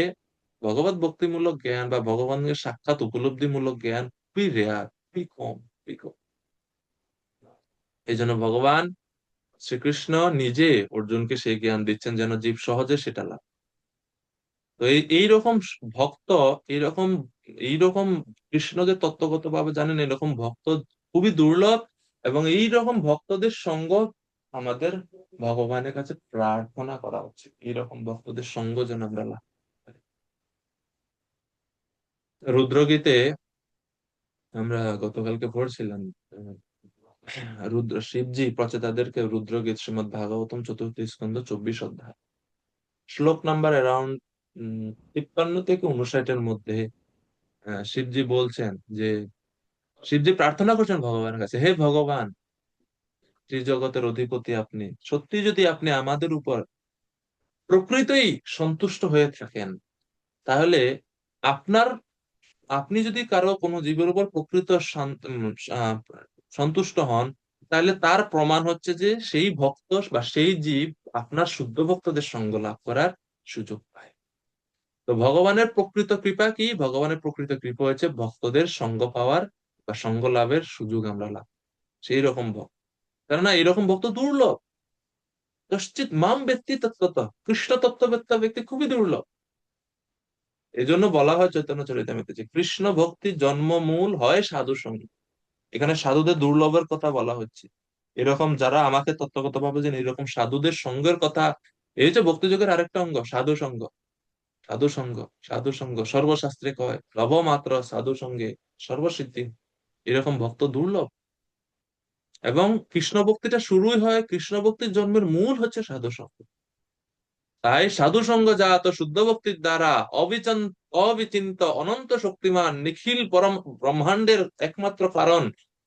ভগবত ভক্তিমূলক জ্ঞান বা ভগবানের সাক্ষাৎ উপলব্ধিমূলক জ্ঞান খুবই রেয়ার, খুবই কম, খুবই কম। এই জন্য ভগবান শ্রীকৃষ্ণ নিজে অর্জুনকে সেই জ্ঞান দিচ্ছেন যেন জীব সহজে সেটা লাভ। তো এইরকম ভক্ত, এইরকম এইরকম কৃষ্ণ যে তত্ত্বগত ভাবে জানেন, এরকম ভক্ত খুবই দুর্লভ। এবং এইরকম ভক্তদের সঙ্গ আমাদের ভগবানের কাছে প্রার্থনা করা উচিত, এইরকম ভক্তদের সঙ্গ যেন আমরা লাভ করি। রুদ্রগীতে আমরা গতকালকে পড়ছিলাম, শিবজি প্রচেতাদেরকে রুদ্রগীত, শ্রীমদ ভাগবতম চতুর্থ স্কন্ধ 24 অধ্যায়, শ্লোক নাম্বার অ্যারাউন্ড 53 থেকে 59-এর মধ্যে শিবজি বলছেন যে, শিবজি প্রার্থনা করছেন ভগবানের কাছে, হে ভগবান, ত্রিজগতের অধিপতি আপনি, সত্যি যদি আপনি আমাদের উপর প্রকৃতই সন্তুষ্ট হয়ে থাকেন, তাহলে আপনার, আপনি যদি কারো কোনো জীবের উপর প্রকৃত আহ, সন্তুষ্ট হন, তাহলে তার প্রমাণ হচ্ছে যে সেই ভক্ত বা সেই জীব আপনার শুদ্ধ ভক্তদের সঙ্গ লাভ করার সুযোগ পায়। তো ভগবানের প্রকৃত কৃপা কি? ভগবানের প্রকৃত কৃপা হচ্ছে ভক্তদের সঙ্গ পাওয়ার বা সঙ্গ লাভের সুযোগ আমরা লাভ, সেই রকম ভক্ত। কেননা এরকম ভক্ত দুর্লভ। কশ্চিৎ মাম ব্যক্তি তত্ত্বত, কৃষ্ণ তত্ত্ববেত্তা ব্যক্তি খুবই দুর্লভ। এই জন্য বলা হয় চৈতন্য চরিতামৃতে যে কৃষ্ণ ভক্তির জন্মমূল হয় সাধু সঙ্গ। এখানে সাধুদের দুর্লভের কথা বলা হচ্ছে। এরকম যারা আমাকে তত্ত্বগত ভাবে যে এরকম সাধুদের সঙ্গের কথা, এই হচ্ছে ভক্তিযোগের আরেকটা অঙ্গ, সাধু সঙ্গ। সাধু সঙ্গ, সাধু সঙ্গ সর্বশাস্ত্রে কয় লভ মাত্র সাধু সঙ্গে সর্বসিদ্ধি। এরকম ভক্ত দুর্লভ। এবং কৃষ্ণ ভক্তিটা শুরুই হয়, কৃষ্ণ ভক্তির জন্মের মূল হচ্ছে সাধু সঙ্গ। তাই সাধু সঙ্গ জাত শুদ্ধ ভক্তির দ্বারা অবিচিন্ত অনন্ত শক্তিমান নিখিল পরম ব্রহ্মাণ্ডের একমাত্র কারণ,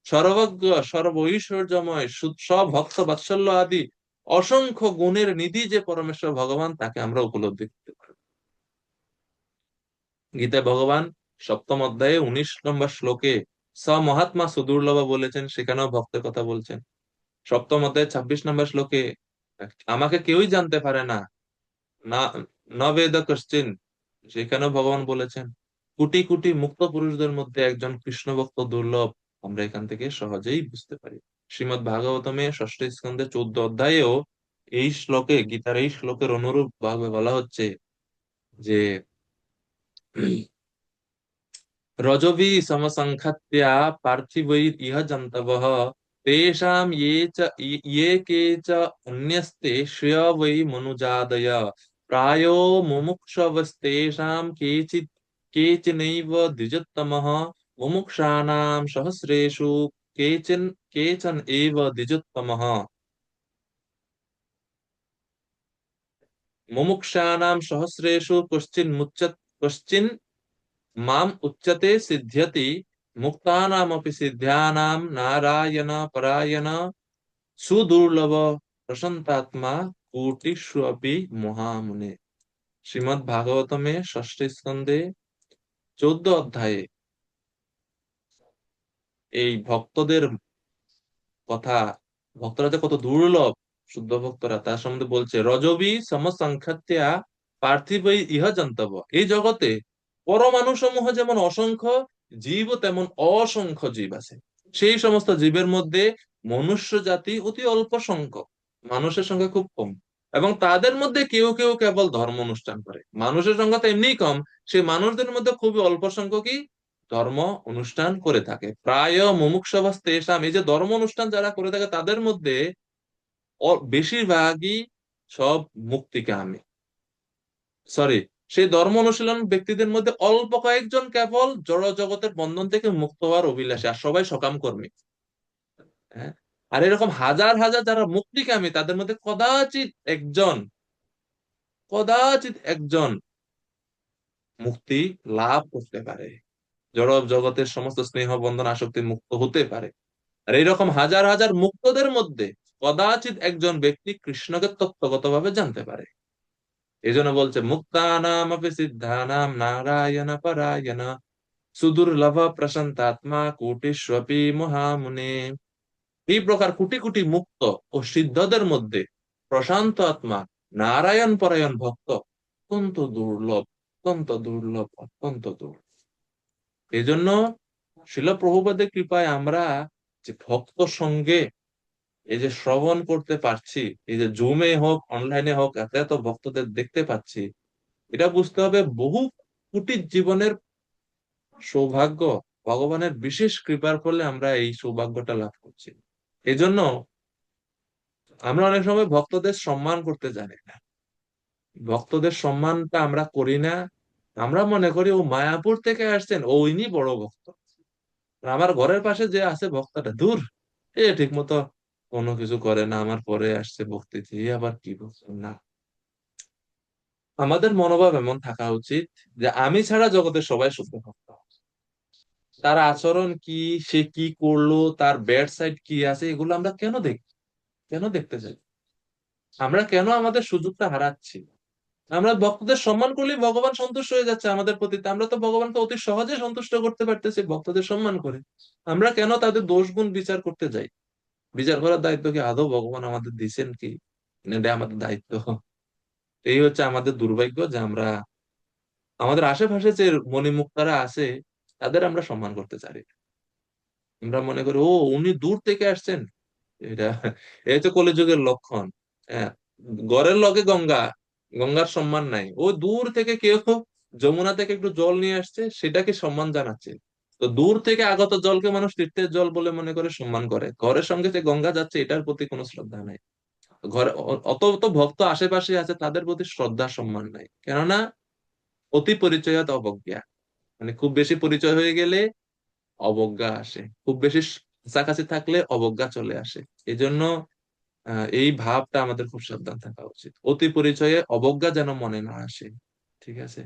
সর্বজ্ঞ সর্ব ঐশ্বর্যময় সভক্ত বাৎসল্য আদি অসংখ্য গুণের নিধি যে পরমেশ্বর ভগবান, তাকে আমরা উপলব্ধি করতে পারি। গীতায় ভগবান সপ্তম অধ্যায়ে 19 নম্বর শ্লোকে স মহাত্মা সুদুর্লভ বলেছেন, সেখানেও ভক্তের কথা বলছেন। সপ্তম অধ্যায়ে 26 নম্বর শ্লোকে আমাকে কেউই জানতে পারে না, না না বেদ কশ্চিন, সেখানেও ভগবান বলেছেন কোটি কোটি মুক্ত পুরুষদের মধ্যে একজন কৃষ্ণ ভক্ত দুর্লভ। আমরা এখান থেকে সহজেই বুঝতে পারি। শ্রীমদ ভাগবতমে ষষ্ঠ স্কন্ধে 14 অধ্যায়েও এই শ্লোকে, গীতার এই শ্লোকের অনুরূপ ভাবে বলা হচ্ছে যে রজবি সমসংখ্যাত্য়া পার্থিবৈর ইহ জন্তবঃ তেষাং ये के च अन्यस्ते श्रेय वै मनुजादय प्रायो मुमुक्षवस्तेषां केचिनैव द्विजोत्तमः मुमुक्षाणां सहस्रेषु केचन एव द्विजोत्तमः मुमुक्षाणां सहस्रेषु कश्चिन् माम उच्यते सिद्ध्यति मुक्तानामपि सिद्ध्यानां नारायण परायण सुदुर्लभ प्रशांतात्मा कोटिष्वपि महामुने। শ্রীমদ ভাগবতমে ষষ্ঠ স্কন্ধে 14 অধ্যায়ে এই ভক্তদের কথা, ভক্তরা যে কত দুর্লভ, শুদ্ধ ভক্তরা, তার সম্বন্ধে বলছে রজবি সমসংখ্যাত্য়া পার্থিবৈ ইহ জন্তব, এই জগতে পরমাণু সমূহ যেমন অসংখ্য, জীব তেমন অসংখ্য জীব আছে। সেই সমস্ত জীবের মধ্যে মনুষ্য জাতি অতি অল্প সংখ্যক, মানুষের সংখ্যা খুব কম, এবং তাদের মধ্যে কেউ কেউ কেবল ধর্ম অনুষ্ঠান করে। মানুষের সংখ্যা তো এমনি কম, সেই মানুষদের মধ্যে খুবই অল্প সংখ্যকই ধর্ম অনুষ্ঠান করে থাকে। প্রায় মুমুক্ষুবস্তেষাম, এই যে ধর্ম অনুষ্ঠান যারা করে থাকে তাদের মধ্যে বেশিরভাগই সব মুক্তিকামী, সরি, সেই ধর্ম অনুশীলন ব্যক্তিদের মধ্যে অল্প কয়েকজন কেবল জড় জগতের বন্ধন থেকে মুক্ত হওয়ার অভিলাষী, আর সবাই সকাম কর্মী। হ্যাঁ, আর এরকম হাজার হাজার যারা মুক্তিকামী, তাদের মধ্যে কদাচিৎ একজন মুক্তি লাভ করতে পারে, জড় জগতের সমস্ত স্নেহ বন্ধন আসক্তি মুক্ত হতে পারে। আর এইরকম হাজার হাজার মুক্তদের মধ্যে কদাচিৎ একজন ব্যক্তি কৃষ্ণকে তত্ত্বগতভাবে জানতে পারে। এই জন্য বলছে মুক্তানাম আপি সিদ্ধানাম নারায়ণ পরায়ণ সুদুর্লভ প্রশান্তাত্মা কোটিষ্বপি মহামুনে। এই প্রকার কোটি কোটি মুক্ত ও সিদ্ধদের মধ্যে প্রশান্ত আত্মা নারায়ণ পরায়ণ ভক্ত অত্যন্ত দুর্লভ, অত্যন্ত দুর্লভ, অত্যন্ত দুর্লভ। এই জন্য শিল প্রভুপাদের কৃপায় আমরা যে ভক্ত সঙ্গে এই যে শ্রবণ করতে পারছি, এই যে জুমে হোক অনলাইনে হোক এত এত ভক্তদের দেখতে পাচ্ছি, এটা বুঝতে হবে বহু কোটি জীবনের সৌভাগ্য, ভগবানের বিশেষ কৃপার ফলে আমরা এই সৌভাগ্যটা লাভ করছি। এই জন্য আমরা অনেক সময় ভক্তদের সম্মান করতে জানি না, ভক্তদের সম্মানটা আমরা করি না। আমরা মনে করি ও মায়াপুর থেকে আসছেন, ও ইনি বড় ভক্ত, আর আমার ঘরের পাশে যে আছে ভক্তটা দূর, এ ঠিক মতো কোনো কিছু করে না, আমার পরে আসছে ভক্তিতে, এ আবার কি ভক্ত না। আমাদের মনোভাব এমন থাকা উচিত যে আমি ছাড়া জগতের সবাই শুদ্ধ ভক্ত। তার আচরণ কি, সে কি করলো, তার ব্যাড সাইড কি আছে, এগুলো আমরা কেন দেখতে চাই? আমরা কেন আমাদের সুযোগটা হারাচ্ছি? আমরা ভক্তদের সম্মান করলেই ভগবান সন্তুষ্ট হয়ে যাচ্ছে আমাদের প্রতি। আমরা তো ভগবানকে অতি সহজে সন্তুষ্ট করতে পারতেছি ভক্তদের সম্মান করে। আমরা কেন তাদের দোষ গুণ বিচার করতে যাই? বিচার করার দায়িত্ব কি আদৌ ভগবান আমাদের দিচ্ছেন কি? এটা আমাদের দায়িত্ব। এই হচ্ছে আমাদের দুর্ভাগ্য যে আমরা আমাদের আশেপাশে যে মণিমুক্তারা আছে তাদের আমরা সম্মান করতে চাই না। আমরা মনে করি ও উনি দূর থেকে আসছেন, এটা এই তো কলিযুগের লক্ষণ। হ্যাঁ, গড়ের লগে গঙ্গা, গঙ্গার সম্মান নাই, ও দূর থেকে কেউ যমুনা থেকে একটু জল নিয়ে আসছে, সেটাকে সম্মান জানাচ্ছে। তো দূর থেকে আগত জলকে মানুষ তীর্থের জল বলে মনে করে সম্মান করে, ঘরের সঙ্গে যে গঙ্গা যাচ্ছে এটার প্রতি কোনো শ্রদ্ধা নাই। ঘরে অত অত ভক্ত আশেপাশে আছে, তাদের প্রতি শ্রদ্ধা সম্মান নাই, কেননা অতি পরিচয়াত অবজ্ঞা, মানে খুব বেশি পরিচয় হয়ে গেলে অবজ্ঞা আসে, খুব বেশি কাছাকাছি থাকলে অবজ্ঞা চলে আসে। এই জন্য এই ভাবটা আমাদের খুব সাবধান থাকা উচিত। অতি পরিচয়ে অবজ্ঞা যেন মনে না আসে, ঠিক আছে?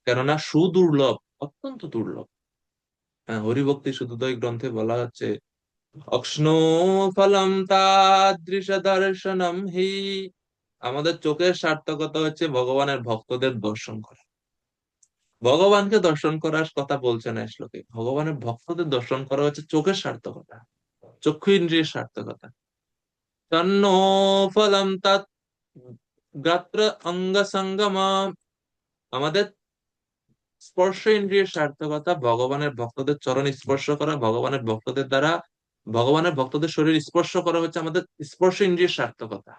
কেননা সুদুর্লভ, অত্যন্ত দুর্লভ। হরিভক্তি শুদ্ধোদয় গ্রন্থে বলা হচ্ছে, অক্ষ্ণো ফলম তাদৃশ দর্শনম হি। আমাদের চোখের সার্থকতা হচ্ছে ভগবানের ভক্তদের দর্শন করা। ভগবানকে দর্শন করার কথা বলছে না এই শ্লোকে, ভগবানের ভক্তদের দর্শন করা হচ্ছে চোখের সার্থকতা, চক্ষু ইন্দ্রিয়ের সার্থকতা। তন্নো ফলম তৎ গাত্র অঙ্গ সঙ্গম। আমাদের স্পর্শ ইন্দ্রিয়ের সার্থকতা ভগবানের ভক্তদের চরণ স্পর্শ করা, ভগবানের ভক্তদের দ্বারা ভগবানের ভক্তদের শরীর স্পর্শ করা হচ্ছে আমাদের স্পর্শ ইন্দ্রিয়ের সার্থকতা।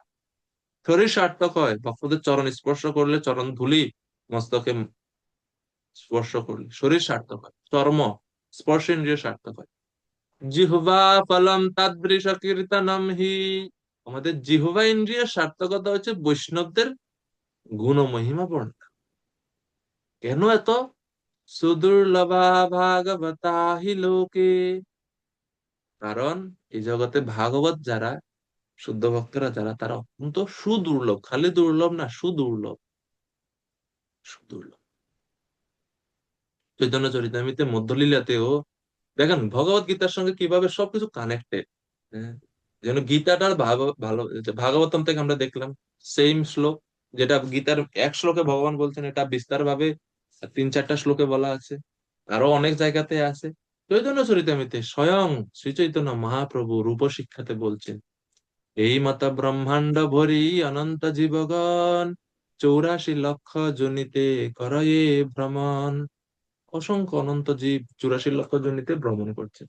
শরীর সার্থক হয় ভক্তদের চরণ স্পর্শ করলে, চরণ ধুলি মস্তকে স্পর্শ করলে শরীর সার্থক হয়, চর্ম স্পর্শ ইন্দ্রিয় সার্থক হয়। জিহ্বা ফলম তাদৃশ কীর্তনম হি। আমাদের জিহ্বা ইন্দ্রিয়ের সার্থকতা হচ্ছে বৈষ্ণবদের গুণ মহিমা বর্ণনা। কেন এত? সুদুর্লভা ভাগবতা হি লোকে। কারণ এই জগতে ভাগবত যারা, শুদ্ধ ভক্তরা যারা, তারা অত্যন্ত সুদুর্লভ। খালি দুর্লভ না, সুদুর্লভ, সুদুর্লভ। চৈতন্য চরিতামৃতে মধ্যলীলাতেও দেখেন ভগবত গীতার সঙ্গে কিভাবে সবকিছু কানেক্টেড। যেন গীতাটার ভালো, ভাগবতম থেকে আমরা দেখলাম সেম শ্লোক, যেটা গীতার এক শ্লোকে ভগবান বলছেন, এটা বিস্তার ভাবে 3-4টা শ্লোকে বলা আছে, আরো অনেক জায়গাতে আছে। চৈতন্য চরিতামৃতে স্বয়ং শ্রী চৈতন্য মহাপ্রভু রূপ শিক্ষাতে বলছেন, এই মত ব্রহ্মাণ্ড ভরি অনন্ত জীবগণ 84 লক্ষ জনিতে করয়ে ভ্রমণ। অসংখ্য অনন্ত জীব 84 লক্ষ জনিতে ভ্রমণ করছে।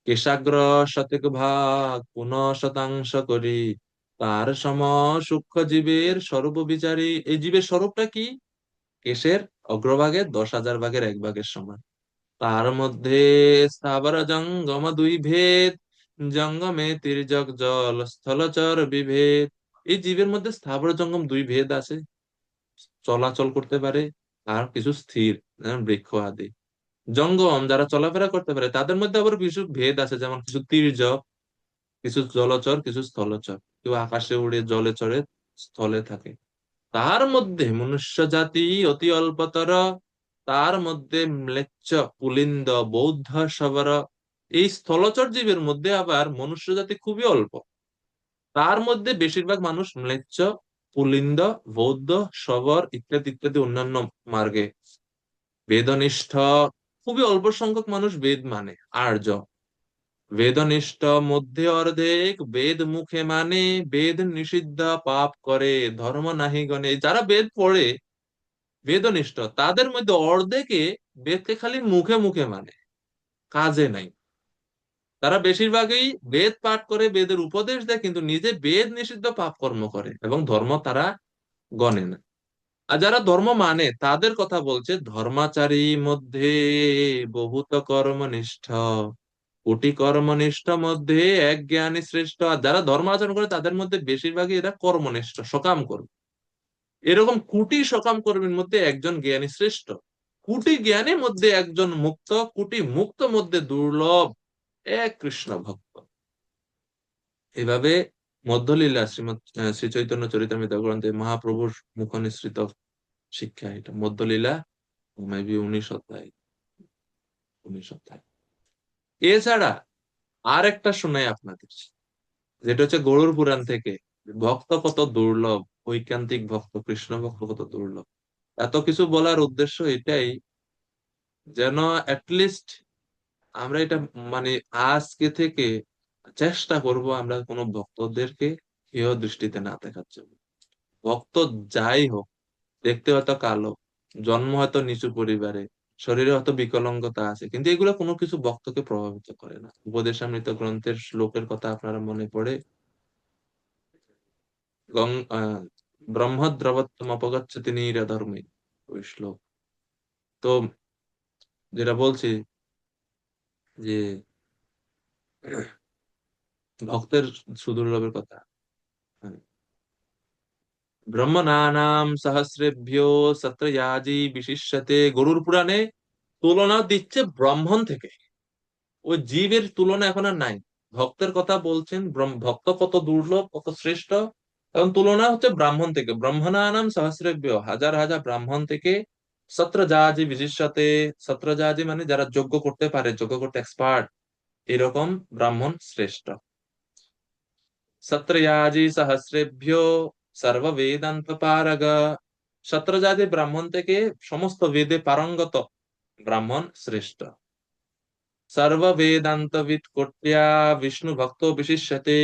কেশাগ্র শতক ভাগ পুনঃ শতাংশ করি, তার সম সূক্ষ্ম জীবের স্বরূপ বিচারি। এই জীবের স্বরূপটা কি? কেশের অগ্রভাগে 10,000 ভাগের 1 ভাগের সমান। তার মধ্যে স্থাবর জঙ্গম 2 ভেদ, জঙ্গমে তির্যক জল স্থলচর বিভেদ। এই জীবের মধ্যে স্থাবর জঙ্গম 2 ভেদ আছে, চলাচল করতে পারে, আর কিছু স্থির, যেমন বৃক্ষ আদি। জঙ্গম যারা চলাফেরা করতে পারে, তাদের মধ্যে আবার কিছু ভেদ আছে, যেমন কিছু তির্যক, কিছু জলচর, কিছু স্থলচর। কেউ আকাশে উড়ে, জলে চড়ে, স্থলে থাকে। তার মধ্যে মনুষ্য জাতি অতি অল্পতর, তার মধ্যে ম্লেচ্ছ পুলিন্দ বৌদ্ধ শবর। এই স্থলচর জীবের মধ্যে আবার মনুষ্য জাতি খুবই অল্প, তার মধ্যে বেশিরভাগ মানুষ ম্লেচ্ছ, পুলিন্দ, বৌদ্ধ, শবর ইত্যাদি ইত্যাদি অন্যান্য মার্গে বেদনিষ্ঠ। খুবই অল্প সংখ্যক মানুষ বেদ মানে, আর্য। বেদনিষ্ঠ মধ্যে অর্ধেক বেদ মুখে মানে, বেদ নিষিদ্ধ পাপ করে ধর্ম নাহি গণে। যারা বেদ পড়ে, বেদনিষ্ঠ, তাদের মধ্যে অর্ধেকে বেদকে খালি মুখে মুখে মানে, কাজে নাই। তারা বেশিরভাগই বেদ পাঠ করে, বেদের উপদেশ দেয়, কিন্তু নিজে বেদ নিষিদ্ধ পাপ কর্ম করে এবং ধর্ম তারা গণে না। আর যারা ধর্ম মানে তাদের কথা বলছে, ধর্মাচারী মধ্যে বহুত কর্মনিষ্ঠ, কোটি কর্মনিষ্ঠ মধ্যে এক জ্ঞানী শ্রেষ্ঠ। আর যারা ধর্ম আচরণ করে তাদের মধ্যে বেশিরভাগই এরা কর্মনিষ্ঠ, সকাম কর্ম। এরকম কোটি সকাম কর্মীর মধ্যে একজন জ্ঞানী শ্রেষ্ঠ, কোটি জ্ঞানীর মধ্যে একজন মুক্ত, কোটি মুক্ত মধ্যে দুর্লভ এক কৃষ্ণ ভক্ত। এভাবে মধ্যলীলা শ্রী চৈতন্য চরিতামৃত গ্রন্থে মহাপ্রভুর মুখ নিঃসৃত শিক্ষা এটা। মধ্যলীলা মেবি 19 অধ্যায়, 19 অধ্যায়। এছাড়া আর একটা শোনাই আপনাদের, যেটা হচ্ছে গরুর পুরাণ থেকে। ভক্ত কত দুর্লভ, ঐকান্তিক ভক্ত, কৃষ্ণ ভক্ত কত দুর্লভ। এত কিছু বলার উদ্দেশ্য এটাই, যেন অ্যাটলিস্ট আমরা এটা মানে আজকে থেকে চেষ্টা করব আমরা কোনো ভক্তদেরকে হেয় দৃষ্টিতে না দেখার জন্য। ভক্ত যাই হোক, দেখতে হয়তো কালো, জন্ম হয়তো নিচু পরিবারে, শরীরে হয়তো বিকলাঙ্গতা আছে, কিন্তু এগুলো কোনো কিছু ভক্তকে প্রভাবিত করে না। উপদেশামৃত গ্রন্থের শ্লোকের কথা আপনারা মনে পড়ে, গং ব্রহ্মদ্রবত্তম অপগচ্ছতি নিরধর্মে, ওই শ্লোক। তো যেটা বলছি যে ভক্তের সুদুর্লভের কথা, হ্যাঁ। ব্রহ্মণানাম সহস্রেভ্যো সত্রয়াজি বিশিষ্যতে। গরুর পুরাণে তুলনা দিচ্ছে ব্রাহ্মণ থেকে। ওই জীবের তুলনা এখন আর নাই। ভক্তের কথা বলছেন, ভক্ত কত দুর্লভ, কত শ্রেষ্ঠ। এবং তুলনা হচ্ছে ব্রাহ্মণ থেকে, ব্রহ্মণানাম সহস্রেভ্য, হাজার হাজার ব্রাহ্মণ থেকে সত্রজাজি বিশিষ্যতে। সত্রজাজি মানে যারা যজ্ঞ করতে পারে, যজ্ঞ করতে এক্সপার্ট, এরকম ব্রাহ্মণ শ্রেষ্ঠ। সত্রয়াজি সহস্রেভ্য সর্ব বেদান্ত পারগ। সত্রজাতি ব্রাহ্মণ থেকে সমস্ত বেদে পারঙ্গত ব্রাহ্মণ শ্রেষ্ঠ। সর্ব বেদান্তবিদ কোট্যা বিষ্ণু ভক্ত বিশিষ্যতে।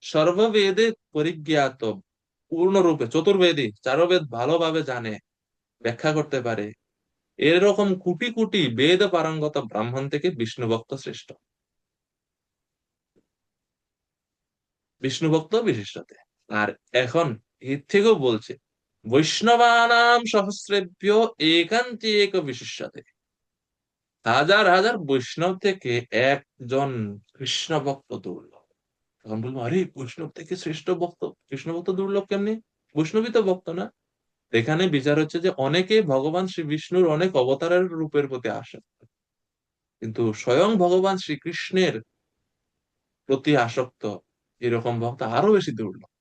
সর্ববেদে পরিজ্ঞাত, পূর্ণরূপে চতুর্বেদী, চারো বেদ ভালোভাবে জানে, ব্যাখ্যা করতে পারে, এরকম কোটি কোটি বেদ পারঙ্গত ব্রাহ্মণ থেকে বিষ্ণু ভক্ত শ্রেষ্ঠ। বিষ্ণু ভক্ত বিশিষ্টতে। আর এখন এর থেকেও বলছে বৈষ্ণবানাম সহস্রেভ্য একান্তি এক বিশিষ্যতে। হাজার হাজার বৈষ্ণব থেকে একজন কৃষ্ণ ভক্ত দুর্লভ। তখন বলবো, আরে বৈষ্ণব থেকে শ্রেষ্ঠ ভক্ত, কৃষ্ণ ভক্ত দুর্লভ কেমনি? বৈষ্ণবই তো ভক্ত না। এখানে বিচার হচ্ছে যে অনেকে ভগবান শ্রী বিষ্ণুর অনেক অবতারের রূপের প্রতি আসক্ত, কিন্তু স্বয়ং ভগবান শ্রীকৃষ্ণের প্রতি আসক্ত এরকম ভক্ত আরো বেশি দুর্লভ।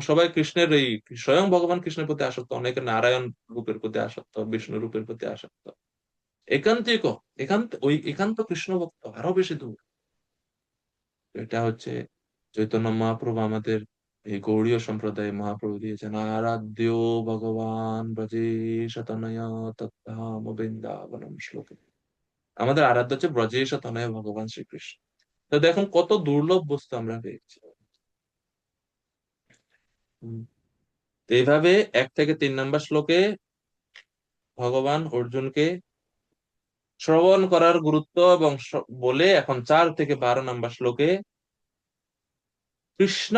সবাই কৃষ্ণের এই স্বয়ং ভগবান কৃষ্ণের প্রতি আসক্ত, অনেকে নারায়ণ রূপের প্রতি আসক্ত, বিষ্ণু রূপের প্রতি আসক্ত। একান্তিক, একান্ত কৃষ্ণ ভক্ত আরো বেশি দূর। এটা হচ্ছে চৈতন্য মহাপ্রভু আমাদের এই গৌড়ীয় সম্প্রদায়ে মহাপ্রভু দিয়েছেন, আরাধ্য ভগবান ব্রজেশ তনয় তত্ধাম বৃন্দাবনম শ্লোকে। আমাদের আরাধ্য হচ্ছে ব্রজেশ তনয় ভগবান শ্রীকৃষ্ণ। তো দেখুন কত দুর্লভ বস্তু আমরা পেয়েছি। তো এইভাবে 1 থেকে 3 নম্বর শ্লোকে ভগবান অর্জুনকে শ্রবণ করার গুরুত্ব এবং বলে, এখন 4 থেকে 12 নম্বর শ্লোকে কৃষ্ণ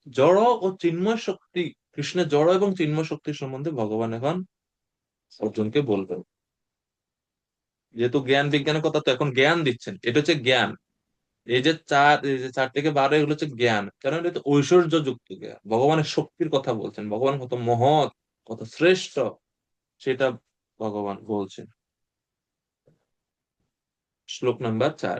জড় ও চিন্ময় শক্তি, কৃষ্ণের জড় এবং চিন্ময় শক্তির সম্বন্ধে ভগবান এখন অর্জুনকে বলবেন। যেহেতু জ্ঞান বিজ্ঞানের কথা, তো এখন জ্ঞান দিচ্ছেন, এটা হচ্ছে জ্ঞান। এই যে 4 থেকে 12 এগুলো হচ্ছে জ্ঞান, কারণ এটা ঐশ্বর্য যুক্ত জ্ঞান। ভগবানের শক্তির কথা বলছেন, ভগবান কত মহৎ, কত শ্রেষ্ঠ, সেটা ভগবান বলছেন। শ্লোক নাম্বার 4।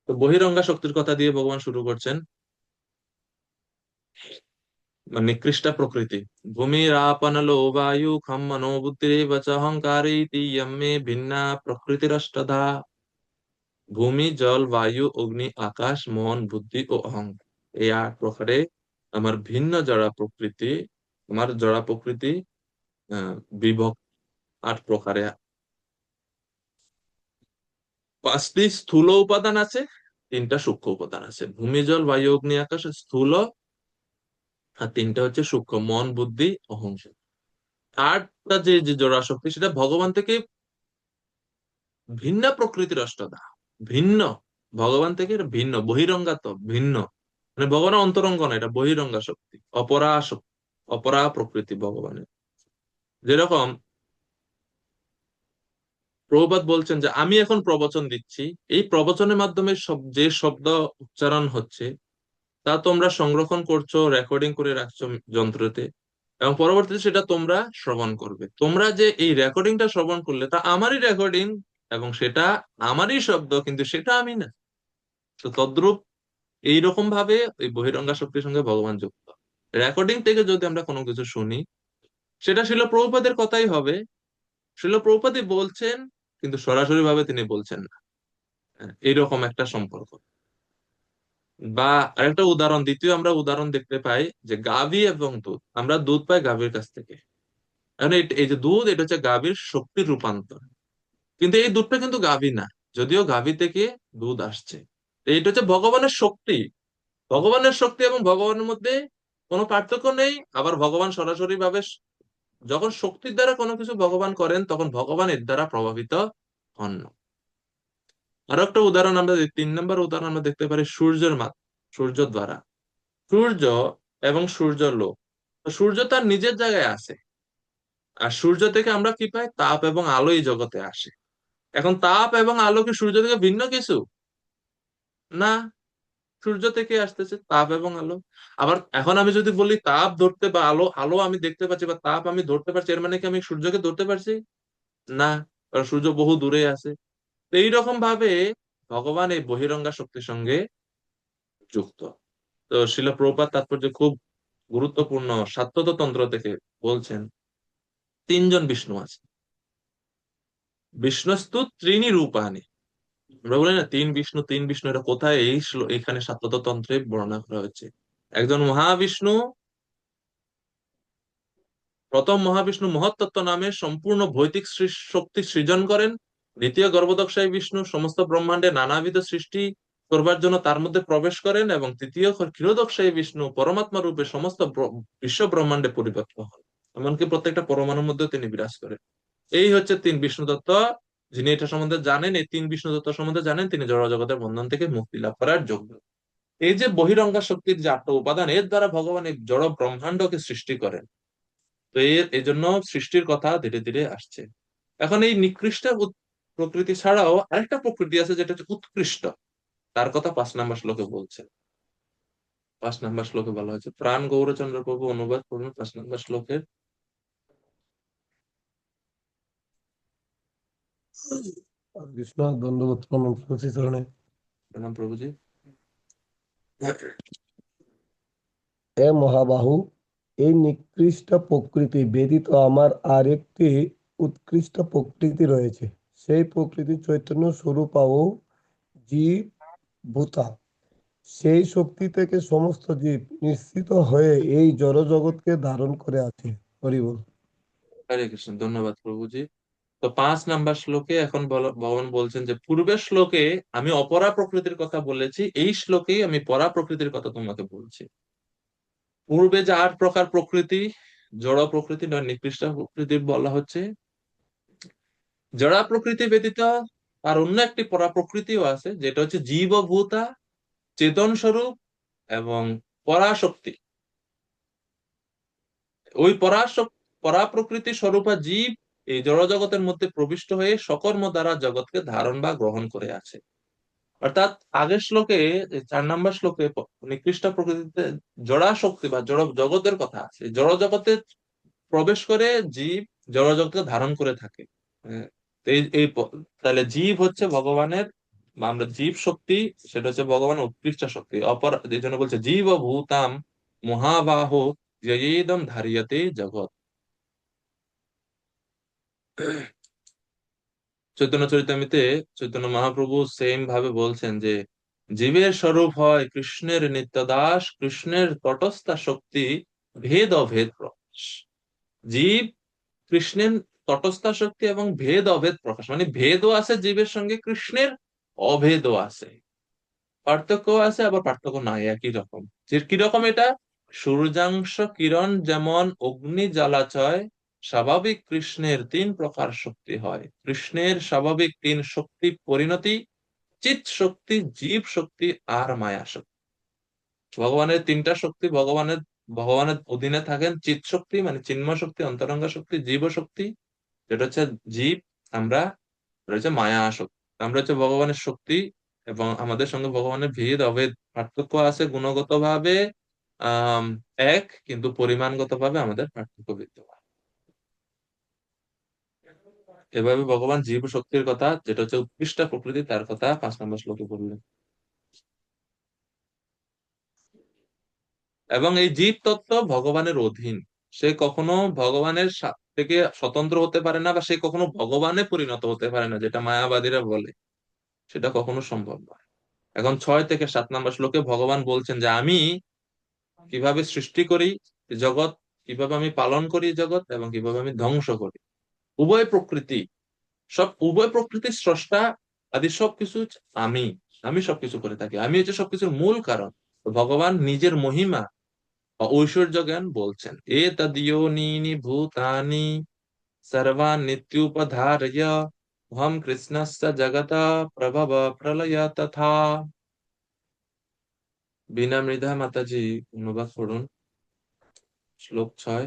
তো বহিরঙ্গা শক্তির কথা দিয়ে ভগবান শুরু করছেন, মানে নিকৃষ্ট প্রকৃতি। ভূমিরাপনলো বায়ু খম মনো বুদ্ধিরেব চ অহংকার ইতি ইয়ম্মে ভিন্না প্রকৃতিরষ্টধা। ভূমি, জল, বায়ু, অগ্নি, আকাশ, মন, বুদ্ধি ও অহংকার, এই 8 প্রকারে আমার ভিন্ন জড়া প্রকৃতি, আমার জড়া প্রকৃতি আহ বিভক্ত 8 প্রকারে। 5টি স্থূল উপাদান আছে, 3টা সূক্ষ্ম উপাদান আছে। ভূমি, জল, বায়ু, অগ্নি, আকাশ স্থূল, আর 3টা হচ্ছে সূক্ষ্ম, মন, বুদ্ধি, অহংকার। 8টা যে যে জড়া শক্তি, সেটা ভগবান থেকে ভিন্ন প্রকৃতির অষ্টদা, ভিন্ন, ভগবান থেকে এটা ভিন্ন, বহিরঙ্গাত, ভিন্ন। মানে ভগবানের অন্তরঙ্গ না, এটা বহিরঙ্গা শক্তি, অপরা শক্তি, অপরা প্রকৃতি ভগবানের। যেরকম প্রভুপাদ বলছেন যে আমি এখন প্রবচন দিচ্ছি, এই প্রবচনের মাধ্যমে যে শব্দ উচ্চারণ হচ্ছে তা তোমরা সংরক্ষণ করছো, রেকর্ডিং করে রাখছো যন্ত্রতে, এবং পরবর্তীতে সেটা তোমরা শ্রবণ করবে। তোমরা যে এই রেকর্ডিংটা শ্রবণ করলে তা আমারই রেকর্ডিং, এবং সেটা আমারই শব্দ, কিন্তু সেটা আমি না। তো তদ্রূপ এইরকম ভাবে ওই বহিরঙ্গা শক্তির সঙ্গে ভগবান যুক্ত। রেকর্ডিং থেকে যদি আমরা কোনো কিছু শুনি, সেটা শিল প্রভুপাদের কথাই হবে, শিল প্রভুপাদই বলছেন, কিন্তু সরাসরি ভাবে তিনি বলছেন না। এইরকম একটা সম্পর্ক। বা আরেকটা উদাহরণ, দ্বিতীয় আমরা উদাহরণ দেখতে পাই যে গাভী এবং দুধ, আমরা দুধ পাই গাভীর কাছ থেকে। এখন এই যে দুধ, এটা হচ্ছে গাভীর শক্তির রূপান্তর, কিন্তু এই দুধটা কিন্তু গাভী না, যদিও গাভী থেকে দুধ আসছে। এইটা হচ্ছে ভগবানের শক্তি। ভগবানের শক্তি এবং ভগবানের মধ্যে কোনো পার্থক্য নেই। আবার ভগবান সরাসরি ভাবে যখন শক্তির দ্বারা কোনো কিছু ভগবান করেন, তখন ভগবান এর দ্বারা প্রভাবিত হন না। আরো একটা উদাহরণ আমরা 3 নম্বর উদাহরণ আমরা দেখতে পারি সূর্যের সূর্য দ্বারা। সূর্য এবং সূর্যালোক, তো সূর্য তার নিজের জায়গায় আছে, আর সূর্য থেকে আমরা কি পাই? তাপ এবং আলো এই জগতে আসে। এখন তাপ এবং আলো কি সূর্য থেকে ভিন্ন কিছু? না। সূর্য থেকে আসতেছে তাপ এবং আলো। আবার এখন আমি যদি বলি তাপ ধরতে বা আলো, আলো আমি দেখতে পাচ্ছি বা তাপ আমি ধরতে পারছি, এর মানে কি আমি সূর্যকে ধরতে পারছি? না, কারণ সূর্য বহু দূরে আছে। তো এইরকম ভাবে ভগবান এই বহিরঙ্গা শক্তির সঙ্গে যুক্ত। তো শিল প্রভুপাদ তাৎপর্য খুব গুরুত্বপূর্ণ সাত্যত তন্ত্র থেকে বলছেন, তিনজন বিষ্ণু আছে। বিষ্ণুস্তু ত্রিনি রূপানি। আমরা বলি না তিন বিষ্ণু, তিন বিষ্ণু, এটা কোথায়? এখানে সাত্যত তন্ত্রে বর্ণনা করা হচ্ছে। একজন মহাবিষ্ণু, প্রথম মহাবিষ্ণু মহত্তত্ত্ব নামে সম্পূর্ণ ভৌতিক শক্তি সৃজন করেন। দ্বিতীয় গর্ভদক্ষায় বিষ্ণু সমস্ত ব্রহ্মাণ্ডে নানাবিধ সৃষ্টি করবার জন্য তার মধ্যে প্রবেশ করেন, এবং তৃতীয় ক্ষীরোদক্ষায় বিষ্ণু পরমাত্মা রূপে সমস্ত বিশ্ব ব্রহ্মাণ্ডে পরিব্যাপ্ত হন, এমনকি প্রত্যেকটা পরমাণুর মধ্যে তিনি বিরাজ করেন। এই হচ্ছে তিন বিষ্ণু তত্ত্ব। যিনি এটা সম্বন্ধে জানেন, এই তিন বিষ্ণু তত্ত্ব সম্বন্ধে জানেন, তিনি জড় জগতের বন্ধন থেকে মুক্তি লাভ করার যোগ্য। এই যে বহিরঙ্গা শক্তির যে আটটা উপাদান, এর দ্বারা ভগবান এই জড় ব্রহ্মাণ্ডকে সৃষ্টি করেন। তো এই জন্য সৃষ্টির কথা ধীরে ধীরে আসছে। এখন এই নিকৃষ্ট প্রকৃতি ছাড়াও আরেকটা প্রকৃতি আছে যেটা হচ্ছে উৎকৃষ্ট। তার কথা 5 নম্বর শ্লোকে বলছে। 5 নম্বর শ্লোকে বলা হয়েছে, প্রাণ গৌরচন্দ্র প্রভু অনুবাদ করুন 5 নম্বর শ্লোকের। কৃষ্ণ দণ্ডবত প্রণাম প্রতি চরণে। প্রণাম প্রভুজি। এ মহাবাহু, এই নিকৃষ্ট প্রকৃতি ব্যতীত আমার আরেকটি উৎকৃষ্ট প্রকৃতি রয়েছে। সেই প্রকৃতি চৈতন্য স্বরূপাও জীবভূতা। সেই শক্তি থেকে সমস্ত জীব নিশ্চিত হয়ে এই জড় জগৎকে ধারণ করে আছে। হরি বল। হরে কৃষ্ণ, ধন্যবাদ প্রভুজি। তো 5 নম্বর শ্লোকে এখন ভগবান বলছেন যে পূর্বের শ্লোকে আমি অপরা প্রকৃতির কথা বলেছি, এই শ্লোকেই আমি পরা প্রকৃতির কথা তোমাকে বলছি। পূর্বে যে 8 প্রকার প্রকৃতি, জড় প্রকৃতি নয় নিকৃষ্ট প্রকৃতি বলা হচ্ছে, জড় প্রকৃতি ব্যতীত আর অন্য একটি পরা প্রকৃতিও আছে, যেটা হচ্ছে জীবভূতা, চেতন স্বরূপ এবং পরাশক্তি। ওই পরা প্রকৃতি স্বরূপা জীব এই জড় জগতের মধ্যে প্রবিষ্ট হয়ে সকর্ম দ্বারা জগৎকে ধারণ বা গ্রহণ করে আছে। অর্থাৎ আগের শ্লোকে, 4 নম্বর শ্লোকে নিকৃষ্ট প্রকৃতিতে জড়া শক্তি বা জড় জগতের কথা আছে। জড় জগতে প্রবেশ করে জীব জড় জগৎকে ধারণ করে থাকে। তো তাহলে জীব হচ্ছে ভগবানের, বা আমরা জীব শক্তি, সেটা হচ্ছে ভগবানের উৎকৃষ্ট শক্তি। এই জন্য বলছে জীব ভূতাম মহাবাহ যয়েদম ধারিয়তে জগৎ। চৈতন্য চরিতামৃতে চৈতন্য মহাপ্রভু সেম ভাবে বলছেন যে জীবের স্বরূপ হয় কৃষ্ণের নিত্য দাস, কৃষ্ণের তটস্থা শক্তি ভেদ অভেদ প্রকাশ। জীব কৃষ্ণের তটস্থা শক্তি এবং ভেদ অভেদ প্রকাশ, মানে ভেদও আছে জীবের সঙ্গে, কৃষ্ণের অভেদও আছে, পার্থক্য আছে আবার পার্থক্য নাই, একই রকম। যে কিরকম এটা? সূর্যাংশ কিরণ যেমন অগ্নি জ্বালাচয়, স্বাভাবিক কৃষ্ণের 3 প্রকার শক্তি হয়। কৃষ্ণের স্বাভাবিক 3 শক্তি পরিণতি, চিৎ শক্তি, জীব শক্তি আর মায়া শক্তি। ভগবানের 3টা শক্তি, ভগবানের অধীনে থাকেন। চিৎ শক্তি মানে চিন্ময় শক্তি, অন্তরঙ্গ শক্তি, জীব শক্তি যেটা হচ্ছে জীব, আমরা রয়েছে মায়া শক্তি। আমরা হচ্ছে ভগবানের শক্তি, এবং আমাদের সঙ্গে ভগবানের ভেদ অভেদ পার্থক্য আছে গুণগত ভাবে, আহ এক, কিন্তু পরিমাণগত ভাবে আমাদের পার্থক্য বিদ্যমান। এভাবে ভগবান জীব শক্তির কথা, যেটা হচ্ছে উৎকৃষ্ট প্রকৃতি, তার কথা 5 নম্বর শ্লোকে বললেন। এবং এই জীব তত্ত্ব ভগবানের অধীন, সে কখনো ভগবানের থেকে স্বতন্ত্র হতে পারে না, বা সে কখনো ভগবানে পরিণত হতে পারে না, যেটা মায়াবাদীরা বলে, সেটা কখনো সম্ভব নয়। এখন 6 থেকে 7 নম্বর শ্লোকে ভগবান বলছেন যে আমি কিভাবে সৃষ্টি করি জগৎ, কিভাবে আমি পালন করি জগৎ, এবং কিভাবে আমি ধ্বংস করি। উভয় প্রকৃতি, উভয় প্রকৃতির স্রষ্টা আদি সবকিছু আমি। আমি সবকিছু করে থাকি, আমি হচ্ছে সবকিছুর মূল কারণ। তো ভগবান নিজের মহিমা বা ঐশ্বর্য জ্ঞান বলছেন, এ তদ্যোনীনি ভূতানি সর্বান নিত্যুপধারয় হম কৃষ্ণস্য জগত প্রভব প্রলয় তথা। বিনা মৃধা মাতাজি অনুবাদ করুন শ্লোক 6।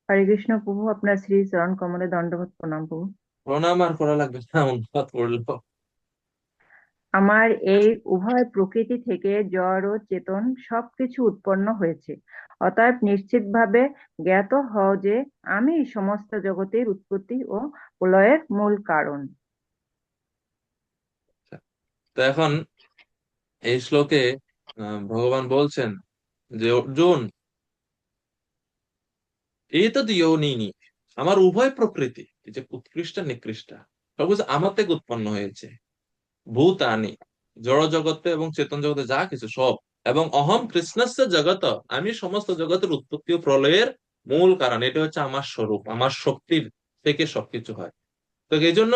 হরে কৃষ্ণ প্রভু, আপনার শ্রী চরণ কমলে দণ্ডবত প্রণাম প্রভু। প্রণাম আর করা লাগবে না, অনুবাদ করলো। আমার এই উভয় প্রকৃতি থেকে জড় ও চেতন সবকিছু উৎপন্ন হয়েছে, অতএব নিশ্চিতভাবে জ্ঞাত হও যে আমি সমস্ত জগতের উৎপত্তি ও প্রলয়ের মূল কারণ। তো এখন এই শ্লোকে ভগবান বলছেন যে অর্জুন, এই তো যোনিনি, আমার উভয় প্রকৃতি, এই যে উৎকৃষ্ট নিকৃষ্ট সবকিছু আমার থেকে উৎপন্ন হয়েছে। ভূতানি, জড় জগতে এবং চেতন জগতে যা কিছু সব, এবং অহম কৃষ্ণস্য জগত, আমি সমস্ত জগতের উৎপত্তি ও প্রলয়ের মূল কারণ। এটা হচ্ছে আমার স্বরূপ, আমার শক্তির থেকে সবকিছু হয়। তো এই জন্য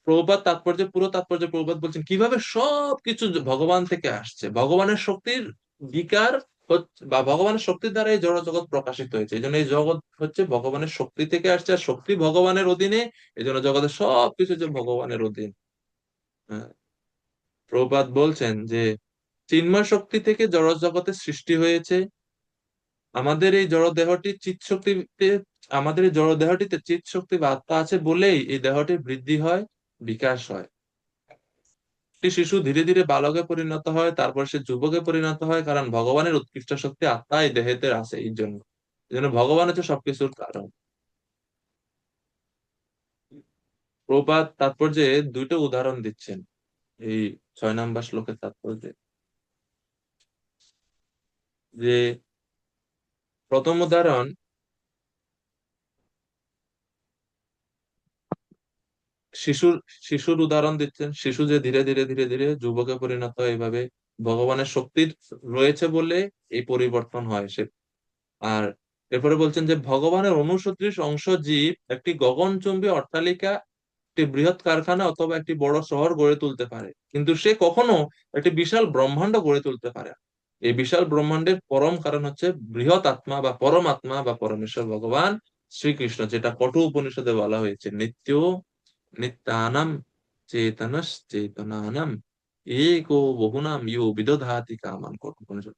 প্রভুপাদ তাৎপর্য, পুরো তাৎপর্য প্রভুপাদ বলছেন কিভাবে সবকিছু ভগবান থেকে আসছে, ভগবানের শক্তির বিকার বা ভগবানের শক্তির দ্বারা এই জড় জগৎ প্রকাশিত হয়েছে। এই জন্য এই জগৎ হচ্ছে ভগবানের শক্তি থেকে আসছে, আর শক্তি ভগবানের অধীনে, এই জন্য জগতের সবকিছু যে ভগবানের অধীন। হ্যাঁ, প্রভুপাদ বলছেন যে চিন্ময় শক্তি থেকে জড় জগতের সৃষ্টি হয়েছে। আমাদের এই জড় দেহটি চিৎ শক্তিতে, আমাদের এই জড় দেহটিতে চিৎ শক্তি বা আত্মা আছে বলেই এই দেহটির বৃদ্ধি হয়, বিকাশ হয়। একটি শিশু ধীরে ধীরে বালকে পরিণত হয়, তারপর সে যুবকে পরিণত হয়, কারণ ভগবানের উৎকৃষ্ট শক্তি আত্মা এই দেহেতে আছে। এই জন্য ভগবান হচ্ছে সবকিছুর কারণ। প্রপাত তাৎপর্যে দুইটা উদাহরণ দিচ্ছেন এই 6 নম্বর শ্লোকের তাৎপর্যে। যে প্রথম উদাহরণ, শিশুর শিশুর উদাহরণ দিচ্ছেন। শিশু যে ধীরে ধীরে ধীরে ধীরে যুবকে পরিণত হয়, এইভাবে ভগবানের শক্তি রয়েছে বলে এই পরিবর্তন হয় সে। আর এরপরে বলছেন যে ভগবানের 69 অংশ জীব একটি গগনচুম্বী অট্টালিকা, একটি বৃহৎ কারখানা অথবা একটি বড় শহর গড়ে তুলতে পারে, কিন্তু সে কখনো একটি বিশাল ব্রহ্মাণ্ড গড়ে তুলতে পারে না। এই বিশাল ব্রহ্মাণ্ডের পরম কারণ হচ্ছে বৃহৎ আত্মা বা পরমাত্মা বা পরমেশ্বর ভগবান শ্রীকৃষ্ণ, যেটা কঠোর উপনিষদে বলা হয়েছে নিত্য নিত্যানাম চেতনানাম एको বহুনাম ইউ বিদধাতি কামান, কঠোর উপনিষদ।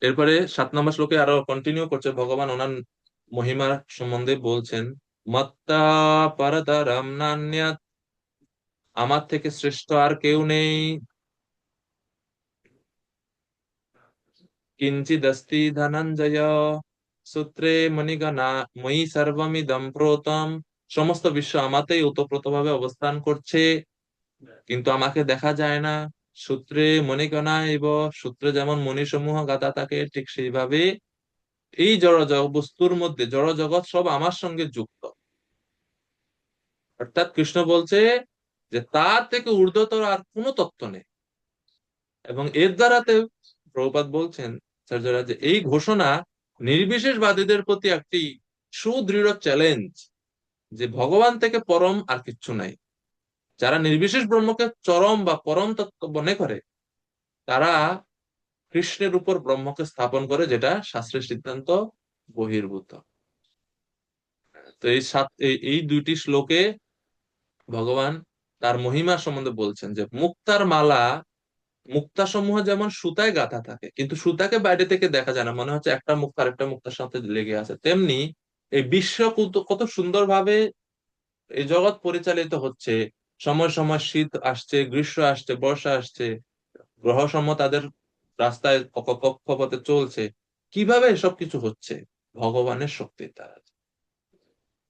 এরপরে 7 নম্বর শ্লোকে আরো কন্টিনিউ করছে ভগবান ওনার মহিমা সম্বন্ধে বলছেন, মত্তা পরতরম নান্যৎ, আমার থেকে শ্রেষ্ঠ আর কেউ নেই, কিঞ্চিদস্তি ধনঞ্জয় সূত্রে মণিগণা ময়ি সর্বমিদম প্রতম, সমস্ত বিশ্ব আমাতেই ওতপ্রোতভাবে অবস্থান করছে, কিন্তু আমাকে দেখা যায় না। সূত্রে মণিগণা এব, সূত্রে যেমন মণিসমূহ গাঁথা থাকে, ঠিক সেইভাবে এই বস্তুর মধ্যে জড় জগৎ সব আমার সঙ্গে যুক্ত। অর্থাৎ কৃষ্ণ বলছে যে তার থেকে ঊর্ধ্বতর আর কোনো তত্ত্ব নেই। এবং এর দ্বারাতে প্রভুপাদ বলছেন আচার্যরা যে এই ঘোষণা নির্বিশেষবাদীদের প্রতি একটি সুদৃঢ় চ্যালেঞ্জ, যে ভগবান থেকে পরম আর কিচ্ছু নাই। যারা নির্বিশেষ ব্রহ্মকে চরম বা পরম তত্ত্ব মনে করে, তারা কৃষ্ণের উপর ব্রহ্মকে স্থাপন করে, যেটা শাস্ত্রের সিদ্ধান্ত বহির্ভূত। তো এই দুইটি শ্লোকে ভগবান তার মহিমা সম্বন্ধে বলছেন যে মুক্তার মালা, মুক্তা সমূহ যেমন সুতায় গাঁথা থাকে, কিন্তু সুতাকে বাইরে থেকে দেখা যায় না, মনে হচ্ছে একটা মুক্তা আরেকটা মুক্তার সাথে লেগে আছে, তেমনি এই বিশ্ব কত সুন্দরভাবে এই জগৎ পরিচালিত হচ্ছে। সময় সময় শীত আসছে, গ্রীষ্ম আসছে, বর্ষা আসছে, গ্রহ সমূহ তাদের রাস্তায় কক্ষপথে চলছে। কিভাবে এসব কিছু হচ্ছে? ভগবানের শক্তির দ্বারা,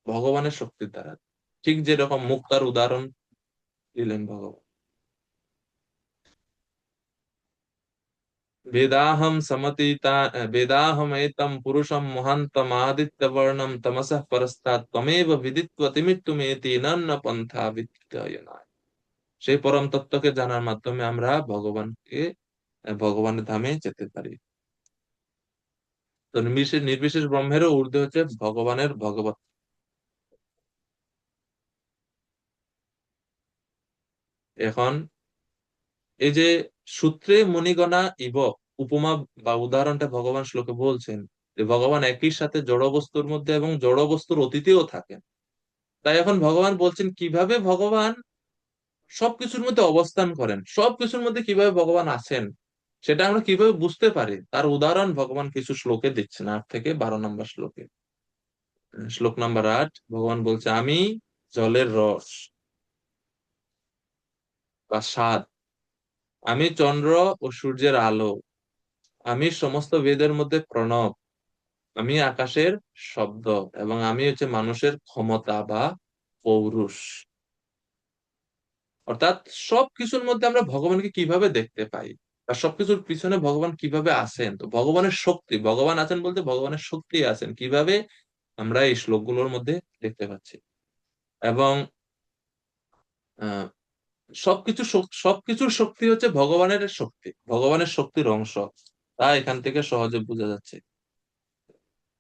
ভগবানের শক্তির দ্বারা। ঠিক যেরকম মুক্তার উদাহরণ দিলেন ভগবান, वेदाहम समतीता वेदाहम एतम पुरुषम महांतम आदित्य वर्णम तमसः परस्तात् त्वमेव विदित्वतिमित्तुमेति नन्न पंथा विद्ययनाय। সেই পরম তত্ত্বকে জানার মাধ্যমে আমরা ভগবানের ধামে যেতে পারি। তো নির্বিশেষ নির্বিশেষ ব্রহ্মেরও ঊর্ধ্বে হচ্ছে ভগবানের ভগবত। এখন এই যে সূত্রে মণিগণা ইব উপমা বা উদাহরণটা ভগবান শ্লোকে বলছেন, যে ভগবান একই সাথে জড় বস্তুর মধ্যে এবং জড় বস্তুর অতীতেও থাকেন। তাই এখন ভগবান বলছেন কিভাবে ভগবান সবকিছুর মধ্যে অবস্থান করেন, সবকিছুর মধ্যে কিভাবে ভগবান আছেন, সেটা আমরা কিভাবে বুঝতে পারি, তার উদাহরণ ভগবান কিছু শ্লোকে দিচ্ছেন, 8 থেকে 12 নম্বর শ্লোকে। শ্লোক নাম্বার 8 ভগবান বলছে আমি জলের রস বা স্বাদ, আমি চন্দ্র ও সূর্যের আলো, আমি সমস্ত বেদের মধ্যে প্রণব, আমি আকাশের শব্দ, এবং আমি হচ্ছে মানুষের ক্ষমতা বা পৌরুষ। অর্থাৎ সবকিছুর মধ্যে আমরা ভগবানকে কিভাবে দেখতে পাই, আর সবকিছুর পিছনে ভগবান কিভাবে আছেন, তো ভগবানের শক্তি, ভগবান আছেন বলতে ভগবানের শক্তি আছেন কিভাবে আমরা এই শ্লোকগুলোর মধ্যে দেখতে পাচ্ছি। এবং আহ সবকিছুর শক্তি হচ্ছে ভগবানের শক্তি, ভগবানের শক্তির অংশ, তা এখান থেকে সহজে বোঝা যাচ্ছে।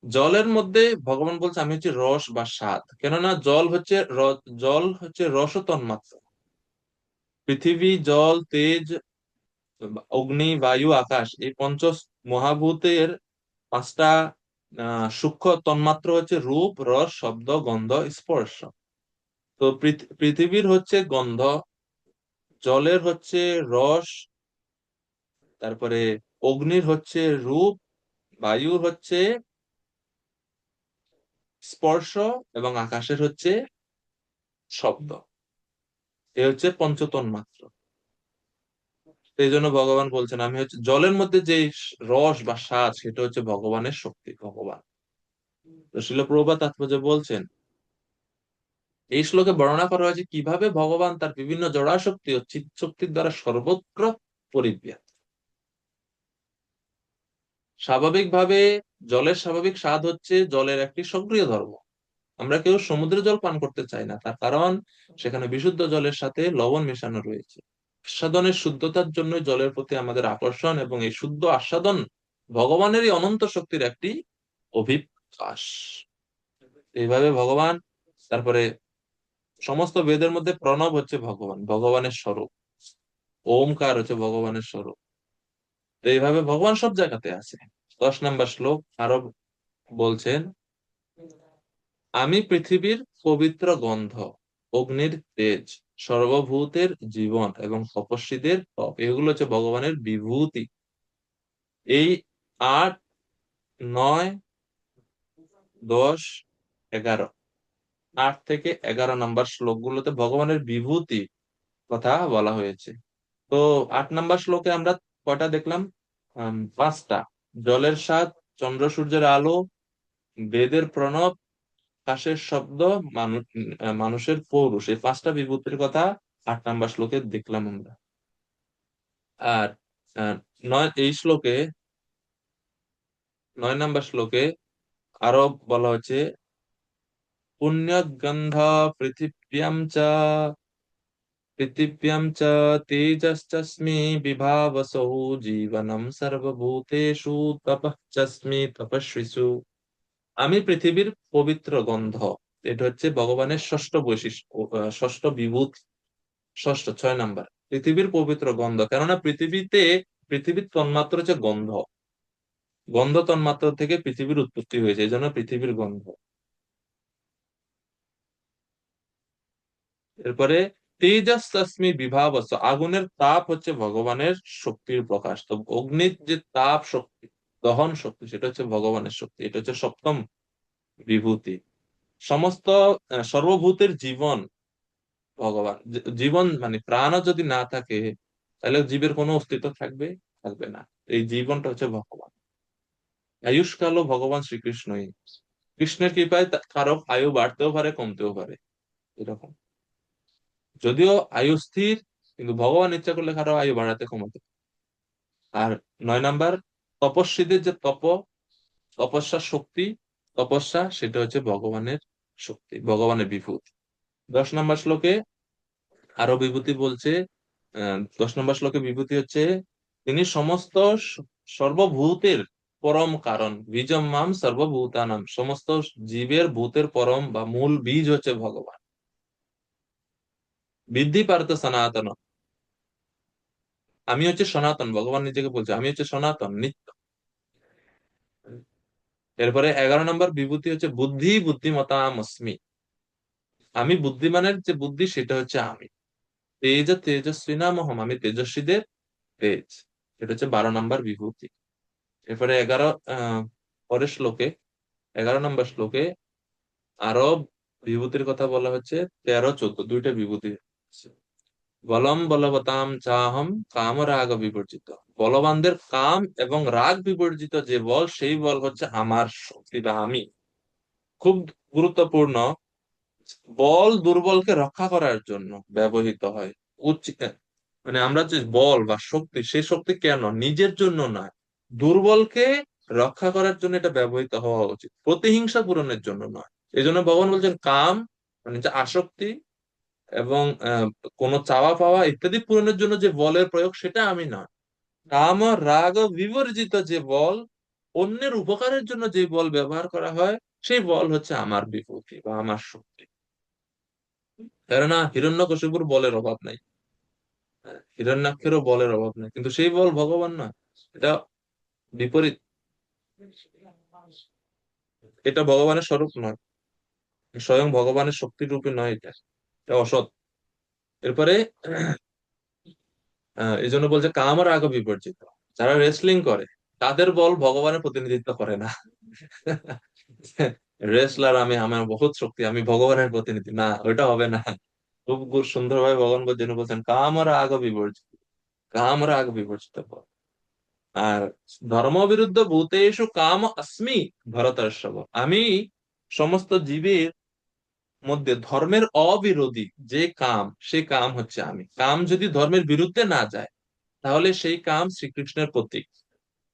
জলের মধ্যে ভগবান বলছে আমি হচ্ছে রস বা স্বাদ, কেননা জল হচ্ছে রস তন্মাত্রা। পৃথিবী, জল, তেজ, অগ্নি, বায়ু, আকাশ, এই পঞ্চ মহাভূতের পাঁচটা সূক্ষ্ম তন্মাত্র হচ্ছে রূপ, রস, শব্দ, গন্ধ, স্পর্শ। তো পৃথিবীর হচ্ছে গন্ধ, জলের হচ্ছে রস, তারপরে অগ্নির হচ্ছে রূপ, বায়ুর হচ্ছে স্পর্শ, এবং আকাশের হচ্ছে শব্দ। এ হচ্ছে পঞ্চতন্মাত্র। সেই জন্য ভগবান বলছেন আমি হচ্ছে জলের মধ্যে যে রস বা স্বাদ, সেটা হচ্ছে ভগবানের শক্তি, ভগবান। তো শিল প্রভুপাদ তাৎপর্য বলছেন এই শ্লোকে বর্ণনা করা হয়েছে কিভাবে ভগবান তার বিভিন্ন জড়া শক্তি ও চিৎ শক্তির দ্বারা সর্বত্র পরিব্যাপ্ত। স্বাভাবিকভাবে জলের স্বাভাবিক স্বাদ হচ্ছে জলের একটি সক্রিয় ধর্ম। আমরা কেউ সমুদ্রের জল পান করতে চাই না, তার কারণ সেখানে বিশুদ্ধ জলের সাথে লবণ মেশানো রয়েছে। আস্বাদনের শুদ্ধতার জন্য জলের প্রতি আমাদের আকর্ষণ, এবং এই শুদ্ধ আস্বাদন ভগবানেরই অনন্ত শক্তির একটি অভিপ্রাস। এইভাবে ভগবান, তারপরে সমস্ত বেদের মধ্যে প্রণব হচ্ছে ভগবান, ভগবানের স্বরূপ। ওমকার হচ্ছে ভগবানের স্বরূপ। তো এইভাবে ভগবান সব জায়গাতে আছে। 10 নম্বর শ্লোক আরো বলছেন আমি পৃথিবীর পবিত্র গন্ধ, অগ্নির তেজ, সর্বভূতের জীবন, এবং তপস্বীদের তপ। এগুলো হচ্ছে ভগবানের বিভূতি। এই 8, 9, 10, 11, 8 থেকে 11 নম্বর শ্লোকগুলোতে ভগবানের বিভূতি কথা বলা হয়েছে। তো 8 নম্বর শ্লোকে আমরা কয়টা দেখলাম? 5টা। জলের স্বাদ, চন্দ্র সূর্যের আলো, বেদের প্রণব, আকাশের শব্দ, মানুষের পৌরুষ, এই 5টা বিভূতির কথা 8 নম্বর শ্লোকে দেখলাম আমরা। আর আহ, এই শ্লোকে 9 নম্বর শ্লোকে আরো বলা হচ্ছে পুণ্যগন্ধ পৃথিব্যাম চ তেজশ্চস্মি বিভাবসৌ জীবনম সর্বভূতেষু তপঃ চস্মি তপস্বিষু। আমি পৃথিবীর পবিত্র গন্ধ, এটা হচ্ছে ভগবানের ষষ্ঠ বৈশিষ্ট্য, ষষ্ঠ বিভূতি, 6 নম্বর। পৃথিবীর পবিত্র গন্ধ, কেননা পৃথিবীর তন্মাত্র হচ্ছে গন্ধ, গন্ধ তন্মাত্র থেকে পৃথিবীর উৎপত্তি হয়েছে, এই জন্য পৃথিবীর গন্ধ। এরপরে তেজস তস্মি বিভাবস, আগুনের তাপ হচ্ছে ভগবানের শক্তির প্রকাশ। তো অগ্নির যে তাপ শক্তি, দহন শক্তি, সেটা হচ্ছে ভগবানের শক্তি, এটা হচ্ছে সপ্তম বিভূতি। সমস্ত সর্বভূতের জীবন ভগবান। জীবন মানে প্রাণও যদি না থাকে, তাহলে জীবের কোনো অস্তিত্ব থাকবে থাকবে না। এই জীবনটা হচ্ছে ভগবান। আয়ুষ্কালও ভগবান শ্রীকৃষ্ণই। কৃষ্ণের কৃপায় কারো আয়ু বাড়তেও পারে, কমতেও পারে, এরকম। যদিও আয়ু স্থির, কিন্তু ভগবান ইচ্ছা করলে কারো আয়ু বাড়াতে, কমাতে। আর 9 নম্বর, তপস্বীদের যে তপস্যা শক্তি, তপস্যা, সেটা হচ্ছে ভগবানের শক্তি, ভগবানের বিভূতি। 10 নম্বর শ্লোকে আরো বিভূতি বলছে। 10 নম্বর শ্লোকে বিভূতি হচ্ছে তিনি সমস্ত সর্বভূতের পরম কারণ, বীজম মাম সর্বভূতানাম, সমস্ত জীবের ভূতের পরম বা মূল বীজ হচ্ছে ভগবান। বৃদ্ধি পার্থ সনাতন, আমি হচ্ছে সনাতন, ভগবান নিজেকে বলছে আমি হচ্ছে সনাতন, নিত্য। এরপরে 11 নম্বর বিভূতি হচ্ছে বুদ্ধি বুদ্ধিমতামস্মি, আমি বুদ্ধিমানের যে বুদ্ধি, সেটা হচ্ছে আমি। তেজ তেজস্বী নামহম, আমি তেজস্বীদের তেজ, এটা হচ্ছে 12 নম্বর বিভূতি। এরপরে পরের শ্লোকে 11 নম্বর শ্লোকে আরো বিভূতির কথা বলা হচ্ছে 13-14, দুইটা বিভূতি আছে। বলম বলবতাম চাহম কাম রাগ বিবর্জিত। বলবানদের কাম এবং রাগ বিবর্জিত যে বল, সেই বল হচ্ছে আমার শক্তি বা আমি। খুব গুরুত্বপূর্ণ, বল দুর্বলকে রক্ষা করার জন্য ব্যবহৃত হয়। উচিত, মানে আমরা যে বল বা শক্তি, সেই শক্তি কেন, নিজের জন্য নয়, দুর্বলকে রক্ষা করার জন্য এটা ব্যবহৃত হওয়া উচিত, প্রতিহিংসা পূরণের জন্য নয়। এই জন্য ভগবান বলছেন কাম, মানে যে আসক্তি এবং কোনো চাওয়া পাওয়া ইত্যাদি পূরণের জন্য যে বলের প্রয়োগ, সেটা আমি নয়। কাম ও রাগ ও বিবর্জিত যে বল, অন্যের উপকারের জন্য যে বল ব্যবহার করা হয়, সেই বল হচ্ছে আমার বিভূতি বা আমার শক্তি। কেননা হিরণ্যকশিপুর বলের অভাব নাই, হিরণ্যাক্ষেরও বলের অভাব নাই, কিন্তু সেই বল ভগবান না, এটা বিপরীত, এটা ভগবানের স্বরূপ নয়, স্বয়ং ভগবানের শক্তির রূপে নয়, এটা এটা অসৎ। এরপরে এই জন্য বলছে কাম আর রাগ বিবর্জিত। যারা রেসলিং করে, তাদের বল ভগবানের প্রতিনিধিত্ব করে না। রেসলার, আমি, আমার বহুত শক্তি, আমি ভগবানের প্রতিনিধি, না, ওইটা হবে না। খুব সুন্দরভাবে ভগবান বলছেন কাম আর রাগ বিবর্জিত, কাম রাগ বিবর্জিত বল। আর ধর্ম বিরুদ্ধ ভূতেষু কাম অস্মি ভরতর্ষভ, আমি সমস্ত জীবের মধ্যে ধর্মের অবিরোধী যে কাম, সে কাম হচ্ছে আমি। কাম যদি ধর্মের বিরুদ্ধে না যায়, তাহলে সেই কাম শ্রীকৃষ্ণের প্রতীক।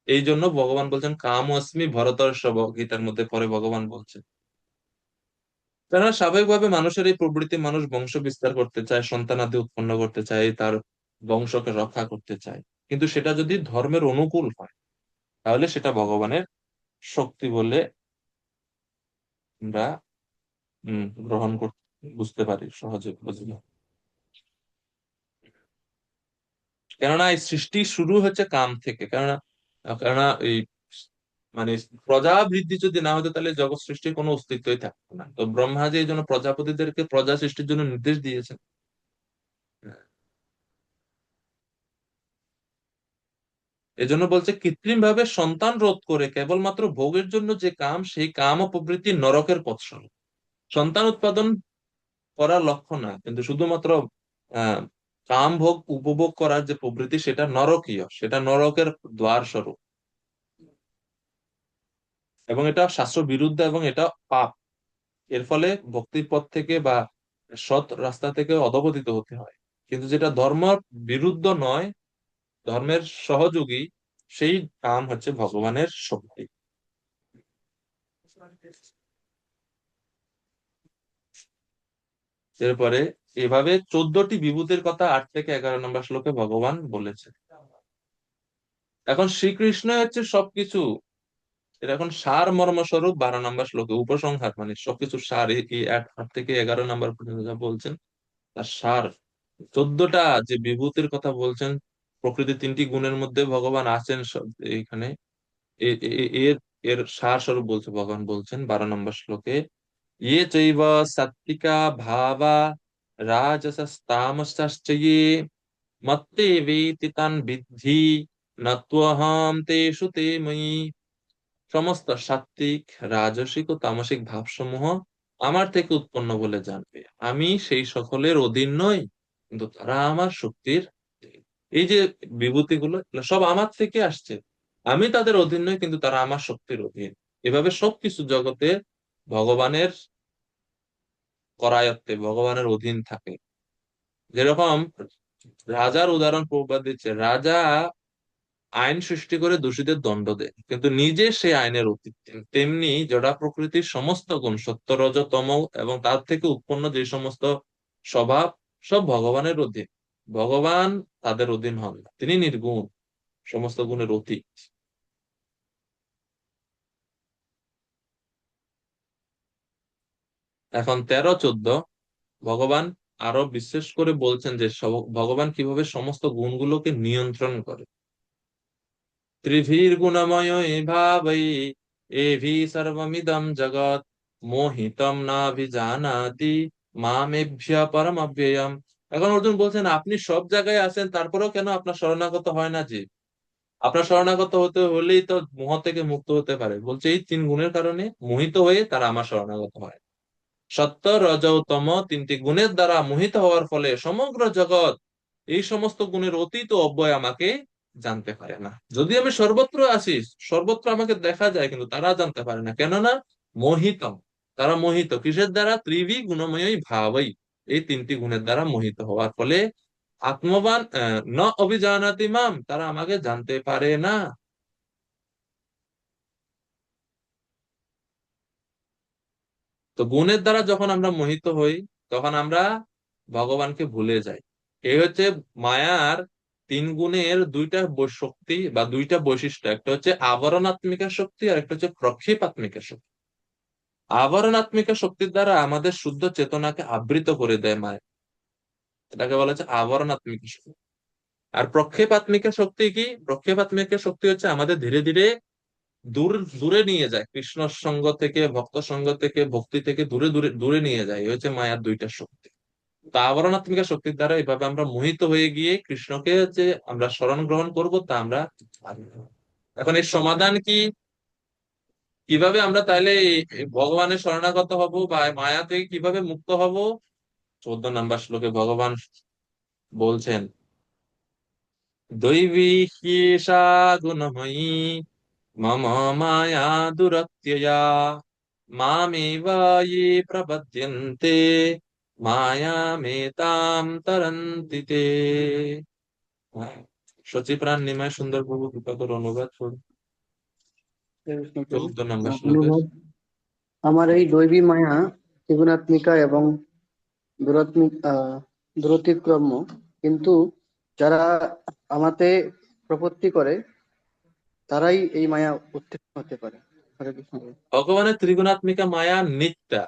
এই জন্য ভগবান বলছেন কাম অস্মি ভরতর্ষভ, গীতার মধ্যে পরে ভগবান বলছেন। কেননা স্বাভাবিকভাবে মানুষের এই প্রবৃত্তি, মানুষ বংশ বিস্তার করতে চায়, সন্তানাদি উৎপন্ন করতে চায়, তার বংশকে রক্ষা করতে চায়। কিন্তু সেটা যদি ধর্মের অনুকূল হয়, তাহলে সেটা ভগবানের শক্তি বলে আমরা গ্রহণ করতে, বুঝতে পারি, সহজে বুঝলাম। কেননা এই সৃষ্টি শুরু হচ্ছে কাম থেকে। কেননা কেননা এই, মানে প্রজা বৃদ্ধি যদি না হতো, তাহলে জগৎ সৃষ্টির কোনো অস্তিত্বই থাকতো না। তো ব্রহ্মা যে এই জন্য প্রজাপতিদেরকে প্রজা সৃষ্টির জন্য নির্দেশ দিয়েছেন। এজন্য বলছে কৃত্রিম ভাবে সন্তান রোধ করে কেবলমাত্র ভোগের জন্য যে কাম, সেই কাম ও প্রবৃত্তি নরকের পথ স্বরূপ। সন্তান উৎপাদন করার লক্ষ্য না, কিন্তু শুধুমাত্র আহ কাম ভোগ উপভোগ করার যে প্রবৃত্তি, সেটা নরকীয়, সেটা নরকের দ্বার স্বরূপ। এবং এটা শাস্ত্র বিরুদ্ধ, এবং এটা পাপ। এর ফলে ভক্তির পথ থেকে বা সৎ রাস্তা থেকে অধপতিত হতে হয়। কিন্তু যেটা ধর্ম বিরুদ্ধ নয়, ধর্মের সহযোগী, সেই কাম হচ্ছে ভগবানের শক্তি। এরপরে এভাবে 14টি বিভূতির কথা 8 থেকে 11 নম্বর শ্লোকে ভগবান বলেছেন। এখন শ্রীকৃষ্ণ হচ্ছে সবকিছু, এটা এখন সার মর্ম স্বরূপ 12 নম্বর শ্লোকে উপসংহার, মানে সবকিছু সার, এই 8 থেকে 11 নম্বর পর্যন্ত যা বলছেন তার সার। 14টা যে বিভূতির কথা বলছেন, প্রকৃতির 3টি গুণের মধ্যে ভগবান আছেন এইখানে, এর এর সার স্বরূপ বলছে, ভগবান বলছেন 12 নম্বর শ্লোকে, ইয়ে চৈব সাত্বিকা ভাবা রাজসস্তামসশ্চ ইয়ে মত্তে বেতি তান বিদ্ধি নত্বহম তেষু তে ময়ি। সমস্ত সাত্বিক, রাজসিক ও তামসিক ভাবসমূহ আমার থেকে উৎপন্ন বলে জানবে। আমি সেই সকলের অধীন নই, কিন্তু তারা আমার শক্তির অধীন। এই যে বিভূতিগুলো, এগুলো সব আমার থেকে আসছে। আমি তাদের অধীন নই, কিন্তু তারা আমার শক্তির অধীন। এভাবে সবকিছু জগতে ভগবানের করায়ত্তে, ভগবানের অধীন থাকে। যেরকম রাজার উদাহরণ প্রভুপাদ দিচ্ছে, রাজা আইন সৃষ্টি করে দোষীদের দণ্ড দেয়, কিন্তু নিজে সেই আইনের অতীত। তেমনি জড়া প্রকৃতির সমস্ত গুণ, সত্য রজ তম এবং তার থেকে উৎপন্ন যে সমস্ত স্বভাব, সব ভগবানের অধীন। ভগবান তাদের অধীন হন না, তিনি নির্গুণ, সমস্ত গুণের অতীত। এখন 13-14 ভগবান আরো বিশেষ করে বলছেন যে ভগবান কিভাবে সমস্ত গুণগুলোকে নিয়ন্ত্রণ করে। ত্রিভির্গুণময় ভাবৈ এভি সর্বমিদম জগৎ মোহিতম নাভিজানাতি মামেভ্য পরম অব্যয়ম। এখন অর্জুন বলছেন, আপনি সব জায়গায় আছেন, তারপরেও কেন আপনার শরণাগত হয় না যে? আপনার শরণাগত হতে হলেই তো মোহ থেকে মুক্ত হতে পারে। বলছে এই 3 গুণের কারণে মোহিত হয়ে তারা আমার শরণাগত হয়। সত্য, রজ ও তম তিনটি গুণের দ্বারা মোহিত হওয়ার ফলে সমগ্র জগৎ এই সমস্ত গুণের অতীত ও অব্যয় আমাকে জানতে পারে না। যদি আমি সর্বত্র আসি, সর্বত্র আমাকে দেখা যায়, কিন্তু তারা জানতে পারে না, কেননা মোহিত। তারা মোহিত কিসের দ্বারা? ত্রিভি গুণময়ী ভাবই, এই তিনটি গুণের দ্বারা মোহিত হওয়ার ফলে আত্মবান ন অভিজানাতি মাম, তারা আমাকে জানতে পারে না। তো গুণের দ্বারা যখন আমরা মোহিত হই, তখন আমরা ভগবানকে ভুলে যাই। এই হচ্ছে মায়ার তিন গুণের দুইটা শক্তি বা দুইটা বৈশিষ্ট্য। একটা হচ্ছে আবরণাত্মিকা শক্তি, আর একটা হচ্ছে প্রক্ষেপাত্মিকা শক্তি। আবরণাত্মিকা শক্তির দ্বারা আমাদের শুদ্ধ চেতনাকে আবৃত করে দেয় মায়া, এটাকে বলা হচ্ছে আবরণাত্মিকা শক্তি। আর প্রক্ষেপাত্মিকা শক্তি কি? প্রক্ষেপাত্মিকা শক্তি হচ্ছে আমাদের ধীরে ধীরে দূর দূরে নিয়ে যায়, কৃষ্ণ সঙ্গ থেকে, ভক্ত সঙ্গ থেকে, ভক্তি থেকে দূরে দূরে দূরে নিয়ে যায়। এই হচ্ছে মায়ার দুইটা শক্তি। তা আবরণাত্মিকা শক্তির দ্বারা এভাবে আমরা মোহিত হয়ে গিয়ে কৃষ্ণকে যে আমরা শরণ গ্রহণ করব, তা আমরা পারি না। এখন এর সমাধান কি? কিভাবে আমরা তাহলে এই ভগবানের শরণাগত হব বা মায়া থেকে কিভাবে মুক্ত হব? 14 নম্বর শ্লোকে ভগবান বলছেন, দৈবী হ্যেষা গুণময়ী মম মায়া দুরত্যয়া মামেব ये প্রপদ্যন্তে মায়ামেতাম তরন্তি তে। সচিপ্রাণ নিমায় সুন্দর প্রভু কৃপা করে অনুবাদ করুন কৃষ্ণপ্রভু 14 নম্বর শ্লোকের। অনুভব আমার এই দৈবী মায়া ত্রিগুণাত্মিকা এবং দূরাত্মিক দূরতিক্রম্য, কিন্তু যারা আমাতে প্রপত্তি করে তারাই এই মায়া উত্তীর্ণ হতে পারে। হরে কৃষ্ণ। ভগবানের ত্রিগুণাত্মিকা মায়া নিত্যা।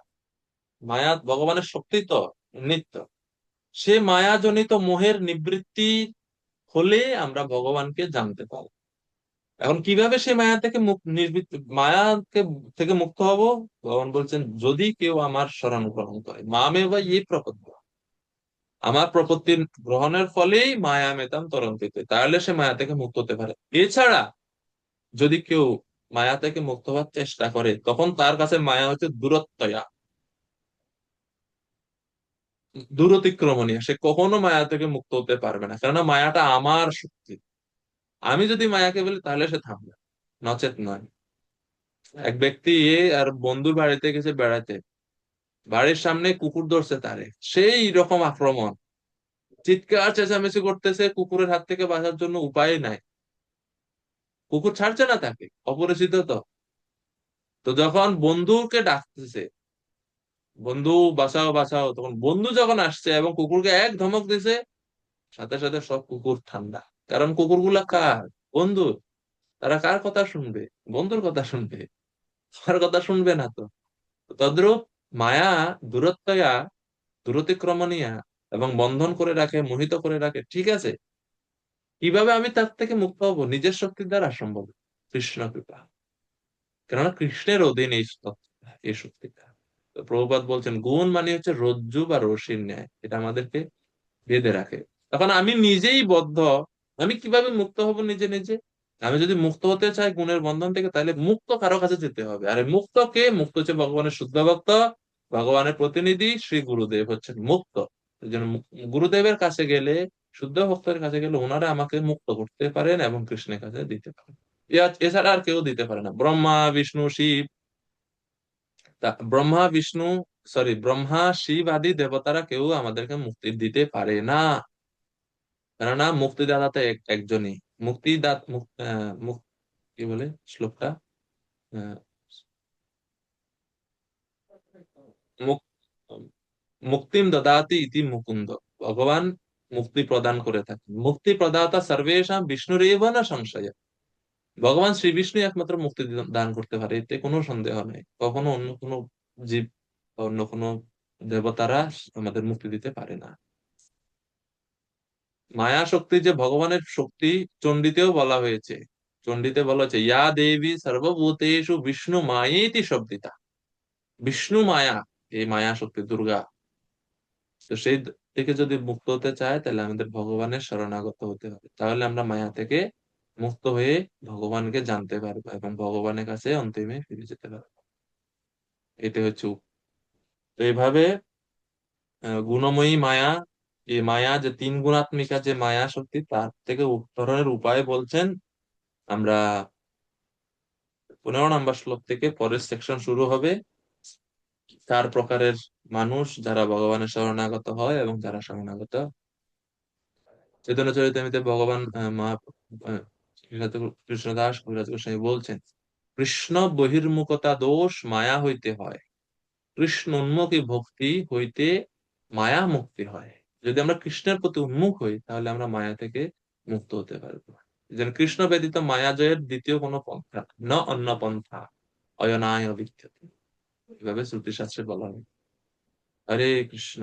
মায়া ভগবানের শক্তি তো নিত্য। সে মায়াজনিত মোহের নিবৃত্তি হলে আমরা ভগবানকে জানতে পারি। এখন কিভাবে সে মায়া থেকে মায়াকে থেকে মুক্ত হব? ভগবান বলছেন, যদি কেউ আমার শরণ গ্রহণ করে, মামে বা ইয়ে প্রপদ্য, আমার প্রপত্তি গ্রহণের ফলেই মায়া মেতাম তরন্তিতে, তাহলে সে মায়া থেকে মুক্ত হতে পারে। এছাড়া যদি কেউ মায়া থেকে মুক্ত হওয়ার চেষ্টা করে, তখন তার কাছে মায়া হচ্ছে দূরত্বয়া, দূরতিক্রমণীয়। সে কখনো মায়া থেকে মুক্ত হতে পারবে না, কেননা মায়াটা আমার শক্তি। আমি যদি মায়াকে বলি, তাহলে সে থামবে, নচেত নয়। এক ব্যক্তি আর বন্ধুর বাড়িতে গেছে বেড়াতে, বাড়ির সামনে কুকুর ধরছে তারে, সেই রকম আক্রমণ, চিৎকার চেঁচামেচি করতেছে, কুকুরের হাত থেকে বাঁচার জন্য উপায় নাই, কুকুর ছাড়ছে না তাকে, অপরিচিত তো। তো যখন বন্ধুকে ডাকতেছে, বন্ধু বাঁচাও বাঁচাও, তখন বন্ধু যখন আসছে এবং কুকুরকে এক ধমক দিছে, সাথে সাথে সব কুকুর ঠান্ডা। কারণ কুকুরগুলা কার? বন্ধুর। তারা কার কথা শুনবে? বন্ধুর কথা শুনবে, কার কথা শুনবে না তো। তদ্রূপ মায়া দূরত্বয়া, দূরতিক্রমণীয়া, এবং বন্ধন করে রাখে, মোহিত করে রাখে, ঠিক আছে। কিভাবে আমি তার থেকে মুক্ত হবো? নিজের শক্তির দ্বারা সম্ভব, কৃষ্ণ কৃপা। কেননা কৃষ্ণের অধীন এই শক্তিটা। তো প্রভুপাদ বলছেন, গুণ মানে হচ্ছে রজ্জু বা রশির ন্যায়, এটা আমাদেরকে বেঁধে রাখে। তখন আমি নিজেই বদ্ধ, আমি কিভাবে মুক্ত হব নিজে নিজে? আমি যদি মুক্ত হতে চাই গুণের বন্ধন থেকে, তাহলে মুক্ত কারো কাছে যেতে হবে। আরে মুক্ত কে? মুক্ত হচ্ছে ভগবানের শুদ্ধ ভক্ত, ভগবানের প্রতিনিধি শ্রী গুরুদেব হচ্ছেন মুক্ত। এই জন্য গুরুদেবের কাছে গেলে, শুদ্ধ ভক্তের কাছে গেলে, ওনারা আমাকে মুক্ত করতে পারেন এবং কৃষ্ণের কাছে দিতে পারেন। এছাড়া আর কেউ দিতে পারে না। ব্রহ্মা বিষ্ণু শিব, ব্রহ্মা বিষ্ণু, সরি, ব্রহ্মা শিব আদি দেবতারা কেউ আমাদেরকে মুক্তি দিতে পারে না। কেননা মুক্তিদাতা তো একজনই। মুক্তিদাত কি বলে শ্লোকটা? আহ, মুক- মুক্তিম দদাতি ইতি মুকুন্দ। ভগবান মুক্তি প্রদান করে থাকেন। মুক্তি প্রদাতা সর্বেশাম বিষ্ণুরেব না সংশয়। ভগবান শ্রী বিষ্ণু একমাত্র মুক্তি দান করতে পারে, এতে কোনো সন্দেহ নেই। কখনো অন্য কোনো জীব বা অন্য কোনো দেবতারা আমাদের মুক্তি দিতে পারে না। মায়া শক্তি যে ভগবানের শক্তি, চণ্ডীতেও বলা হয়েছে। চণ্ডীতে বলা হয়েছে, ইয়া দেবী সর্বভূতেষু বিষ্ণু মায়েতি শব্দিতা। বিষ্ণু মায়া, এই মায়া শক্তি দুর্গা। তো সেই থেকে যদি মুক্ত হতে চায়, তাহলে আমাদের ভগবানের শরণাগত হতে হবে। তাহলে আমরা মায়া থেকে মুক্ত হয়ে ভগবানকে জানতে পারবো এবং ভগবানের কাছে অন্তিমে ফিরে যেতে পারবো। এটা হচ্ছে তো এইভাবে গুণময়ী মায়া, এই মায়া যে তিন গুণাত্মিকা যে মায়া শক্তি, তার থেকে উত্তরণের উপায় বলছেন। আমরা 15 নম্বর শ্লোক থেকে পরের সেকশন শুরু হবে। 4 প্রকারের মানুষ যারা ভগবানের শরণাগত হয় এবং যারা শরণাগত। চৈতন্য চরিতামৃতে ভগবান কৃষ্ণদাস কবিরাজ গোস্বামী বলছেন, কৃষ্ণ বহির্মুখতা দোষ মায়া হইতে হয়, কৃষ্ণ উন্মুখী ভক্তি হইতে মায়া মুক্তি হয়। যদি আমরা কৃষ্ণের প্রতি উন্মুখ হই, তাহলে আমরা মায়া থেকে মুক্ত হতে পারবো। যেন কৃষ্ণ ব্যতীত মায়া জয়ের দ্বিতীয় কোনো পন্থা ন অন্য পন্থা অয়নায় অবিচ্ছেদ, এভাবে শ্রুতি শাস্ত্রে বলা হয়। হরে কৃষ্ণ।